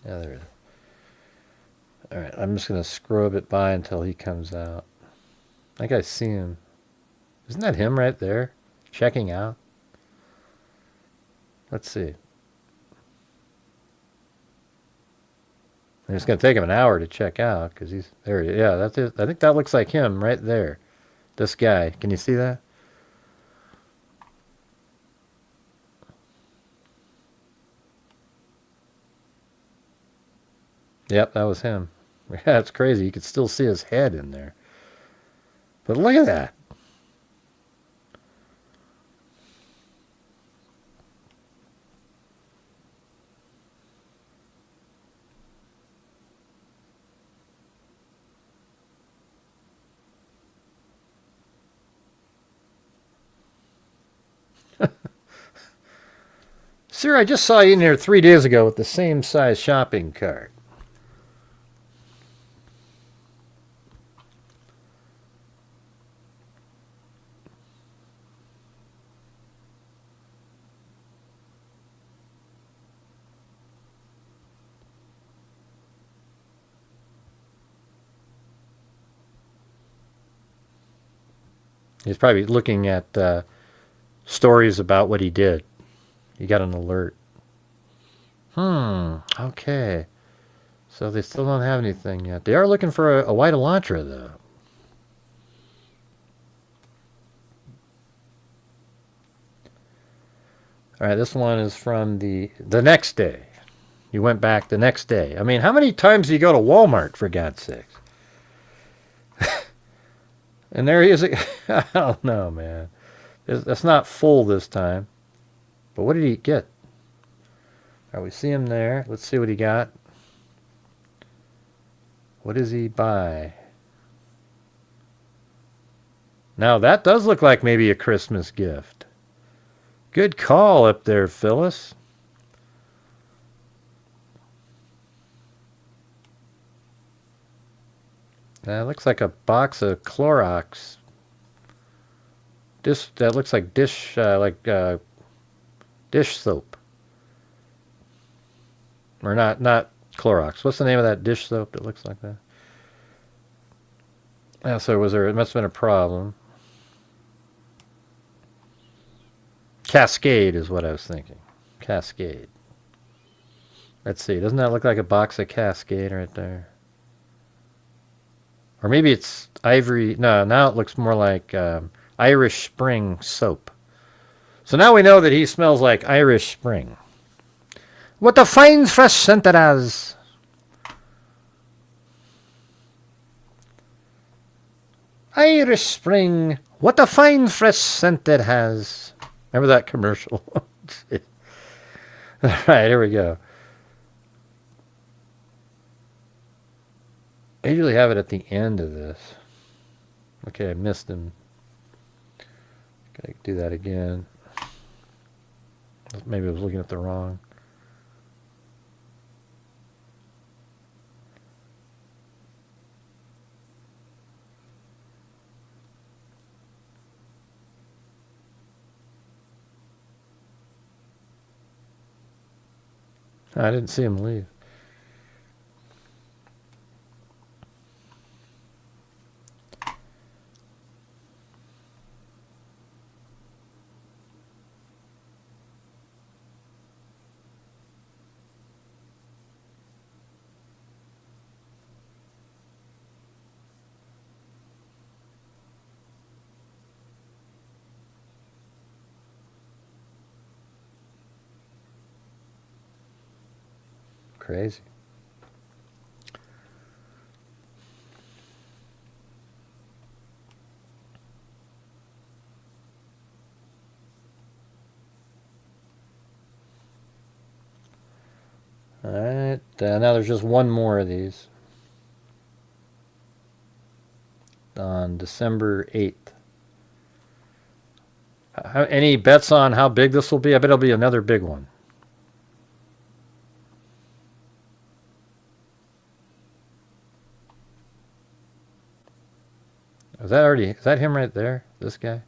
B: Yeah, there it is. All right, I'm just going to scrub it by until he comes out. I think I see him. Isn't that him right there? Checking out? Let's see. And it's going to take him an hour to check out because he's there. Yeah, that's it. I think that looks like him right there. This guy. Can you see that? Yep, that was him. Yeah, it's crazy. You could still see his head in there. But look at that. Sir, I just saw you in here 3 days ago with the same size shopping cart. He's probably looking at stories about what he did. He got an alert. Okay. So they still don't have anything yet. They are looking for a white Elantra, though. All right, this one is from the next day. You went back the next day. I mean, how many times do you go to Walmart, for God's sakes? And there he is. I don't know, man. That's not full this time. But what did he get? All right, we see him there. Let's see what he got. What does he buy? Now, that does look like maybe a Christmas gift. Good call up there, Phyllis. That looks like a box of Clorox. That looks like dish soap. Or not Clorox. What's the name of that dish soap that looks like that? Yeah, so it must have been a problem. Cascade is what I was thinking. Cascade. Let's see. Doesn't that look like a box of Cascade right there? Or maybe it's Ivory. No, now it looks more like Irish Spring soap. So now we know that he smells like Irish Spring. What a fine fresh scent it has. Irish Spring. What a fine fresh scent it has. Remember that commercial? All right, here we go. I usually have it at the end of this. Okay, I missed him. Gotta do that again. Maybe I was looking at the wrong. I didn't see him leave. Crazy. All right, now there's just one more of these on December 8th. Any bets on how big this will be? I bet it'll be another big one. Is that him right there? This guy?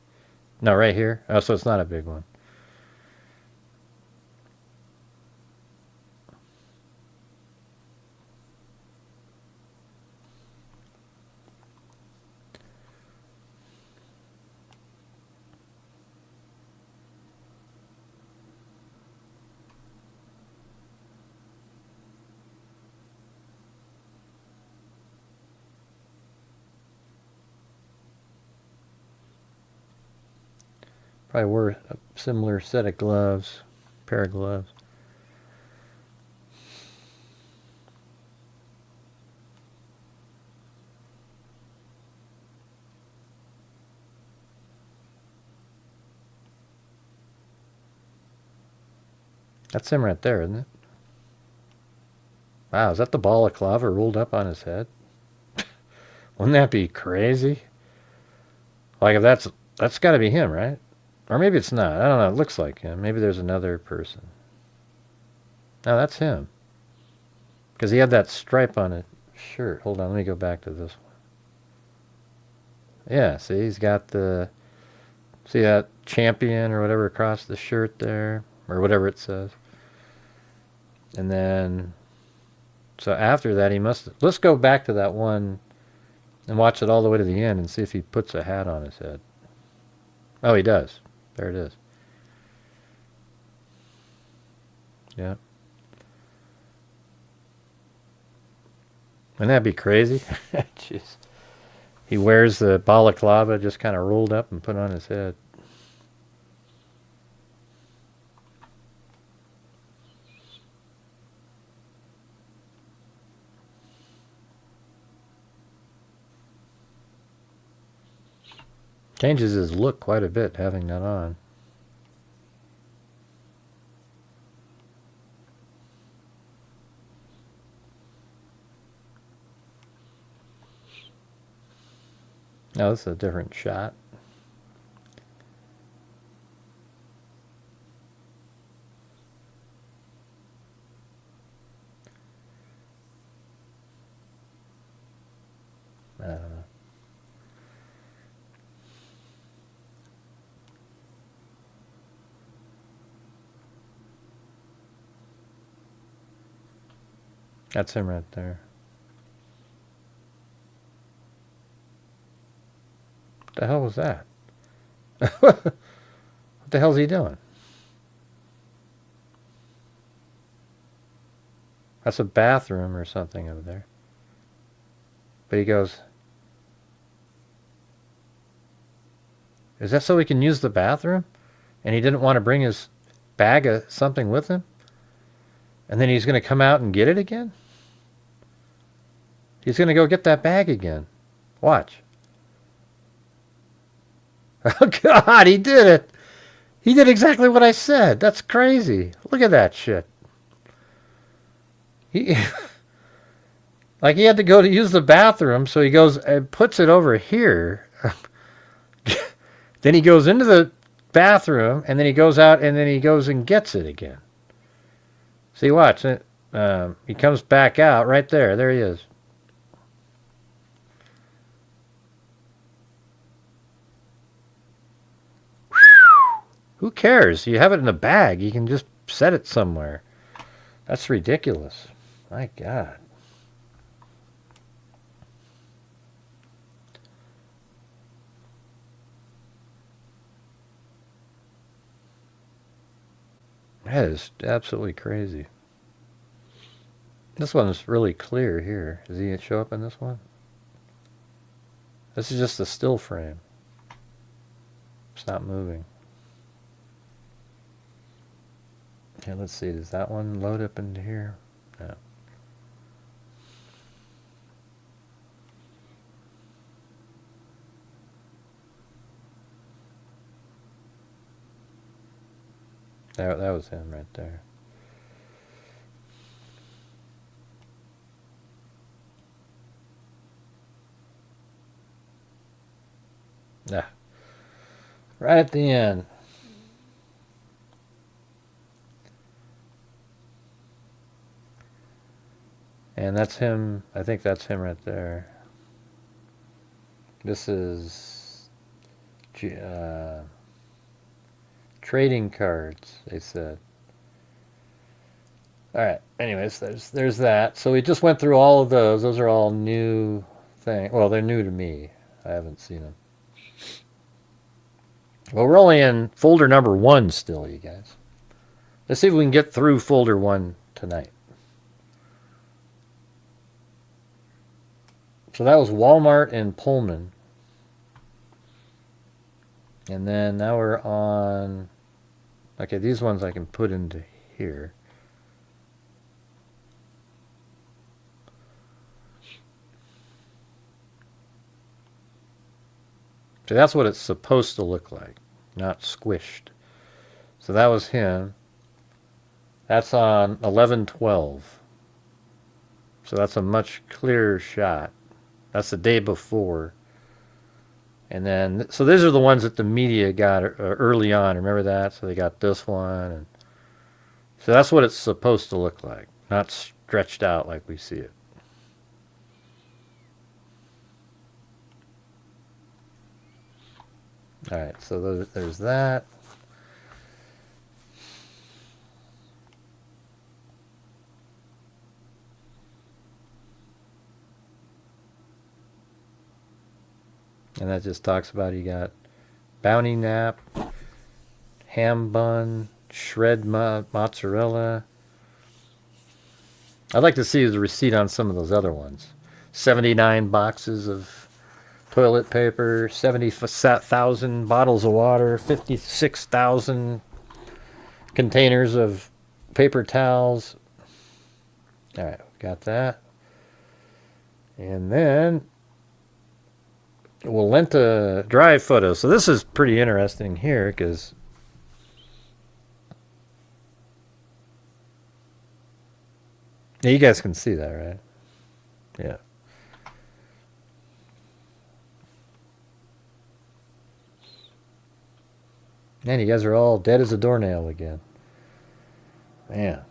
B: No, right here. Oh, so it's not a big one. Probably wore a similar set of gloves, pair of gloves. That's him right there, isn't it? Wow, is that the balaclava rolled up on his head? Wouldn't that be crazy? Like if that's got to be him, right? Or maybe it's not. I don't know. It looks like him. Maybe there's another person. No, that's him. Because he had that stripe on his shirt. Hold on, let me go back to this one. Yeah, see, he's got the... See that champion or whatever across the shirt there? Or whatever it says. And then... So after that, he must... Let's go back to that one and watch it all the way to the end and see if he puts a hat on his head. Oh, he does. There it is. Yeah. Wouldn't that be crazy? Jeez. He wears the balaclava just kind of rolled up and put on his head. Changes his look quite a bit having that on. No, this is a different shot. I don't know. That's him right there. What the hell was that? What the hell's he doing? That's a bathroom or something over there. But he goes, is that so he can use the bathroom? And he didn't want to bring his bag of something with him? And then he's going to come out and get it again? He's going to go get that bag again. Watch. Oh, God, he did it. He did exactly what I said. That's crazy. Look at that shit. Like he had to go to use the bathroom, so he goes and puts it over here. Then he goes into the bathroom, and then he goes out, and then he goes and gets it again. See, watch. He comes back out right there. There he is. Who cares? You have it in a bag. You can just set it somewhere. That's ridiculous. My God. That is absolutely crazy. This one is really clear here. Does he show up in this one? This is just a still frame. It's not moving. Okay, let's see. Does that one load up into here? No. That was him right there. Yeah. Right at the end. And that's him. I think that's him right there. This is trading cards, they said. All right. Anyways, there's that. So we just went through all of those. Those are all new things. Well, they're new to me. I haven't seen them. Well, we're only in folder number 1 still, you guys. Let's see if we can get through folder 1 tonight. So that was Walmart and Pullman. And then now we're on... Okay, these ones I can put into here. So that's what it's supposed to look like, not squished. So that was him. That's on 11/12. So that's a much clearer shot. That's the day before. And then, so these are the ones that the media got early on. Remember that? So they got this one. And So that's what it's supposed to look like, not stretched out like we see it. All right, so there's that. And that just talks about you got bounty nap, ham bun, shred mozzarella. I'd like to see the receipt on some of those other ones. 79 boxes of toilet paper, 70,000 bottles of water, 56,000 containers of paper towels. All right, got that. And then we'll lent a drive photo. So this is pretty interesting here because you guys can see that, right? Yeah. Man, you guys are all dead as a doornail again. Man.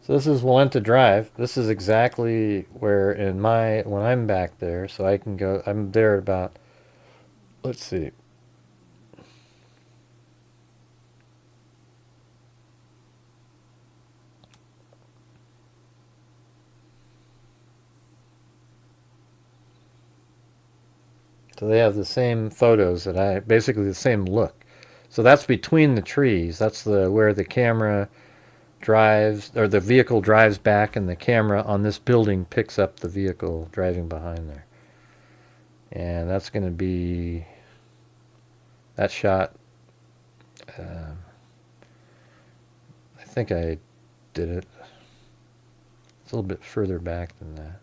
B: So this is Walenta Drive. This is exactly where when I'm back there, so I can go, I'm there at about, let's see. So they have the same photos that basically the same look. So that's between the trees. That's where the camera drives, or the vehicle drives back, and the camera on this building picks up the vehicle driving behind there. And that's going to be that shot. I think I did it. It's a little bit further back than that.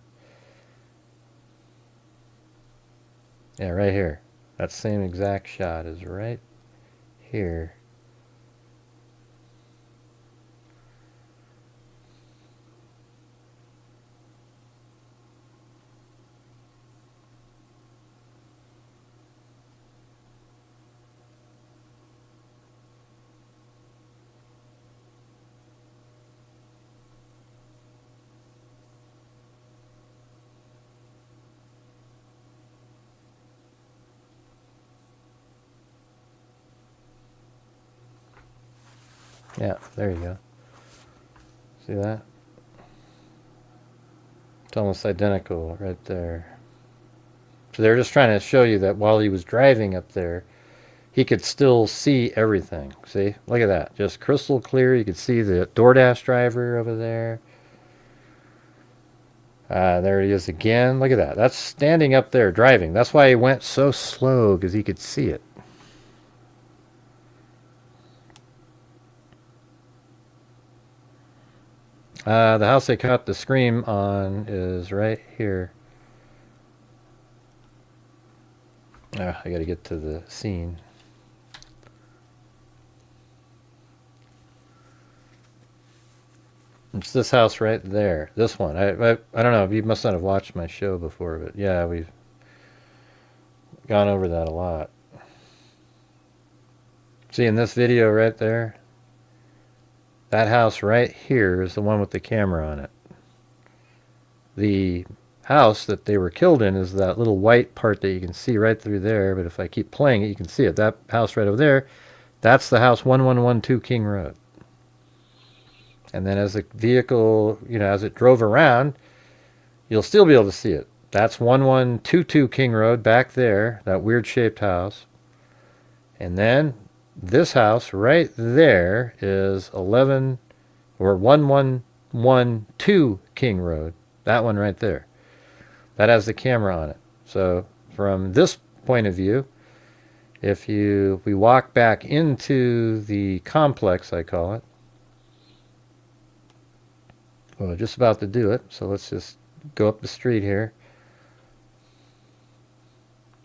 B: Yeah, right here. That same exact shot is right here. Yeah, there you go. See that? It's almost identical right there. So they're just trying to show you that while he was driving up there, he could still see everything. See? Look at that. Just crystal clear. You could see the DoorDash driver over there. There he is again. Look at that. That's standing up there driving. That's why he went so slow, because he could see it. The house they caught the scream on is right here. I got to get to the scene. It's this house right there. This one. I don't know. You must not have watched my show before, but yeah, we've gone over that a lot. See, in this video right there, that house right here is the one with the camera on it. The house that they were killed in is that little white part that you can see right through there, but if I keep playing it, you can see it. That house right over there, that's the house 1112 King Road. And then as the vehicle, as it drove around, you'll still be able to see it. That's 1122 King Road back there, that weird shaped house. And then this house right there is 1112 King Road. That one right there. That has the camera on it. So from this point of view, if we walk back into the complex, I call it. Well, just about to do it. So let's just go up the street here.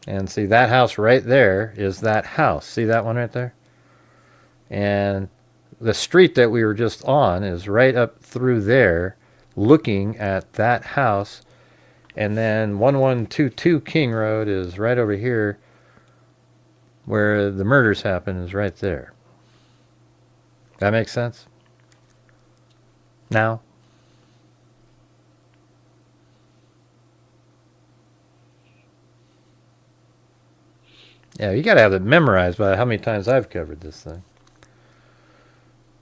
B: And see, that house right there is that house. See that one right there? And the street that we were just on is right up through there, looking at that house. And then 1122 King Road is right over here, where the murders happen is right there. That makes sense? Now? Yeah, you got to have it memorized by how many times I've covered this thing.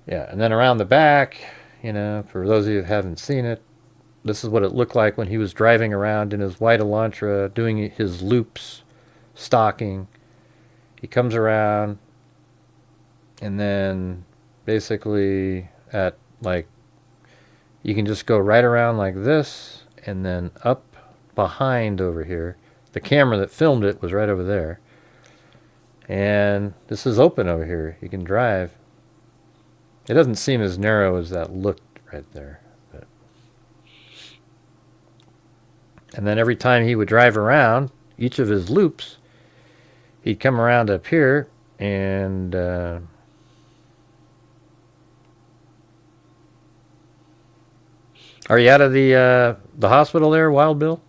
B: Yeah, and then around the back, you know, for those of you who haven't seen it, this is what it looked like when he was driving around in his white Elantra, doing his loops, stalking. He comes around, and then basically at, like, you can just go right around like this, and then up behind over here. The camera that filmed it was right over there. And this is open over here. You can drive. It doesn't seem as narrow as that looked right there. But. And then every time he would drive around, each of his loops, he'd come around up here and are you out of the hospital there, Wild Bill?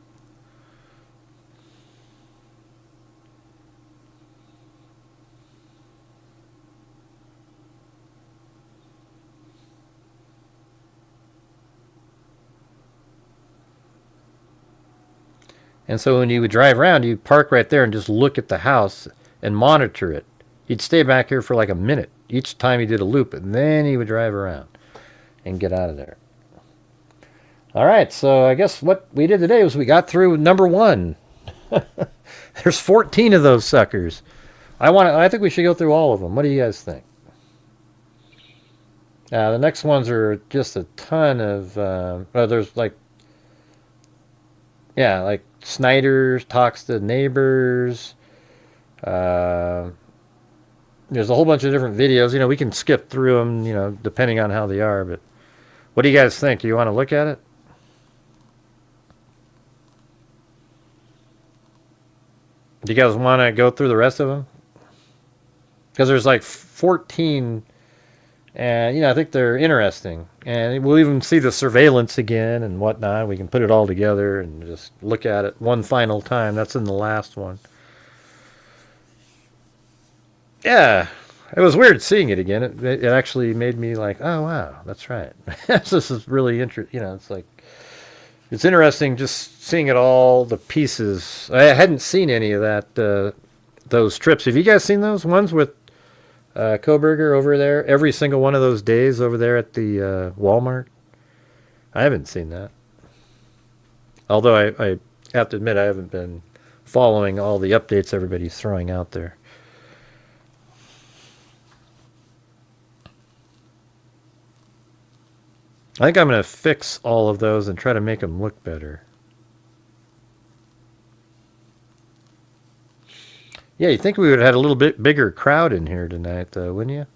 B: And so when you would drive around, you'd park right there and just look at the house and monitor it. He'd stay back here for like a minute each time he did a loop, and then he would drive around and get out of there. All right, so I guess what we did today was we got through number 1. There's 14 of those suckers. I think we should go through all of them. What do you guys think? The next ones are just a ton of, there's like, yeah, like Snyder talks to neighbors. There's a whole bunch of different videos. You know, we can skip through them, you know, depending on how they are. But what do you guys think? Do you want to look at it? Do you guys want to go through the rest of them? Because there's like 14, and, you know, I think they're interesting. And we'll even see the surveillance again and whatnot. We can put it all together and just look at it one final time. That's in the last one. Yeah, it was weird seeing it again. It actually made me like, oh, wow, that's right. This is really interesting. You know, it's like, it's interesting just seeing it all, the pieces. I hadn't seen any of that, those trips. Have you guys seen those ones with Kohberger over there? Every single one of those days over there at the Walmart? I haven't seen that. Although I have to admit I haven't been following all the updates everybody's throwing out there. I think I'm going to fix all of those and try to make them look better. Yeah, you'd think we would have had a little bit bigger crowd in here tonight, though, wouldn't you?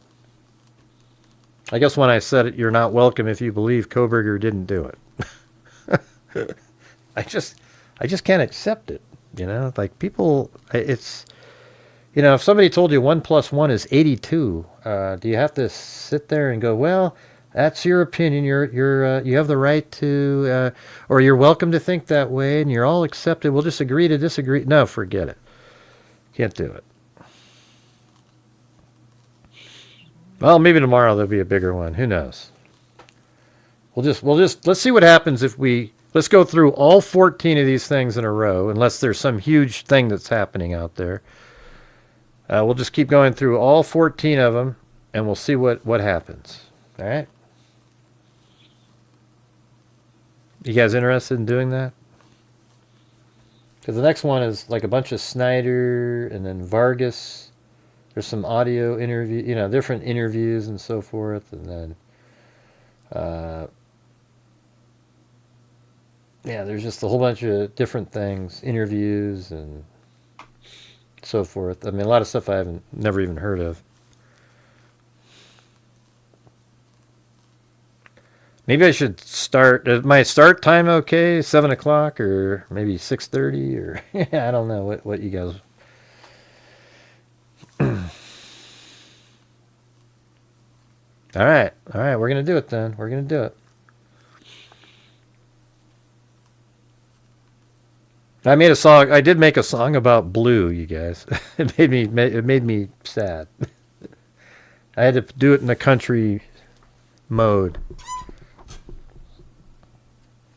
B: I guess when I said it, you're not welcome if you believe Kohberger didn't do it. I just can't accept it, you know? Like, people, it's, you know, if somebody told you 1 + 1 is 82, do you have to sit there and go, well, that's your opinion. You have the right to, or you're welcome to think that way, and you're all accepted. We'll just agree to disagree. No, forget it. Can't do it. Well, maybe tomorrow there'll be a bigger one. Who knows? Let's see what happens if let's go through all 14 of these things in a row, unless there's some huge thing that's happening out there. We'll just keep going through all 14 of them, and we'll see what happens. All right? You guys interested in doing that? Because the next one is like a bunch of Snyder and then Vargas. There's some audio interview, you know, different interviews and so forth. And then, yeah, there's just a whole bunch of different things, interviews and so forth. I mean, a lot of stuff I never even heard of. Maybe I should start. Is my start time okay? 7 o'clock or maybe 6:30 or yeah, I don't know what you guys. All right, we're gonna do it then. We're gonna do it. I made a song. I did make a song about blue, you guys. It made me sad. I had to do it in the country mode.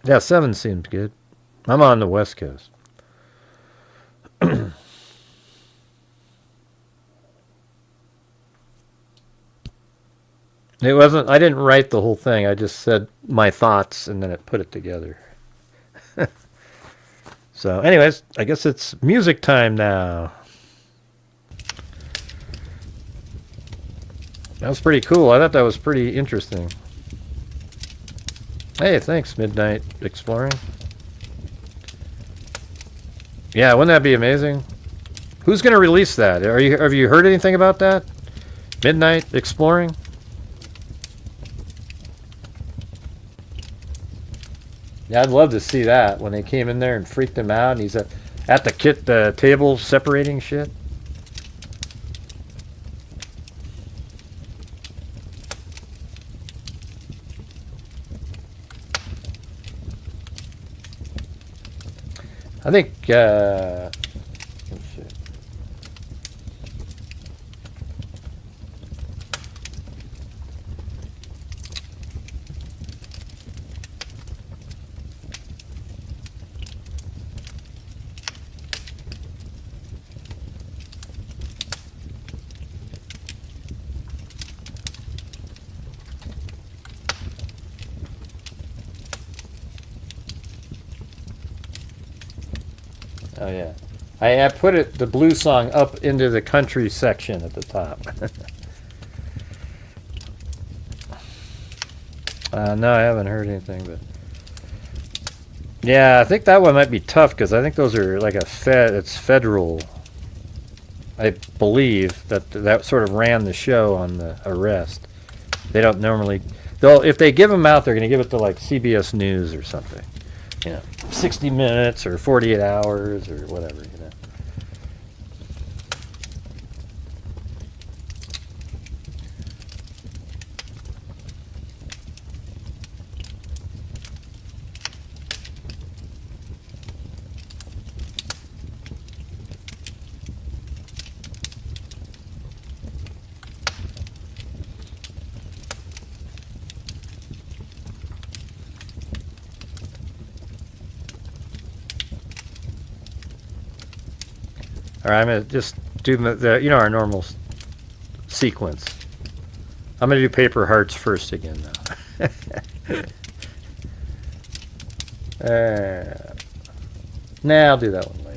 B: Yeah, 7 seems good. I'm on the West Coast. It wasn't. I didn't write the whole thing. I just said my thoughts, and then it put it together. So, anyways, I guess it's music time now. That was pretty cool. I thought that was pretty interesting. Hey, thanks, Midnight Exploring. Yeah, wouldn't that be amazing? Who's going to release that? Have you heard anything about that? Midnight Exploring? Yeah, I'd love to see that when they came in there and freaked him out. And he's at the table separating shit. I think. Let's see. Oh yeah, I put the blue song up into the country section at the top. No, I haven't heard anything, but yeah, I think that one might be tough because I think those are like it's federal. I believe that sort of ran the show on the arrest. They don't normally. If they give them out, they're going to give it to like CBS News or something. 60 minutes or 48 hours or whatever, All right, I'm going to just do our normal sequence. I'm going to do paper hearts first again now. Nah, I'll do that one later.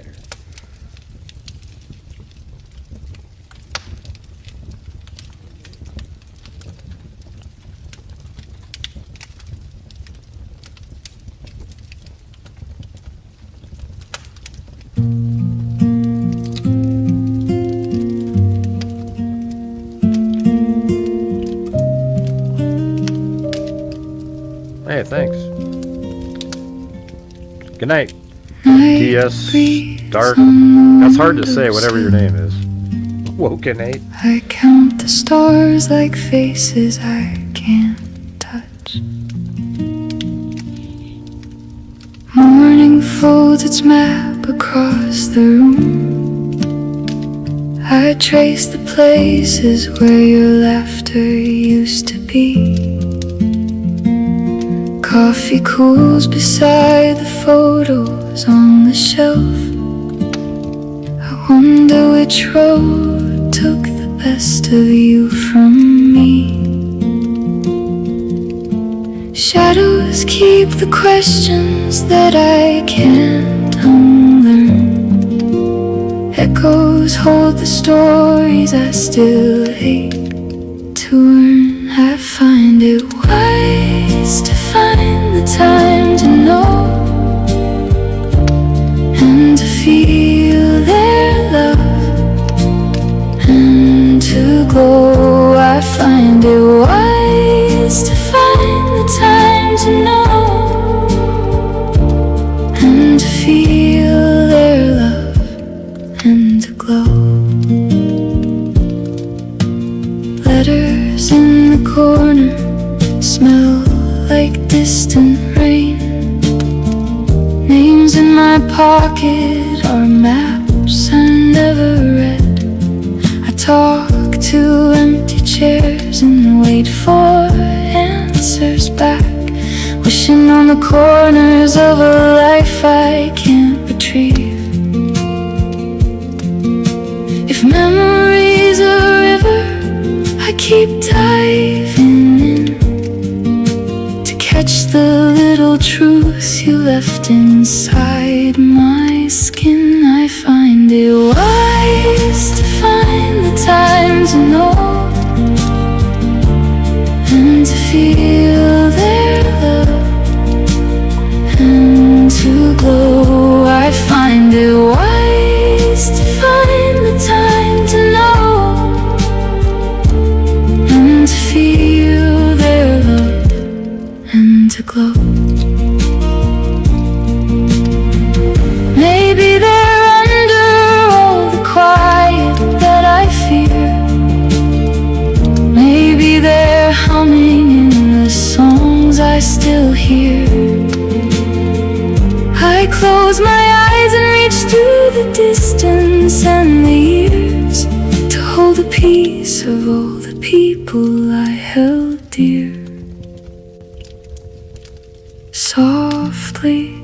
B: Hey, thanks. Good night. TS Dark. That's hard to say, whatever your name is. Wokenate.
N: I count the stars like faces I can't touch. Morning folds its map across the room. I trace the places where your laughter used to be. Coffee cools beside the photos on the shelf. I wonder which road took the best of you from me. Shadows keep the questions that I can't unlearn. Echoes hold the stories I still hate to earn. I find it wise to find the time to know and to feel their love and to glow. I find it wise to find the time to know and to feel their love and to glow. Letters in the corner smell like distant rain. Names in my my pocket are maps I never read. I talk to empty chairs and wait for answers back, wishing on the corners of a life I can't retrieve. If memory's a river, I keep diving in to catch the little truths you left inside my skin. I find it wise to find the time to know and to feel their love and to glow. I find it wise to find the time to know and to feel their love and to glow. Maybe they're under all the quiet that I fear. Maybe they're humming in the songs I still hear. I close my eyes and reach through the distance and the years to hold a piece of all the people I held dear. Softly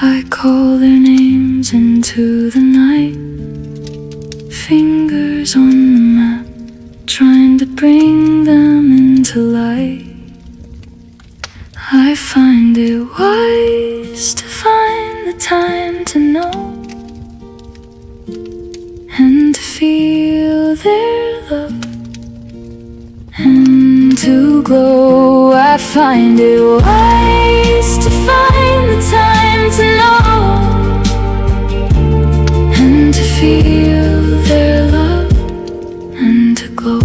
N: I call their names into the night, fingers on the map, trying to bring them into light. I find it wise to find the time to know and to feel their love and to glow. I find it wise to find the time to know and to feel their love and to glow.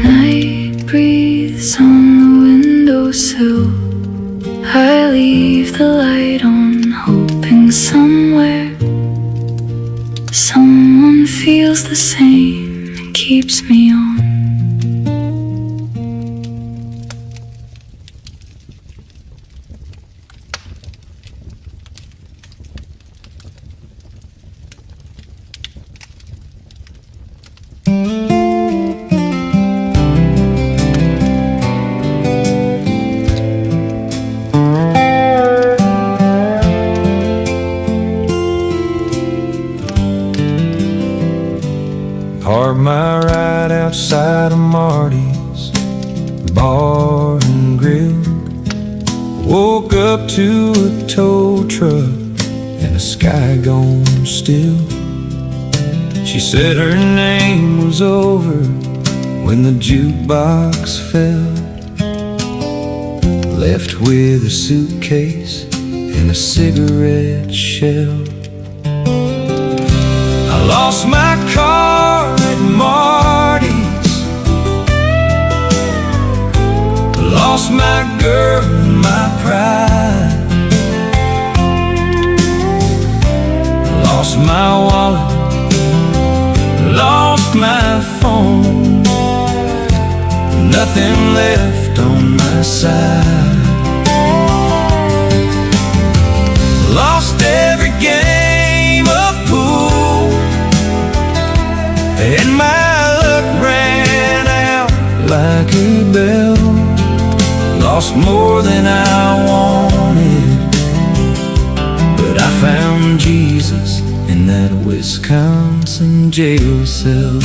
N: Night breathes on the windowsill. I leave the light on, hoping somewhere someone feels the same and keeps me on.
O: Parked my ride outside of Marty's Bar and Grill. Woke up to a tow truck and a sky gone still. She said her name was over when the jukebox fell. Left with a suitcase and a cigarette shell. I lost my car at Marty's, lost my girl and my pride, lost my wallet, lost my phone, nothing left on my side. Lost every game of pool, and my luck ran out like a bell. Lost more than I wanted, but I found Jesus in that Wisconsin jail cell.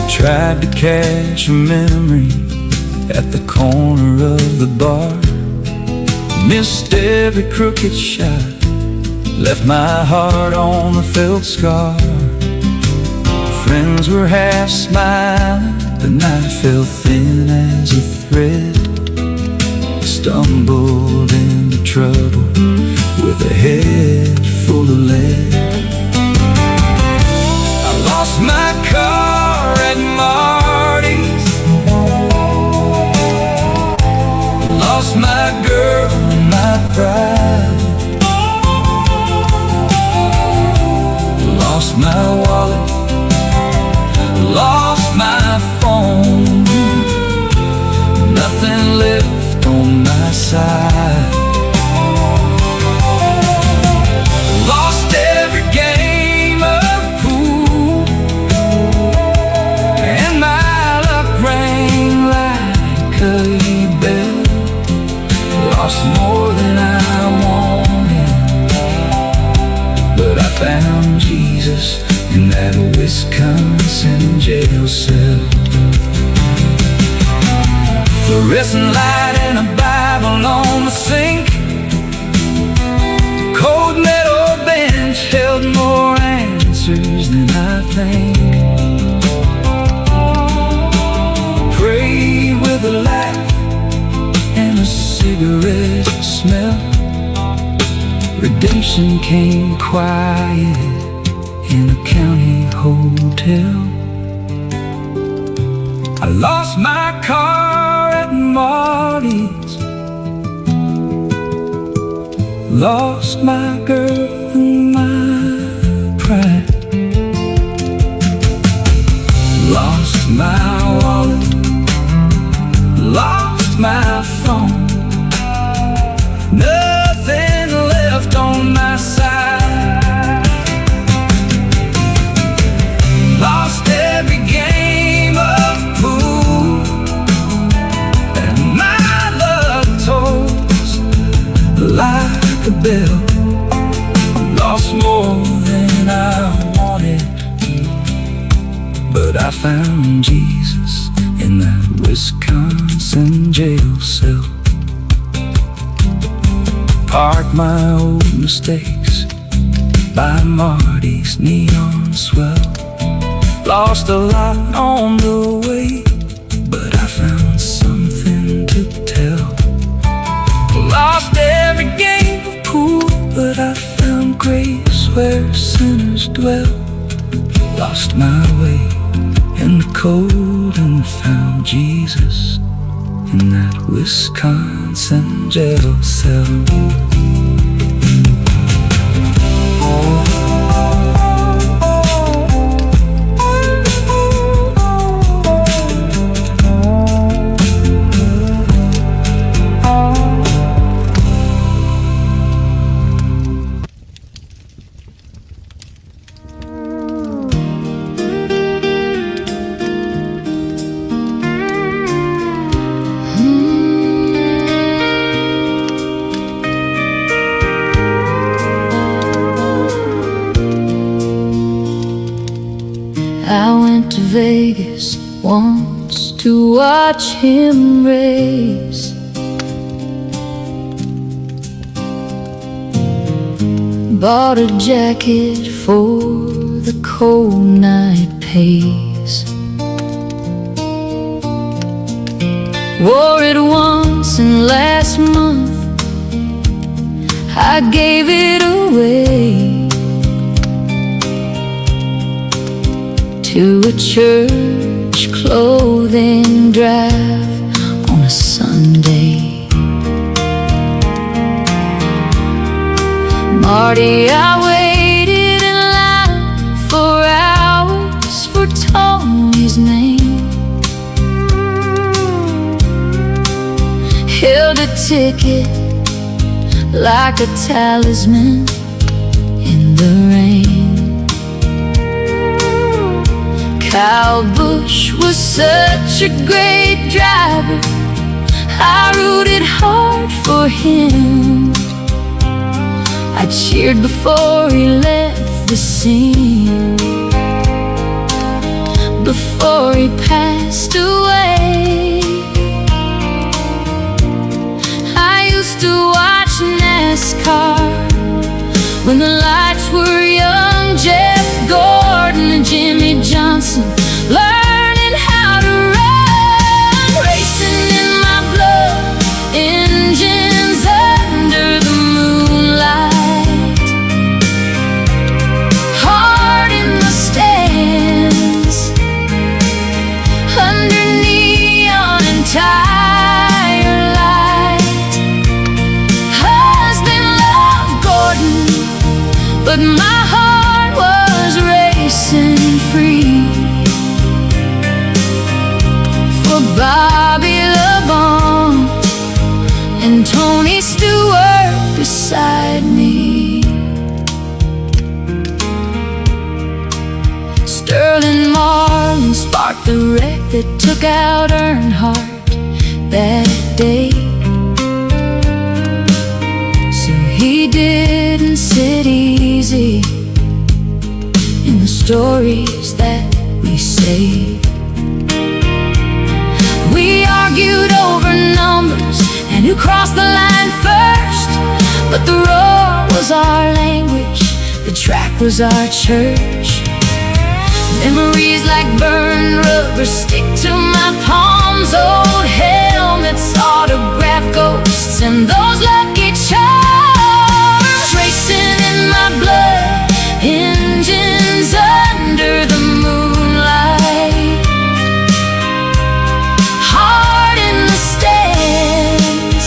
O: Tried to catch a memory at the corner of the bar. Missed every crooked shot, left my heart on the felt scar. Friends were half smiling, the night felt thin as a thread. Stumbled into trouble with a head full of lead. I lost my car at Marty's, lost my girl and my pride, lost my wallet, lost my phone, nothing left on my side. found Jesus in that Wisconsin jail cell. Fluorescent light and a Bible on the sink. The cold metal bench held more answers than I think. Prayed with a laugh and a cigarette smell. Redemption came quiet in a county hotel. I lost my car at Marty's, lost my girl and my pride, lost my wallet, lost my phone, nothing left on my side. Lost every game of pool, and my luck tolls like a bell. Lost more than I wanted, but I found Jesus in that Wisconsin jail cell. Parked my old mistakes by Marty's neon swell. Lost a lot on the way, but I found something to tell. Lost every game of pool, but I found grace where sinners dwell. Lost my way in the cold and found Jesus in that Wisconsin jail cell.
N: I went to Vegas once to watch him race. Bought a jacket for the cold night pace. Wore it once and last month I gave it away to a church clothing drive on a Sunday. Marty, I waited in line for hours for Tony's name. Held a ticket like a talisman in the rain. Kyle Busch was such a great driver, I rooted hard for him. I cheered before he left the scene, before he passed away. I used to watch NASCAR when the lights were young, Jeff Gordon and Jimmy Johnson, learning how to run, racing in my blood, engines under the moonlight, heart in the stands, under neon and tire light. Husband loved Gordon, but my heart was racing free for Bobby LeBon and Tony Stewart beside me. Sterling Marlin sparked the wreck that took out Earnhardt that day. So he didn't sit easy stories that we say. We argued over numbers and who crossed the line first, but the roar was our language, the track was our church. Memories like burned rubber stick to my palms, old helmets, autograph ghosts, and those lucky charms racing in my blood, engines under the moonlight, heart in the stands,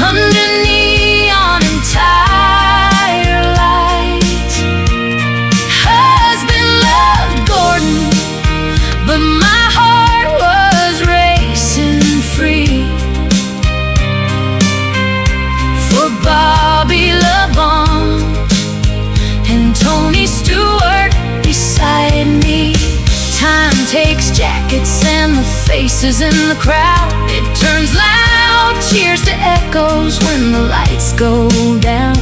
N: under neon and tire lights. Husband loved Gordon, but my heart was racing free for Bobby LeBon and Tony Stewart beside me. Time takes jackets and the faces in the crowd. It turns loud cheers to echoes when the lights go down.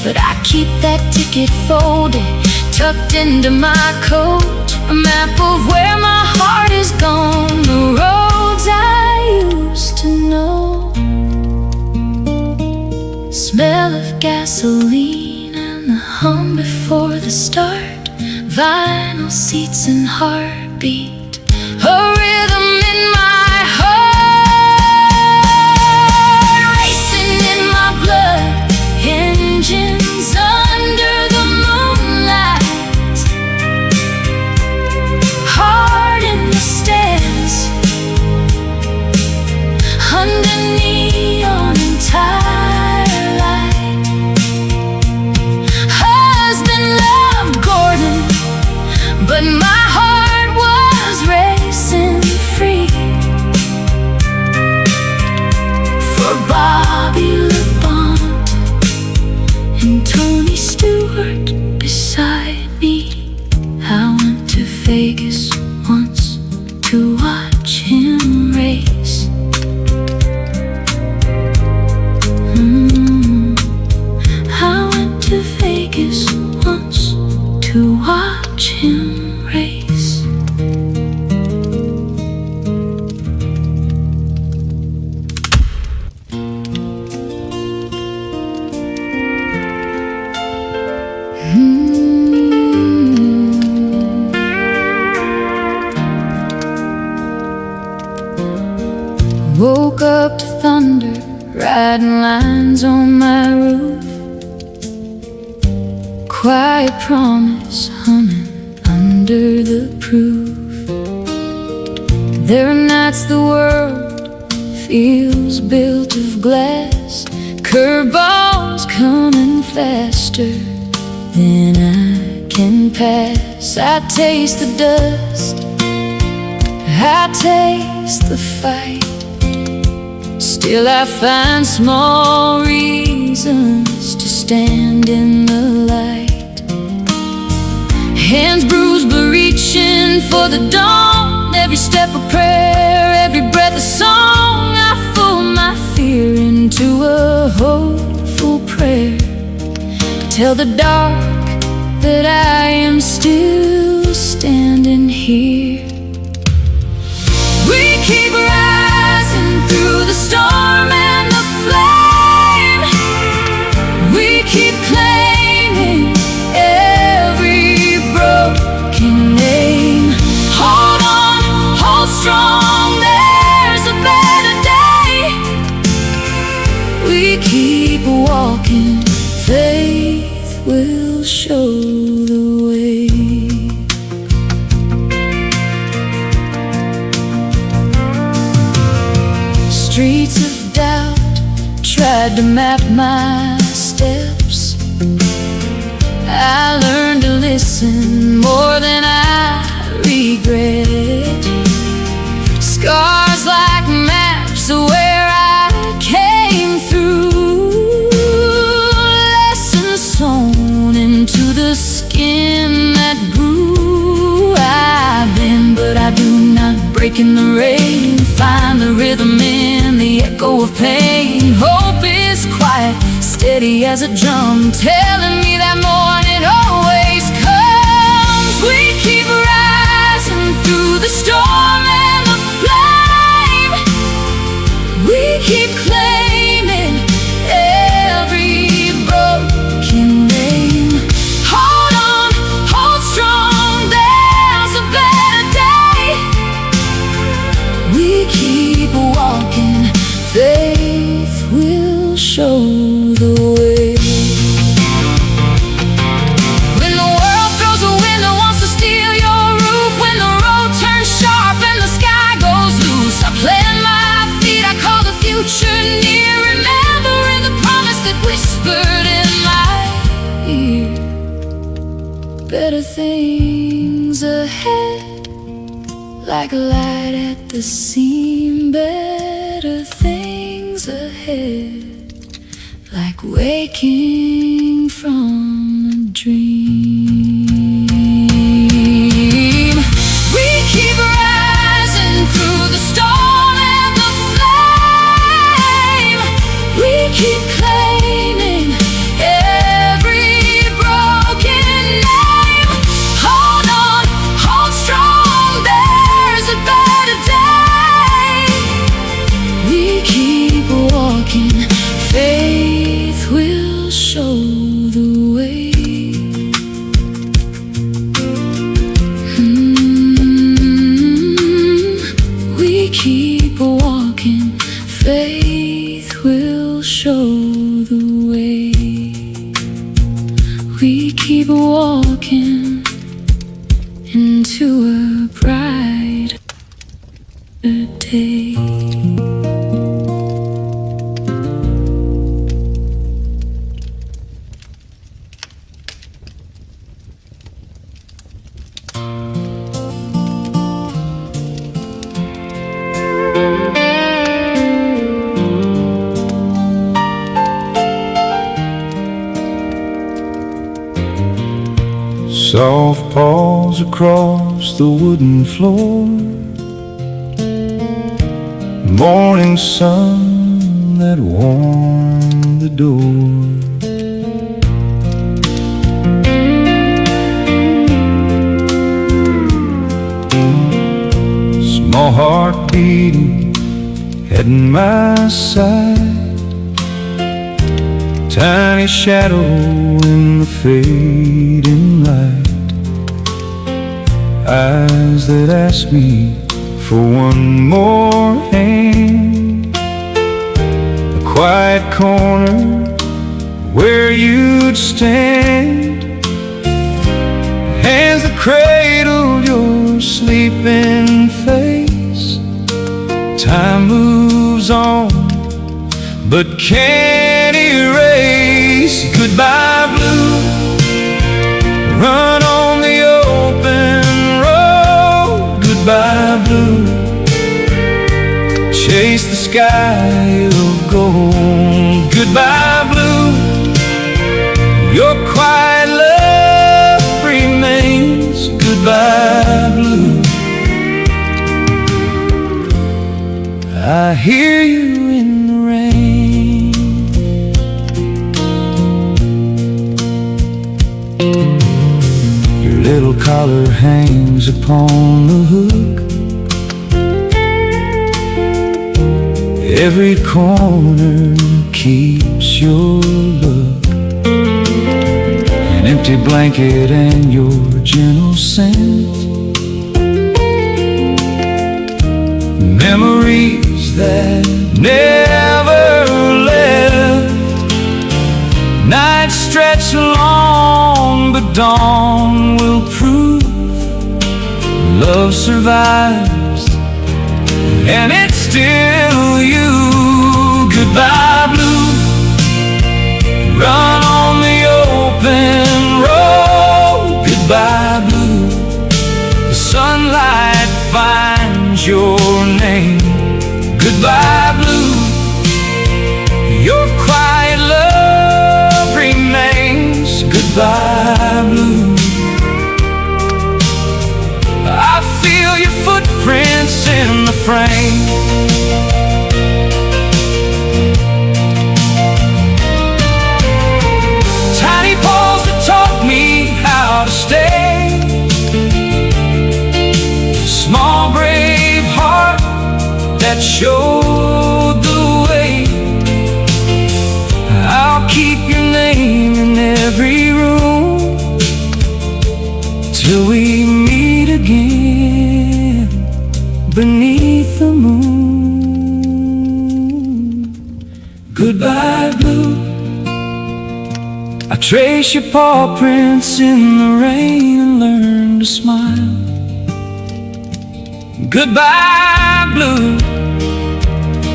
N: But I keep that ticket folded, tucked into my coat, a map of where my heart is gone, the roads I used to know. Smell of gasoline and the hum before the start, vinyl seats and heartbeat, a rhythm in my heart, racing in my blood, engines under the moonlight, heart in the stands, under neon and tire light. Husband loved Gordon, but my heart was racing free for Bobby LeBon and Tony Stewart beside me. I went to Vegas once to watch him race. I went to Vegas once to watch him race. Woke up to thunder, writing lines on my roof, quiet promise humming under the proof. There are nights the world feels built of glass, curveballs coming faster than I can pass. I taste the dust, I taste the fight, still I find small reasons to stand in the light. Hands bruised but reaching for the dawn, every step a prayer, every breath a song. I fold my fear into a hopeful prayer, tell the dark that I am still standing here. We keep rising through the storm and the flame. We keep claiming every broken name. Hold on, hold strong, there's a better day. We keep walking, faith will show the way. Streets of doubt tried to map my steps. I learned to listen more than I regret. Scars like maps of where I came through, lessons sewn into the skin that grew. I've been, but I do not break in the rain. Find the rhythm in the echo of pain. Hope is quiet, steady as a drum, telling me that morning always comes. better things ahead, like a light at the seam. Better things ahead, like waking from a dream. We keep rising through the storm and the flame. We keep claiming every broken name. Hold on, hold strong, there's a better day. We keep walking, faith will show the way. We keep walking, faith will show the way. We keep walking into a brighter day.
O: Soft paws across the wooden floor, morning sun that warmed the door. Small heart beating at my side, tiny shadow in the fading light. Eyes that ask me for one more hand, a quiet corner where you'd stand, hands that cradled your sleeping face. Time moves on but can't erase. Goodbye blue, run on the open road. Goodbye blue, chase the sky of gold. Goodbye blue, your quiet love remains. Goodbye blue, I hear you in the rain. Your little collar hangs upon the hook, every corner keeps your look, an empty blanket and your gentle scent, memories that never left. Nights stretch long, but dawn will prove love survives, and it's still you. Goodbye blue, run on the open road. Goodbye blue, the sunlight finds your name. Goodbye blue, your quiet love remains. Goodbye blue, I feel your footprints in the frame. Tiny paws that taught me how to stay, small brave heart that showed the way. I'll keep your name in every room till we meet again beneath the moon. Goodbye blue, I trace your paw prints in the rain and learn to smile. Goodbye blue,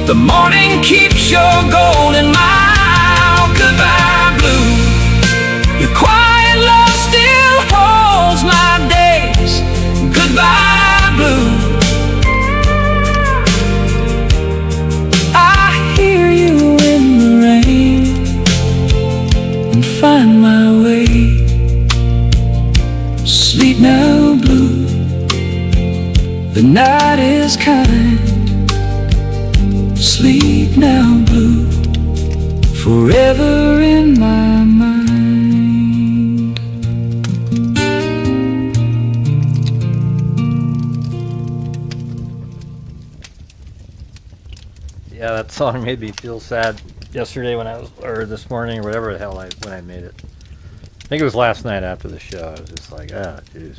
O: the morning keeps your golden mile. Goodbye blue, your quiet love still holds The night is kind. Sleep now, blue, forever in my mind.
B: Yeah, that song made me feel sad yesterday when I was, or this morning, or whatever the hell when I made it. I think it was last night after the show. I was just like, ah, jeez.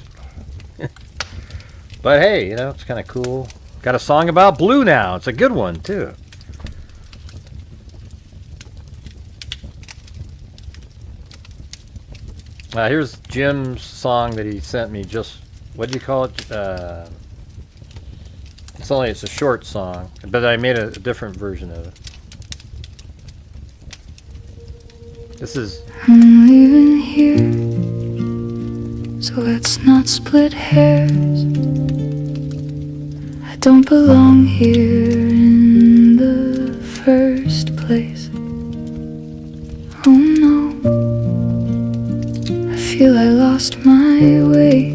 B: But hey, you know, it's kind of cool. Got a song about blue now. It's a good one, too. Here's Jim's song that he sent me just, what do you call it? It's a short song, but I made a different version of it. This is...
N: I'm leaving here, so let's not split hairs. I don't belong here in the first place. Oh no, I feel I lost my way,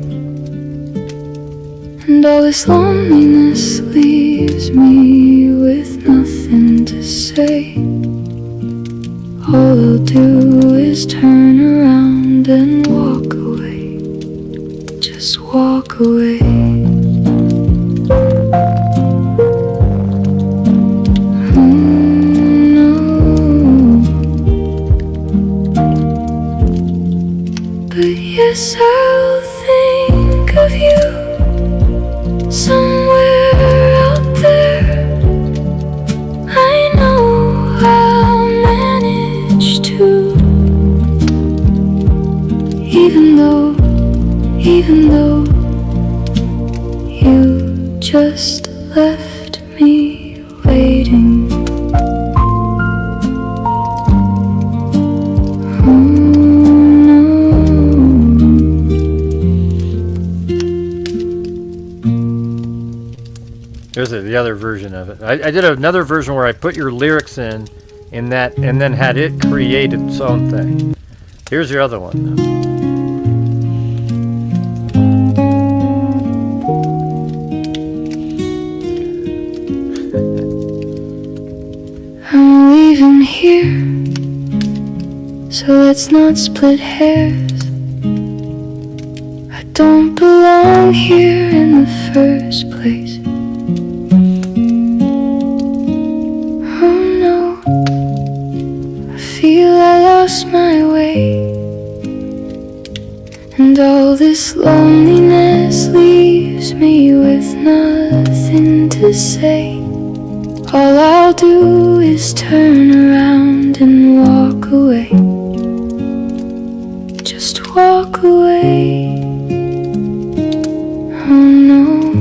N: and all this loneliness leaves me with nothing to say. All I'll do is turn around and walk away. Just walk away. No. But yes, I'll think of you somewhere out there. I know I'll manage to, even though you just left me waiting.
B: There's the other version of it. I did another version where I put your lyrics in that, and then had it create its own thing. Here's your other one.
N: I'm leaving here, so let's not split hairs. I don't belong here in the first place. Oh no, I feel I lost my way, and all this loneliness leaves me with nothing to say. All I'll do is turn around and walk away. Just walk away. Oh no.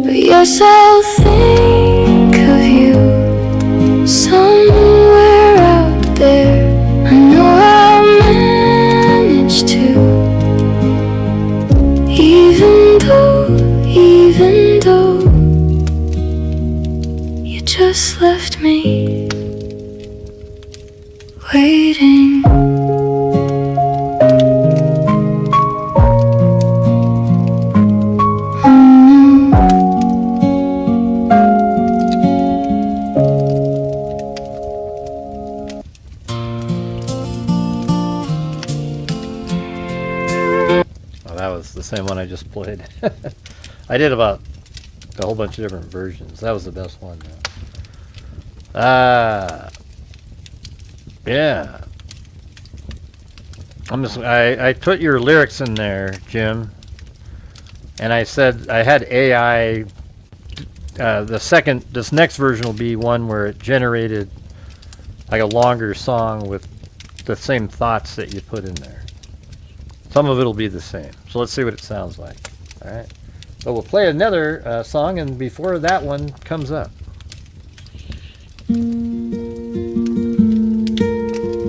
N: But yes, I'll think of you somewhere out there. I know I'll manage to, even though you just left me waiting.
B: The same one I just played. I did about a whole bunch of different versions. That was the best one. Yeah. I put your lyrics in there, Jim, and I said I had AI. This next version will be one where it generated like a longer song with the same thoughts that you put in there. Some of it will be the same. So let's see what it sounds like. All right. So we'll play another song, and before that one comes up,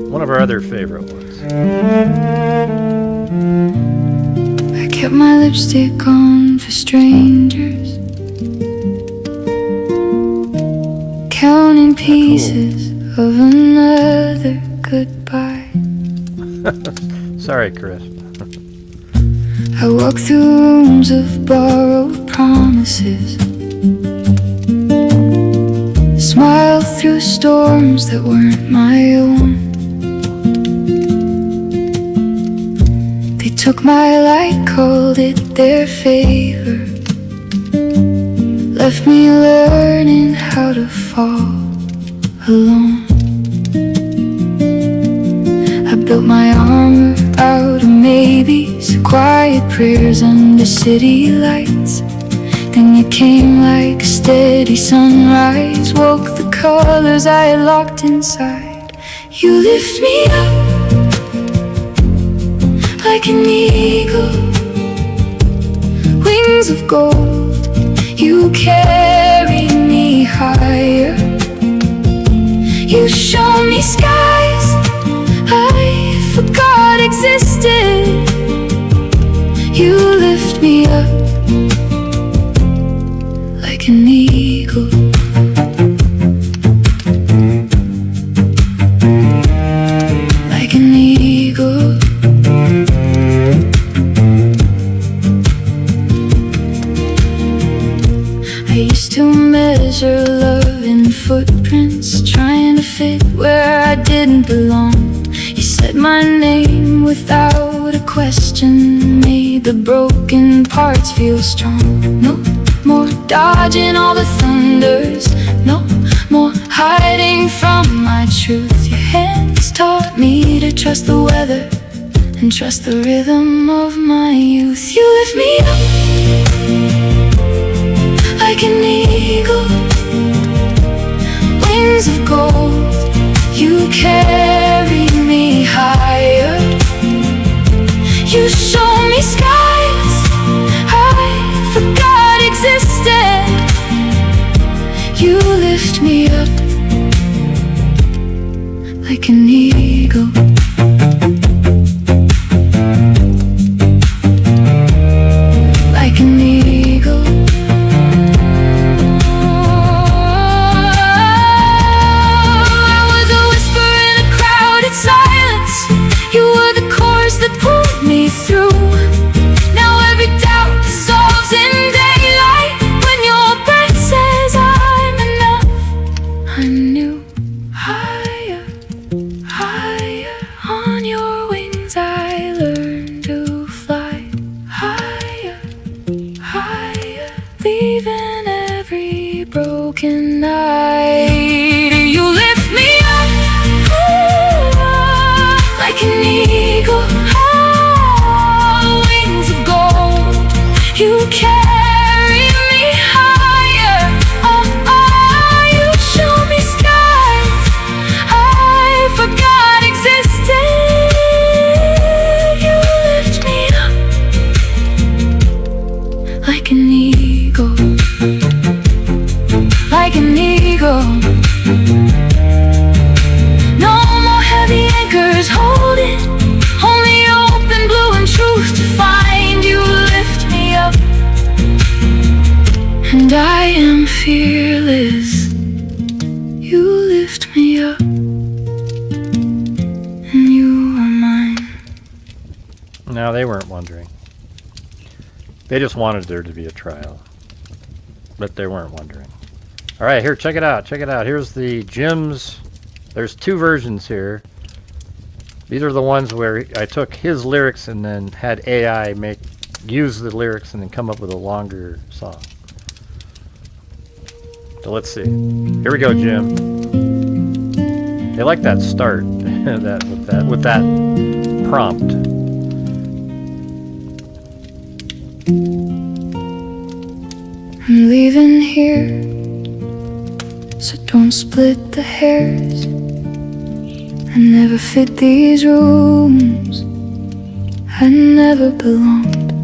B: one of our other favorite ones.
N: I kept my lipstick on for strangers, counting pieces of another goodbye.
B: Sorry, Chris.
N: I walk through rooms of borrowed promises, smile through storms that weren't my own. They took my light, called it their favor, left me learning how to fall alone. I built my armor out of maybes, quiet prayers under city lights. Then you came like a steady sunrise, woke the colors I had locked inside. You lift me up like an eagle, wings of gold. You carry me higher. You show me skies I forgot existed. You lift me up like an eagle. Like an eagle. I used to measure love in footprints, trying to fit where I didn't belong. You said my name without a question, made the broken parts feel strong. No more dodging all the thunders, no more hiding from my truth. Your hands taught me to trust the weather and trust the rhythm of my youth. You lift me up like an eagle, wings of gold. You carry me higher. You show me skies I forgot existed. You lift me up like an eagle. Like an eagle. I was a whisper in a crowded silence. You were the chorus that pulled me through. Now every doubt dissolves in daylight when your breath says I'm enough. I knew higher, higher. On your wings I learned to fly. Higher, higher. Leaving every broken night. You lift me up, like an eagle. Wings of gold. You carry me higher. You show me skies I forgot existed. You lift me up like an eagle. Like an eagle. No more heavy anchors holding, only open blue and truth to find. You lift me up, and I am fearless. You lift me up, and you are mine.
B: No, they weren't wondering. They just wanted there to be a trial. But they weren't wondering. Alright, here, check it out. Check it out. Here's the Jim's. There's two versions here. These are the ones where I took his lyrics and then had AI use the lyrics and then come up with a longer song. So let's see. Here we go, Jim. They like that start with that prompt.
N: I'm leaving here, so don't split the hairs. I never fit these rooms, I never belonged.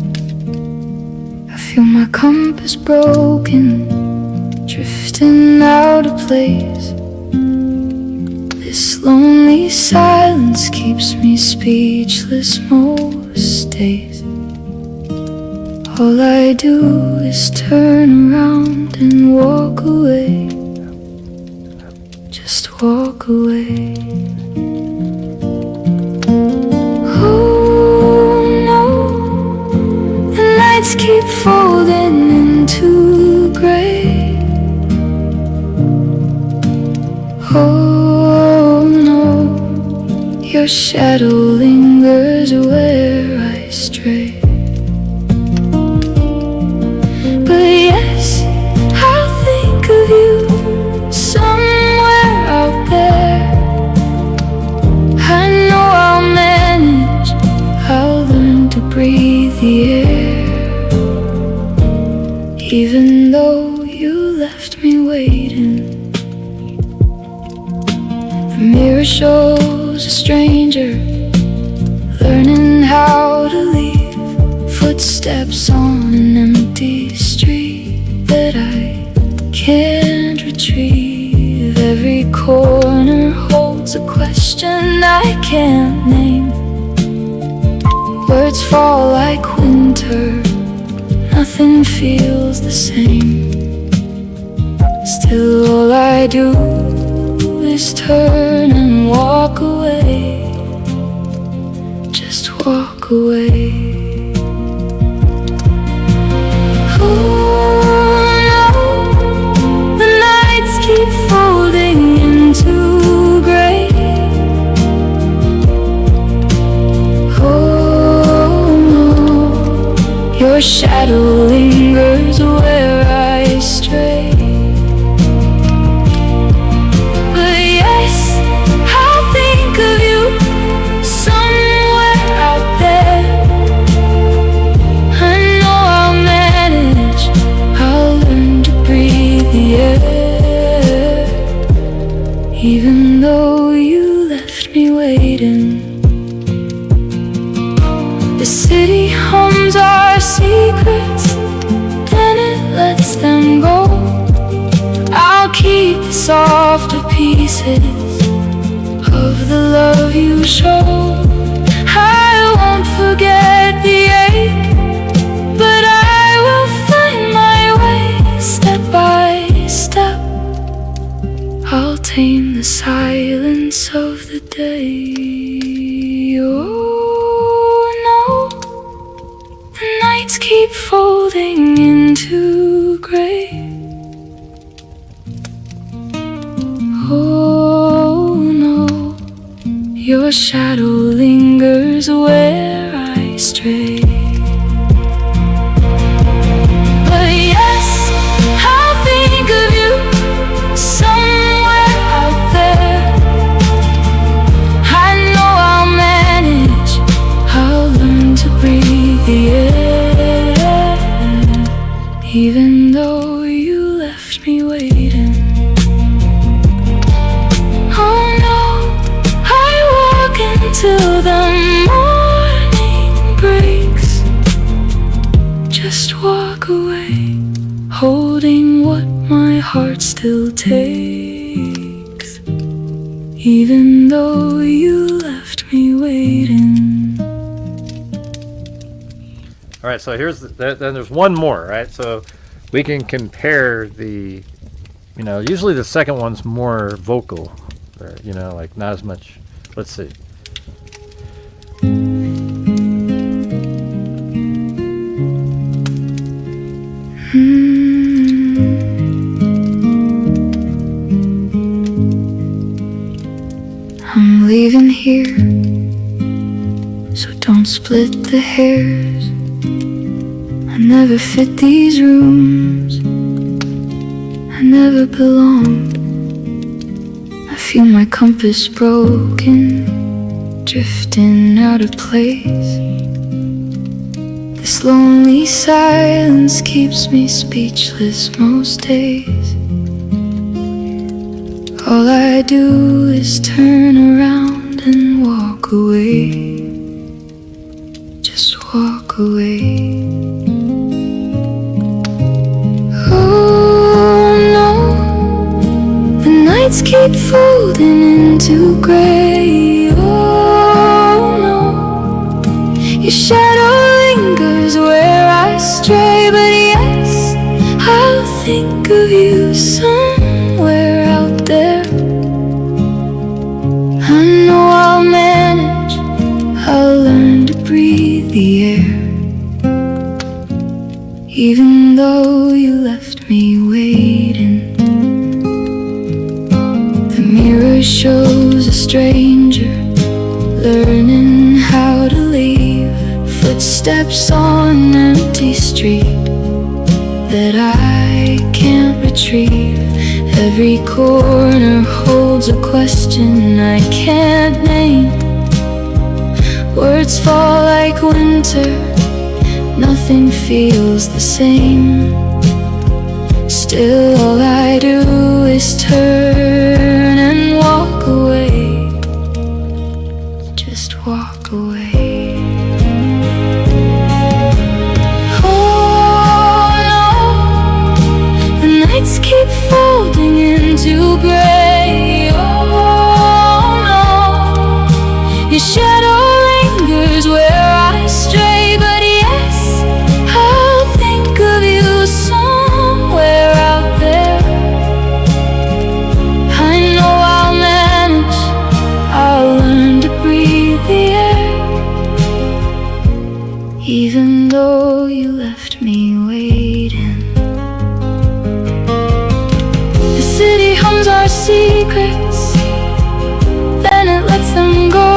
N: I feel my compass broken, drifting out of place. This lonely silence keeps me speechless most days. All I do is turn around and walk away. Just walk away. Oh no, folding into gray. Oh no, your shadow lingers where I stray. But yes, I'll think of you somewhere out there. I know I'll manage, I'll learn to breathe the air. Even though you left me waiting. The mirror shows a stranger learning how to leave footsteps on an empty street that I can't retrieve. Every corner holds a question I can't name. Words fall like winter, nothing feels the same. Still all I do is turn and walk away. Just walk away. Oh no, the nights keep folding into gray. Oh no, your shadow lingers where I stray. But yes, I'll think of you somewhere out there. I know I'll manage, I'll learn to breathe the air. Even though you left me waiting. The city hums our secrets, then it lets them go. I'll keep the softer pieces of the love you show. I won't forget the ache, but I will find my way step by step. I'll tame the silence of the day. Oh no, the nights keep folding into gray. Oh no, your shadow lingers where I stray. But yes, I'll think of you somewhere out there. I know I'll manage, I'll learn to breathe the air. Even though you left me waiting. Oh no, I walk until the morning breaks. Just walk away, holding what my heart still takes. Even though you left me waiting.
B: All right, so here's then there's one more, right? So we can compare the, usually the second one's more vocal, or, like not as much. Let's see.
N: I'm leaving here, so don't split the hairs. I never fit these rooms, I never belonged. I feel my compass broken, drifting out of place. This lonely silence keeps me speechless most days. All I do is turn around and walk away. Just walk away. Oh no, the nights keep folding into gray. Oh no, your shadow lingers where I stray. But yes, I'll think of you somewhere out there. I know I'll manage, I'll learn to breathe the air. even though you left me waiting. The mirror shows a stranger learning how to leave, footsteps on an empty street that I can't retrieve. Every corner holds a question I can't name. Words fall like winter, nothing feels the same. Still all I do is turn and walk away. Just walk away. Oh no, the nights keep folding into gray. Oh no, your shadow lingers where I stray. But yes, I'll think of you somewhere out there. I know I'll manage, I'll learn to breathe the air. Even though you left me waiting. The city hums our secrets, then it lets them go.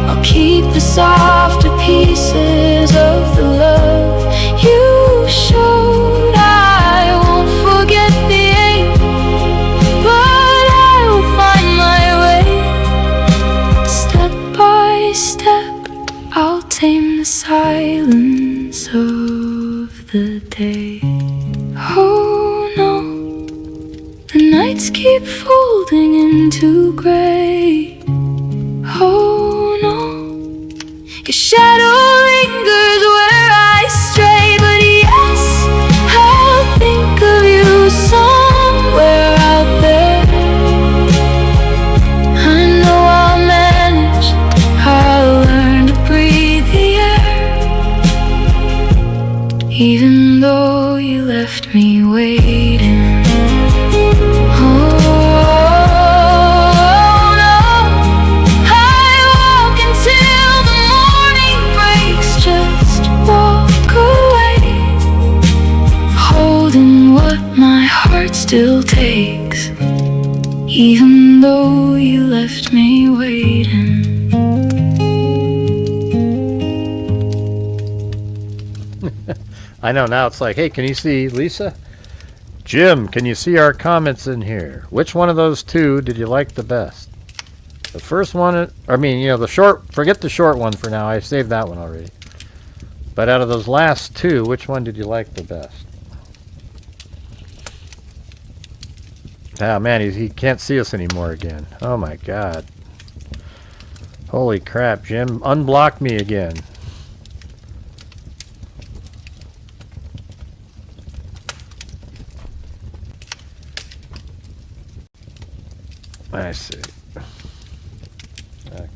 N: I'll keep the softer pieces of the love you showed. I won't forget the ache, but I will find my way. Step by step, I'll tame the silence of the day. Oh no, the nights keep folding into gray. Oh no, your shadow lingers where I stray. But yes, I'll think of you somewhere out there. I know I'll manage, I'll learn to breathe the air. Even though you left me waiting. Still takes, even though you left me waiting.
B: I know, now it's like, hey, can you see Lisa? Jim, can you see our comments in here? Which one of those two did you like the best? The first one, I mean, you know, the short, forget the short one for now. I saved that one already. But out of those last two, which one did you like the best? Ah, man, he can't see us anymore again. Oh my god. Holy crap, Jim. Unblock me again. I see. Okay.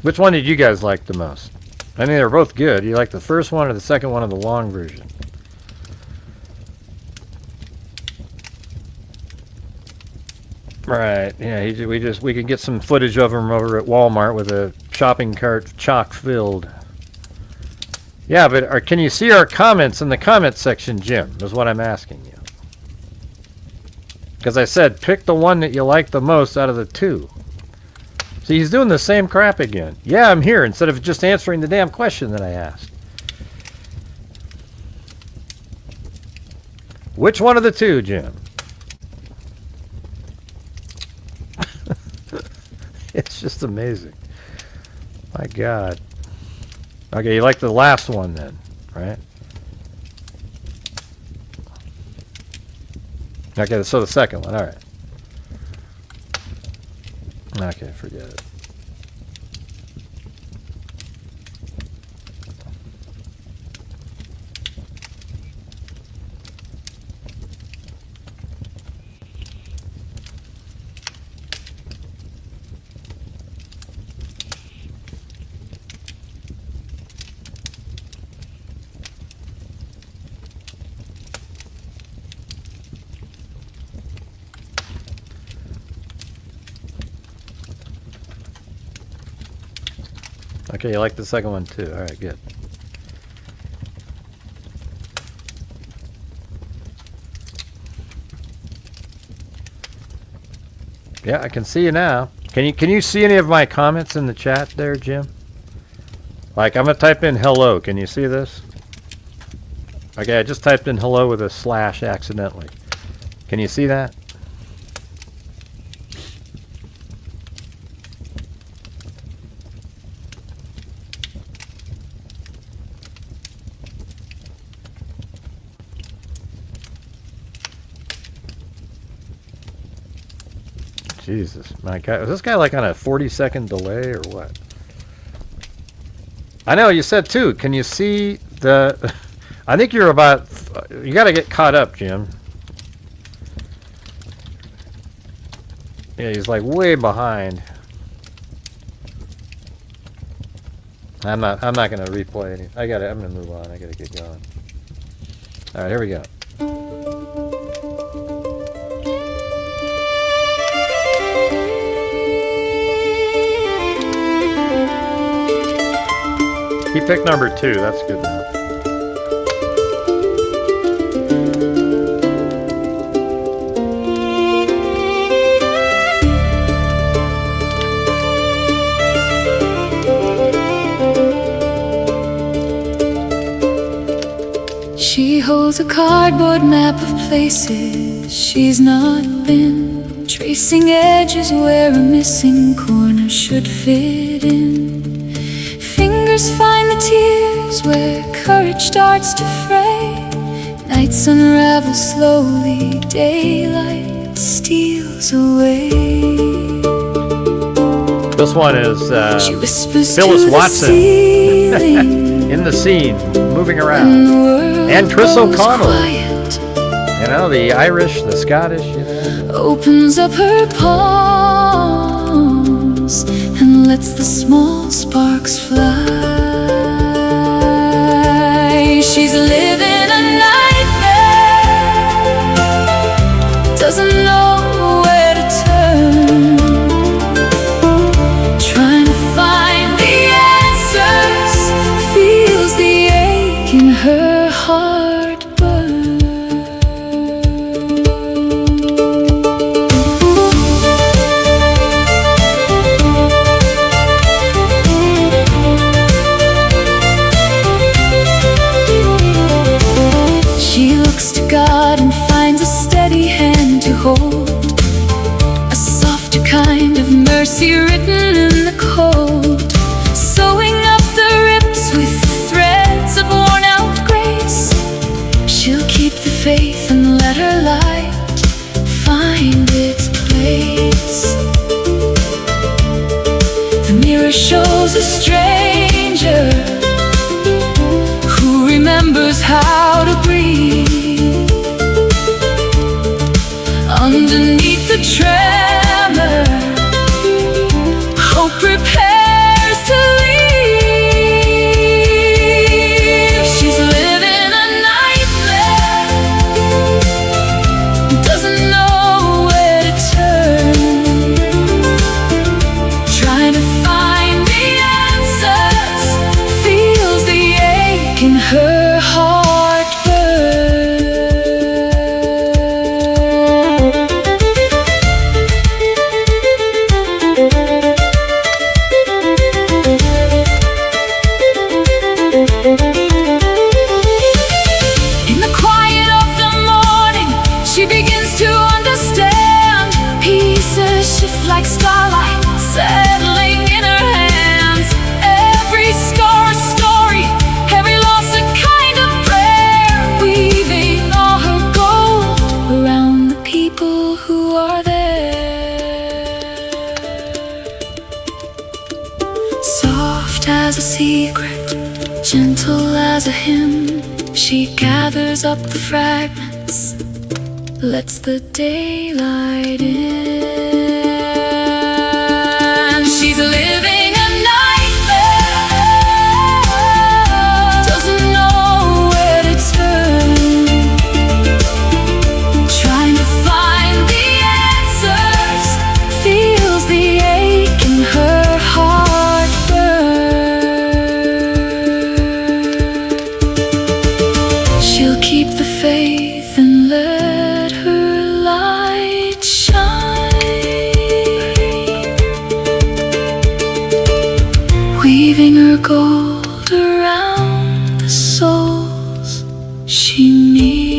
B: Which one did you guys like the most? I mean, they're both good. You like the first one or the second one of the long version? Right, yeah, we can get some footage of him over at Walmart with a shopping cart chock filled. Yeah, but can you see our comments in the comment section, Jim, is what I'm asking you. Because I said, pick the one that you like the most out of the two. See, he's doing the same crap again. Yeah, I'm here, instead of just answering the damn question that I asked. Which one of the two, Jim? It's just amazing. My God. Okay, you like the last one then, right? Okay, so the second one, alright. Okay, forget it. Okay, you like the second one too. All right, good. Yeah, I can see you now. Can you see any of my comments in the chat there, Jim? Like, I'm gonna type in hello. Can you see this? Okay, I just typed in hello with a slash accidentally. Can you see that? Jesus, my God. Is this guy like on a 40-second delay or what? I know, you said too. Can you see the... I think you're about... You got to get caught up, Jim. Yeah, he's like way behind. I'm not going to replay anything. I'm going to move on. I got to get going. All right, here we go. He picked number 2. That's good enough.
N: She holds a cardboard map of places she's not been, tracing edges where a missing corner should fit in. Fingers find the tears where courage starts to fray. Nights unravel slowly, daylight steals away.
B: This one is Phyllis Watson in the scene, moving around. And Chris O'Connell. Quiet. You know, the Irish, the Scottish, you know.
N: Opens up her palms and lets the small sparks fly. She's living a nightmare, doesn't know where to turn, trying to find the answers, feels the ache in her heart burn. She looks to God and finds a steady hand to hold, a softer kind of mercy written in the cold, sewing up the rips with threads of worn out grace. She'll keep the faith and let her light find its place. The mirror shows a stranger who remembers how to breathe. Underneath the tremor, hope prepares to leave. She's living a nightmare, doesn't know where to turn, trying to find the answers, feels the ache in her heart burn. In the quiet of the morning, she begins to understand. Pieces shift like starlight, settling in her hands. Every scar a story, every loss a kind of prayer, weaving all her gold around the people who are there. Soft as a secret, gentle as a hymn, she gathers up the fragments, lets the daylight in. She's living a nightmare, doesn't know where to turn, trying to find the answers, feels the ache in her heart burn. circled around the souls she meets.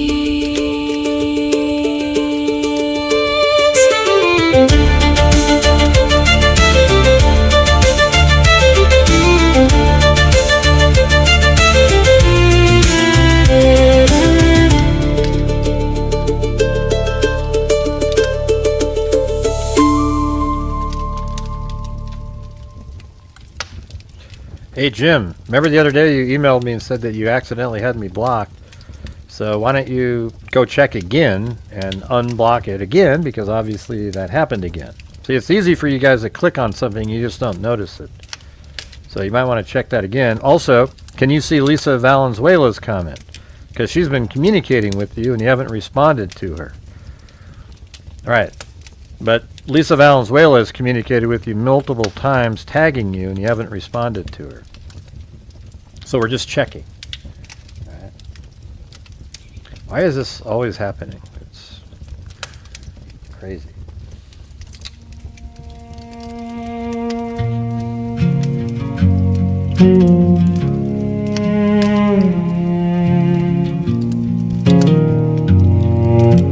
B: Hey Jim, remember the other day you emailed me and said that you accidentally had me blocked. So why don't you go check again and unblock it again, because obviously that happened again. See, it's easy for you guys to click on something, you just don't notice it. So you might want to check that again. Also, can you see Lisa Valenzuela's comment? Because she's been communicating with you and you haven't responded to her. Alright, but Lisa Valenzuela has communicated with you multiple times, tagging you, and you haven't responded to her. So we're just checking. All right. Why is this always happening? It's crazy.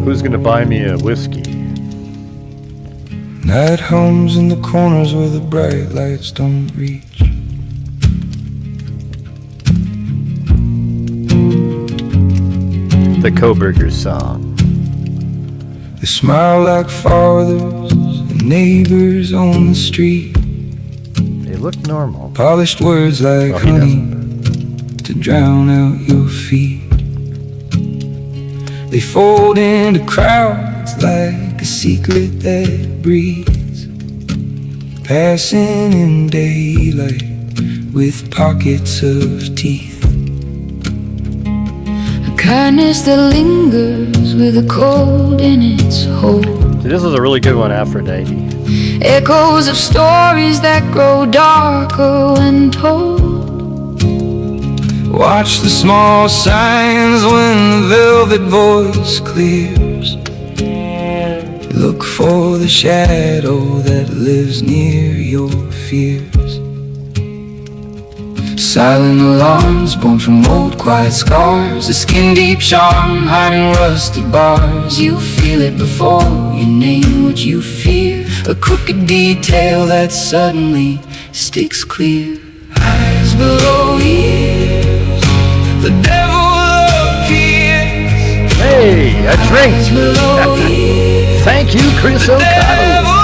B: Who's gonna buy me a whiskey?
O: Night homes in the corners where the bright lights don't reach.
B: The Kohberger song.
O: They smile like fathers and neighbors on the street.
B: They look normal.
O: Polished words like honey to drown out your feet. They fold into crowds like a secret that breathes, passing in daylight with pockets of teeth.
N: Kindness that lingers with a cold in its hold.
B: See, this is a really good one, Aphrodite.
N: Echoes of stories that grow darker when told.
O: Watch the small signs when the velvet voice clears. Look for the shadow that lives near your fears. Silent alarms born from old quiet scars, a skin deep charm hiding rusted bars. You feel it before you name what you fear, a crooked detail that suddenly sticks clear. Eyes below ears, the devil appears.
B: Hey, a drink! Thank you, Chris O'Connell.
O: The devil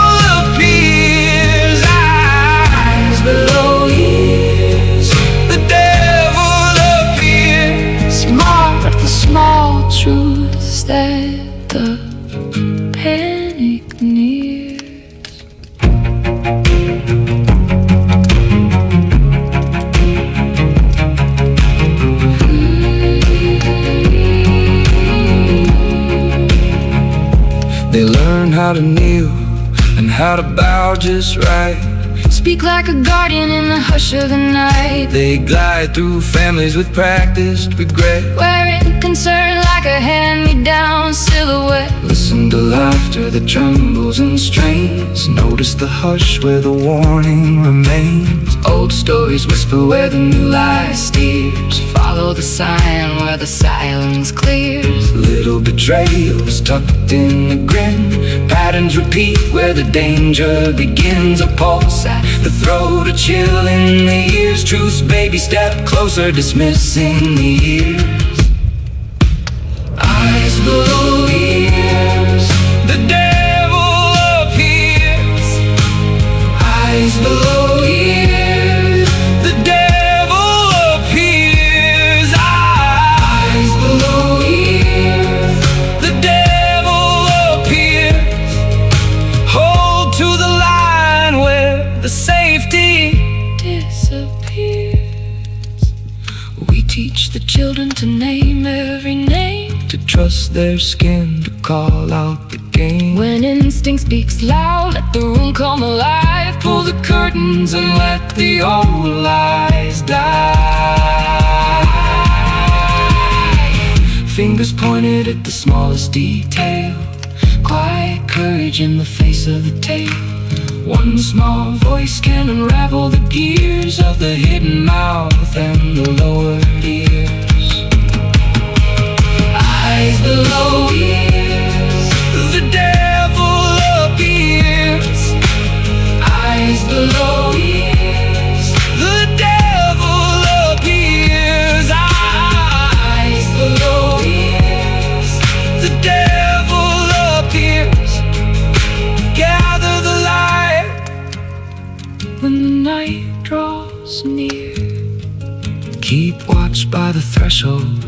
O: appears. Eyes below ears, the devil appears.
N: Mark the small truths that the panic nears.
O: They learn how to kneel and how to bow just right.
N: Speak like a guardian in the hush of the night.
O: They glide through families with practiced regret,
N: Wearing concern like a hand-me-down silhouette.
O: listen to laughter that trembles and strains. Notice the hush where the warning remains.
N: Old stories whisper where the new lie steers. Follow the sign where the silence clears.
O: Little betrayals tucked in a grin. Patterns repeat where the danger begins. A pulse at the throat, a chill in the ears. Truth's baby step closer, dismissing the ears. Eyes below ears, the devil appears. Eyes below ears, the devil appears. Eyes below ears, the devil appears. Hold to the line where the safety
N: Disappears. We teach the children to name every name,
O: to trust their skin, to call out the game.
N: when instinct speaks loud, let the room come alive.
O: Pull the curtains and let the old lies die. Fingers pointed at the smallest detail. Quiet courage in the face of the tale. One small voice can unravel the gears of the hidden mouth and the lowered ears. Eyes below ears, the devil appears. Eyes below ears, the devil appears. Eyes below ears, the devil appears. Gather the light when the night draws near. Keep watch by the threshold.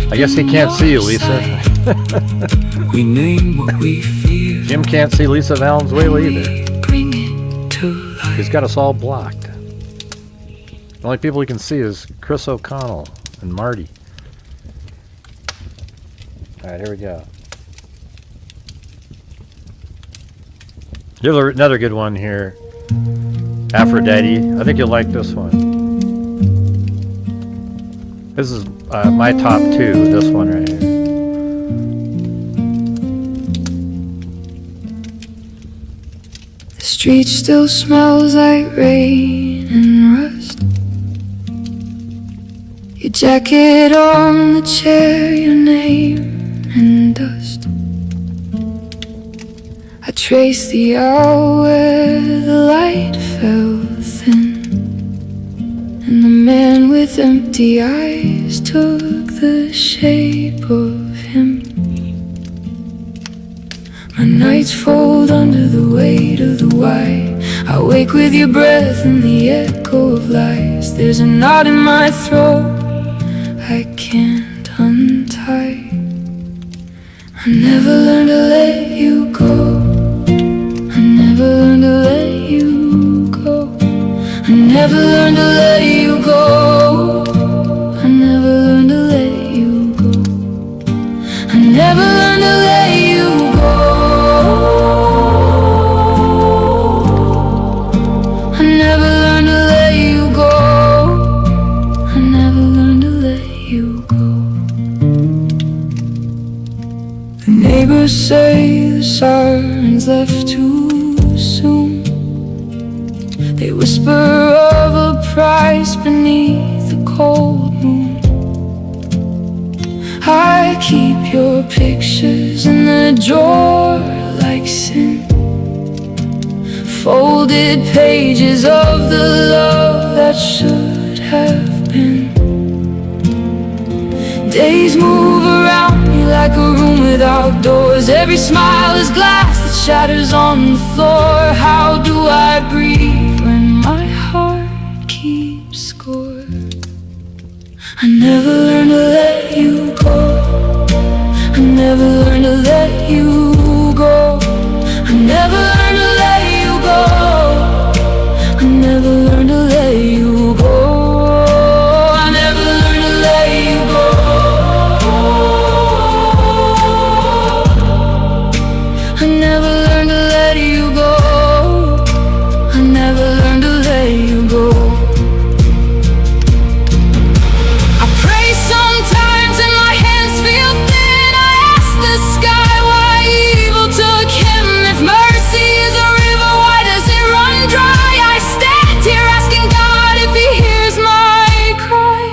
B: I guess he can't see you, Lisa.
O: We name what we fear.
B: Jim can't see Lisa Valenzuela either.
O: Bring it to life.
B: He's got us all blocked. The only people he can see is Chris O'Connell and Marty. Alright, here we go. Here's another good one here. Aphrodite. I think you'll like this one. This is my top two, this one right here.
N: The street still smells like rain and rust. Your jacket on the chair, your name and dust. I traced the hour where the light fell thin, and the man with empty eyes took the shape of him. My nights fold under the weight of the white. I wake with your breath and the echo of lies. There's a knot in my throat I can't untie. I never learned to let you go. I never learned to let you go. I never learned to let you go. I never learned to let you go. I never learned to let you go. I never learned to let you go. I never learned to let you go. The neighbors say the sirens left too soon. They whisper of a price beneath the cold moon. I keep your pictures in the drawer like sin, folded pages of the love that should have been. Days move around me like a room without doors. Every smile is glass that shatters on the floor. How do I breathe when my heart keeps score? I never learned to let you go. I never learned to let you go. I never learned to let you go. I never learned to let you go. I never learned to let you go. I never learned to let you go. I never learned to let you go. I pray sometimes and my hands feel thin. I ask the sky why evil took him. If mercy is a river, why does it run dry? I stand here asking God if he hears my cry.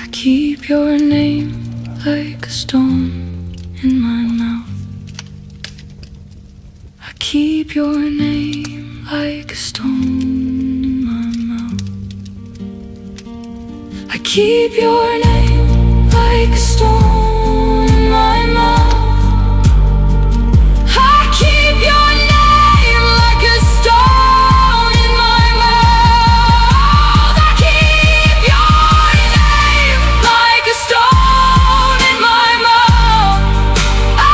N: I keep your name like a stone in my mouth. I keep your name like a stone in my mouth. I keep your name like a stone in my mouth. I keep your name like a stone in my mouth. I keep your name like a stone in my mouth. I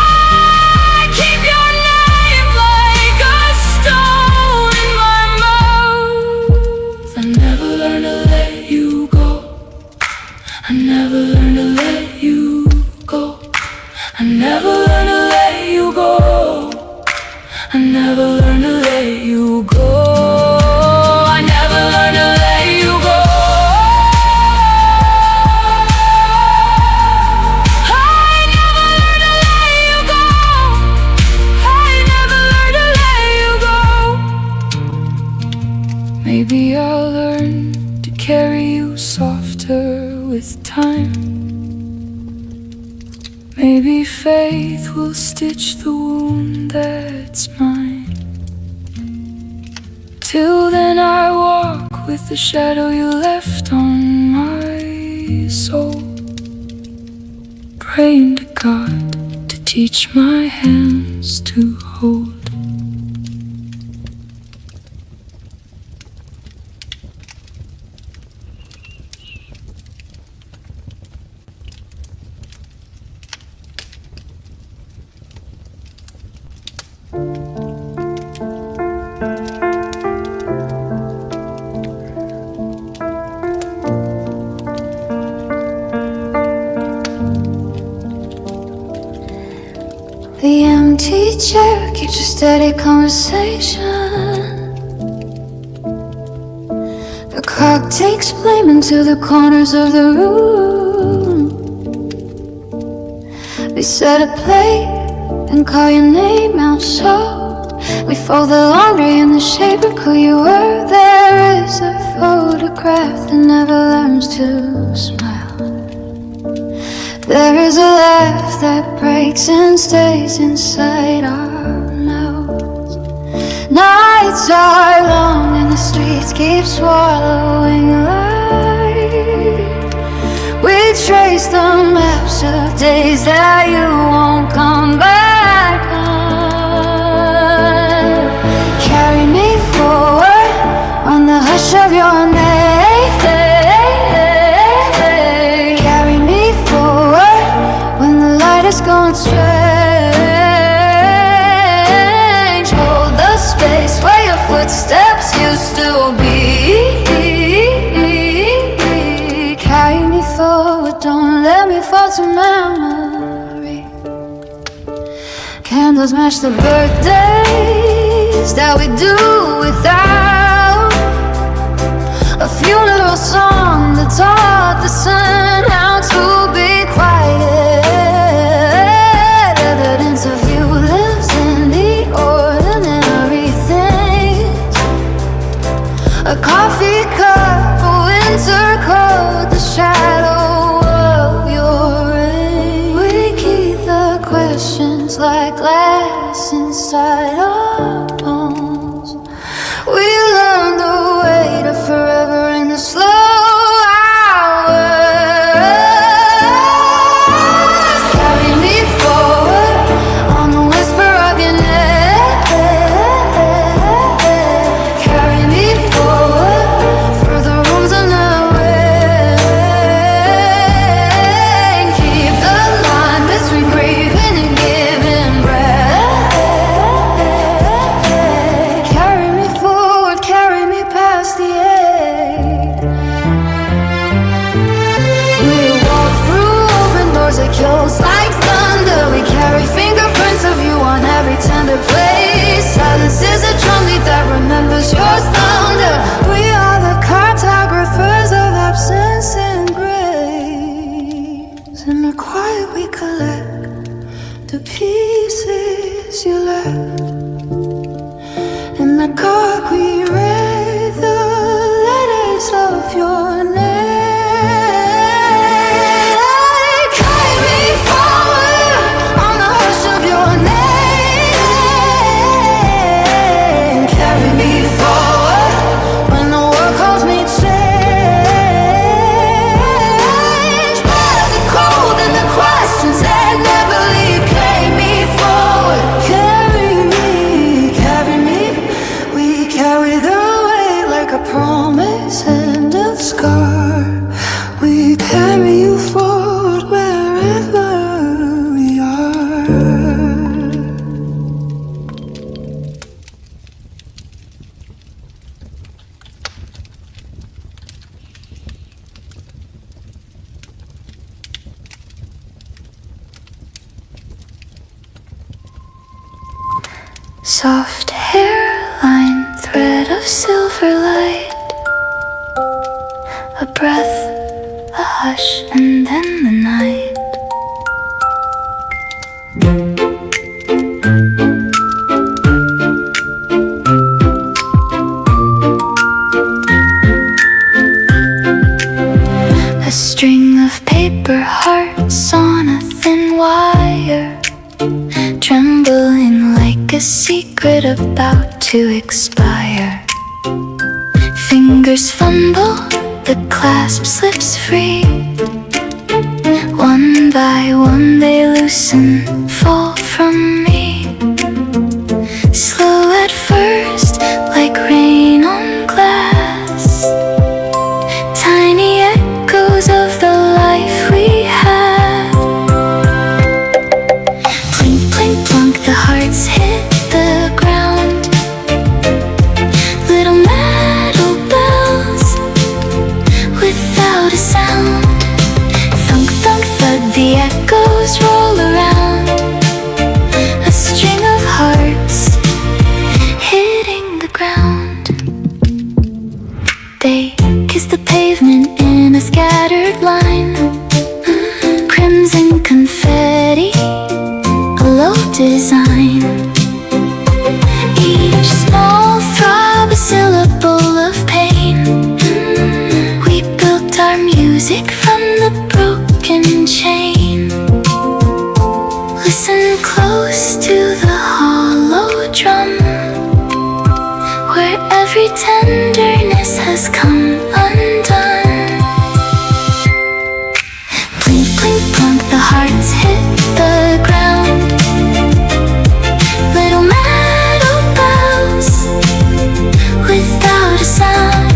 N: keep your name like a stone in my mouth. I never learned to let you go. I never learned to let you go. I never learned to let you go. I never learned to let you go. I never learned to let you go. I never learned to let you go. I time. Maybe faith will stitch the wound that's mine. Till then I walk with the shadow you left on my soul, praying to God to teach my hands to hold. The empty chair keeps a steady conversation. The clock takes blame into the corners of the room. We set a plate and call your name out so we fold the laundry in the shape of who you were. There is a photograph that never learns to smile. There is a laugh that breaks and stays inside our mouths. Nights are long and the streets keep swallowing light. We trace the maps of days that you won't come back on. Carry me forward on the hush of your name. It's going strange. Hold the space where your footsteps used to be. Carry me forward, don't let me fall to memory. Candles match the birthdays that we do without. A funeral song that taught the sun how to be quiet. Of you lives in the ordinary things. A coffee cup, a winter coat, the shadow of your rain. We keep the questions like glass inside our bones. We learn the weight of forever in the slow Silence is a drumbeat that remembers your thunder. We are the cartographers of absence and grace. In the quiet we collect the pieces you left. In the dark we read the letters of your name. Carry me forward on the hush of your name. Soft hairline, thread of silver light. A breath, a hush, and then the night. A string of secret about to expire. Fingers fumble, the clasp slips free. One by one they loosen, fall from me. Slow at first, like rain on glass. Tiny echoes of the life we had. Plink, plink, plunk, the hearts hit the ground. Little metal bells without a sound. Thunk, thunk, thud, the echoes roll around. A string of hearts hitting the ground. They kiss the pavement in a scattered line. Crimson confetti, a low design. Each small throb, a syllable of pain. We built our music from the broken chain. Listen close to the hollow drum, where every tenderness has come undone. Blink, blink, plunk, the hearts hit the ground. Little metal bells without a sound.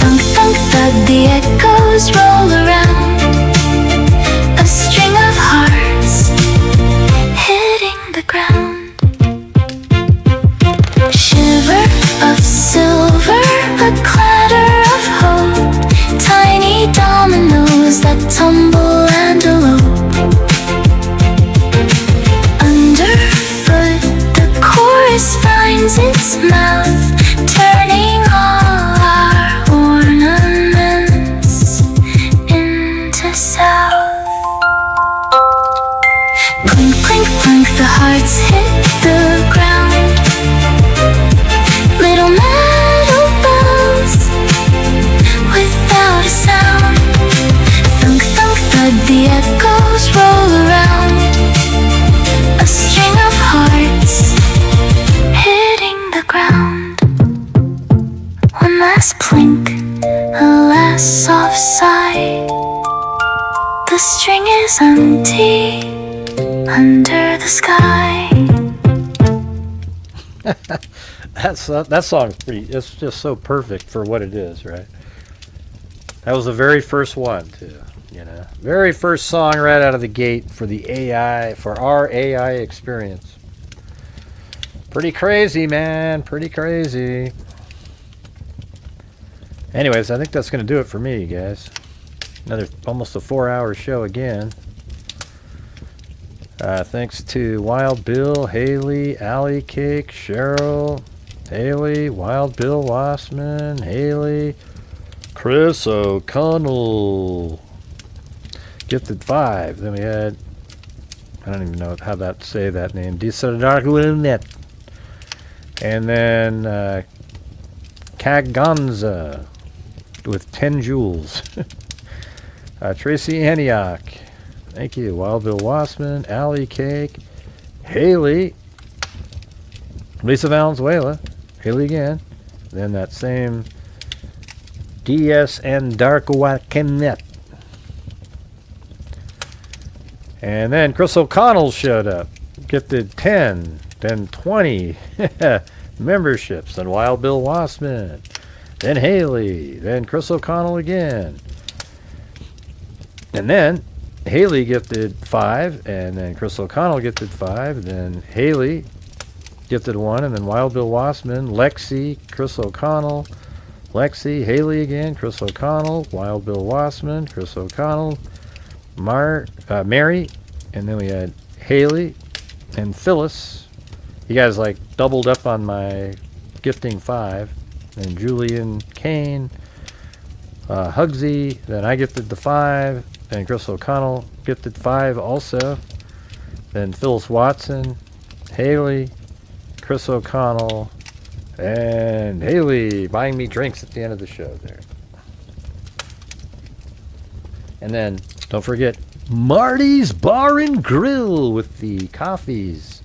N: Thunk, thunk, thud, the echoes roll around. A string of hearts hitting the ground. Shiver of silver, a clatter of hope. Tiny dominoes that tumble and elope. Underfoot, the chorus finds its mouth, turning all our ornaments into south. Clink, clink, clink, the hearts hit the ground. Little metal bells without a sound. Thunk, thunk, thud, the echoes roll around. A string of hearts hitting the ground. One last plink, a last soft sigh. The string is empty under the sky.
B: That song's it's just so perfect for what it is, right? That was the very first one, too, you know. Very first song right out of the gate for the AI, for our AI experience. Pretty crazy, man. Pretty crazy. Anyways, I think that's going to do it for me, guys. Another almost a 4-hour show again. Thanks to Wild Bill, Haley, Allie Cake, Cheryl, Haley, Wild Bill Wassman, Haley, Chris O'Connell. Gifted 5. Then we had, I don't even know how to say that name, Disardargunet. And then Kaganza with 10 joules. Tracy Antioch. Thank you. Wild Bill Wassman, Allie Cake, Haley, Lisa Valenzuela, Haley again. Then that same DS and Darkwakenet. And then Chris O'Connell showed up. Gifted 10, then 20 memberships. Then Wild Bill Wassman, then Haley, then Chris O'Connell again. And then Haley gifted 5, and then Chris O'Connell gifted 5, then Haley gifted 1, and then Wild Bill Wassman, Lexi, Chris O'Connell, Lexi, Haley again, Chris O'Connell, Wild Bill Wassman, Chris O'Connell, Mary, and then we had Haley and Phyllis. You guys like doubled up on my gifting 5, and Julian Kane, Hugsy, then I gifted the 5. And Chris O'Connell gifted 5 also. Then Phyllis Watson, Haley, Chris O'Connell, and Haley buying me drinks at the end of the show there. And then, don't forget, Marty's Bar and Grill with the coffees.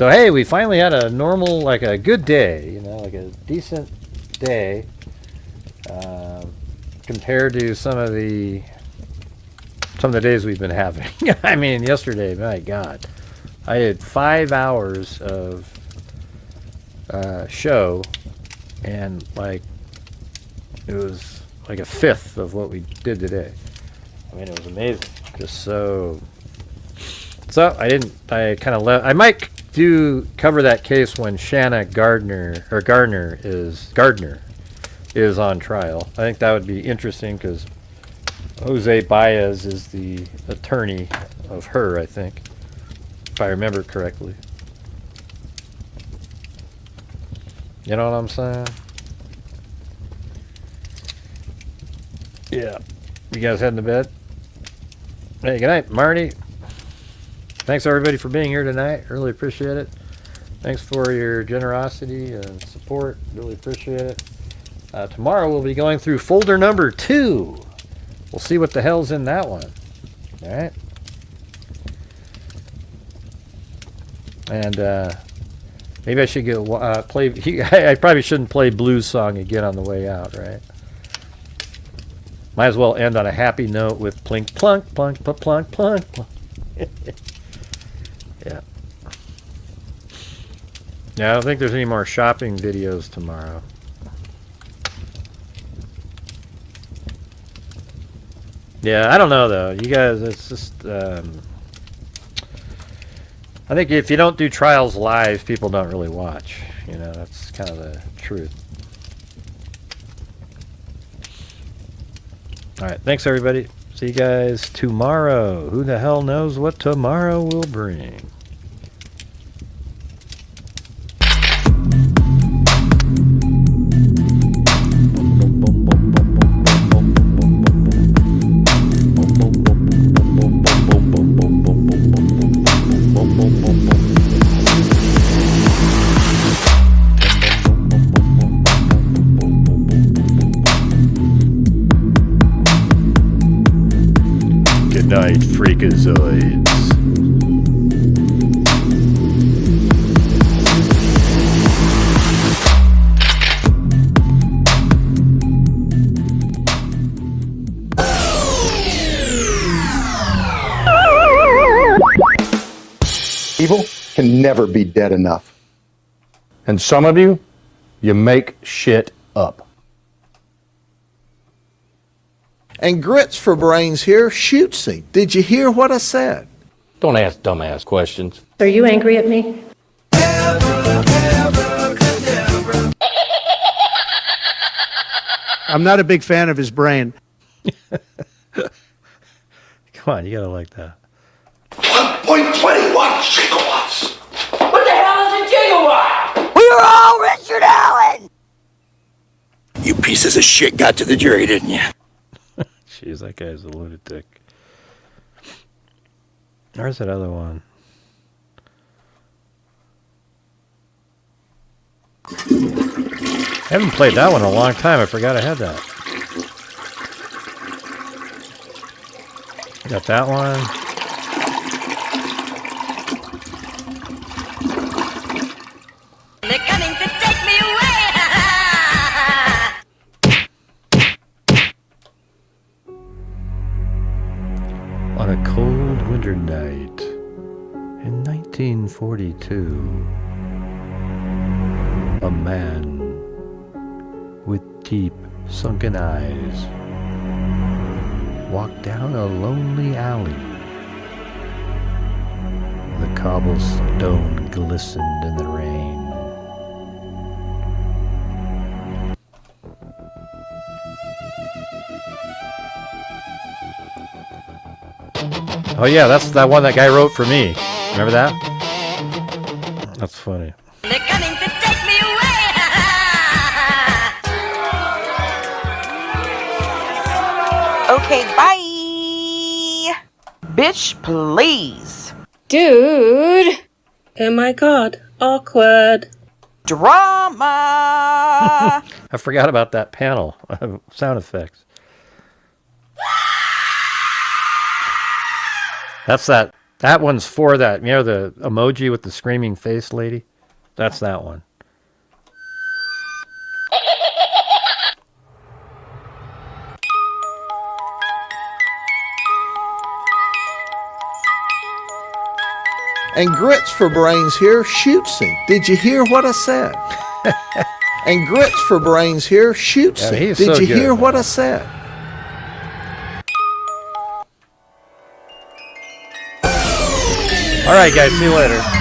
B: So hey, we finally had a normal, like a good day, you know, like a decent day, compared to some of the days we've been having. I mean, yesterday, my God, I had 5 hours of show, and like it was like a fifth of what we did today. I mean, it was amazing. Just so I kind of left. I might cover that case when Shanna Gardner is on trial. I think that would be interesting because Jose Baez is the attorney of her, I think, if I remember correctly. You know what I'm saying? Yeah. You guys heading to bed? Hey, good night, Marty. Thanks everybody for being here tonight. Really appreciate it. Thanks for your generosity and support. Really appreciate it. Tomorrow we'll be going through folder number 2. We'll see what the hell's in that one. All right. And maybe I should play. I probably shouldn't play Blues Song again on the way out, right? Might as well end on a happy note with plink plunk plunk plunk plunk plunk. Yeah. Yeah, I don't think there's any more shopping videos tomorrow. Yeah, I don't know though. You guys, it's just I think if you don't do trials live, people don't really watch. You know, that's kind of the truth. All right, thanks everybody. See you guys tomorrow. Who the hell knows what tomorrow will bring? Night, freakazoids.
P: Evil can never be dead enough. And some of you make shit up.
Q: And Grits for Brains here, Shootsy. Did you hear what I said?
B: Don't ask dumbass questions.
R: Are you angry at me?
S: I'm not a big fan of his brain.
B: Come on, you gotta like that.
H: 1.21 gigawatts.
T: What the hell is a gigawatt?
H: We're all Richard Allen. You pieces of shit got to the jury, didn't you?
B: Jeez, that guy's a lunatic. Where's that other one? I haven't played that one in a long time. I forgot I had that. Got that one.
T: They're coming to take me away.
B: On a cold winter night in 1942, a man with deep sunken eyes walked down a lonely alley. The cobblestone glistened in the rain. Oh yeah, that's that one that guy wrote for me. Remember that? That's funny.
T: They're coming to take me away.
U: Okay, bye. Bitch, please.
R: Dude. Oh my god. Awkward.
U: Drama.
B: I forgot about that panel of sound effects. That's that That one's for that. You know the emoji with the screaming face lady? That's that one.
Q: And Grits for Brains here, Shootsy. Did you hear what I said? And Grits for Brains here, Shootsy.
B: he's
Q: Did
B: so
Q: you
B: good,
Q: hear
B: man.
Q: what I said?
B: All right, guys. See you later.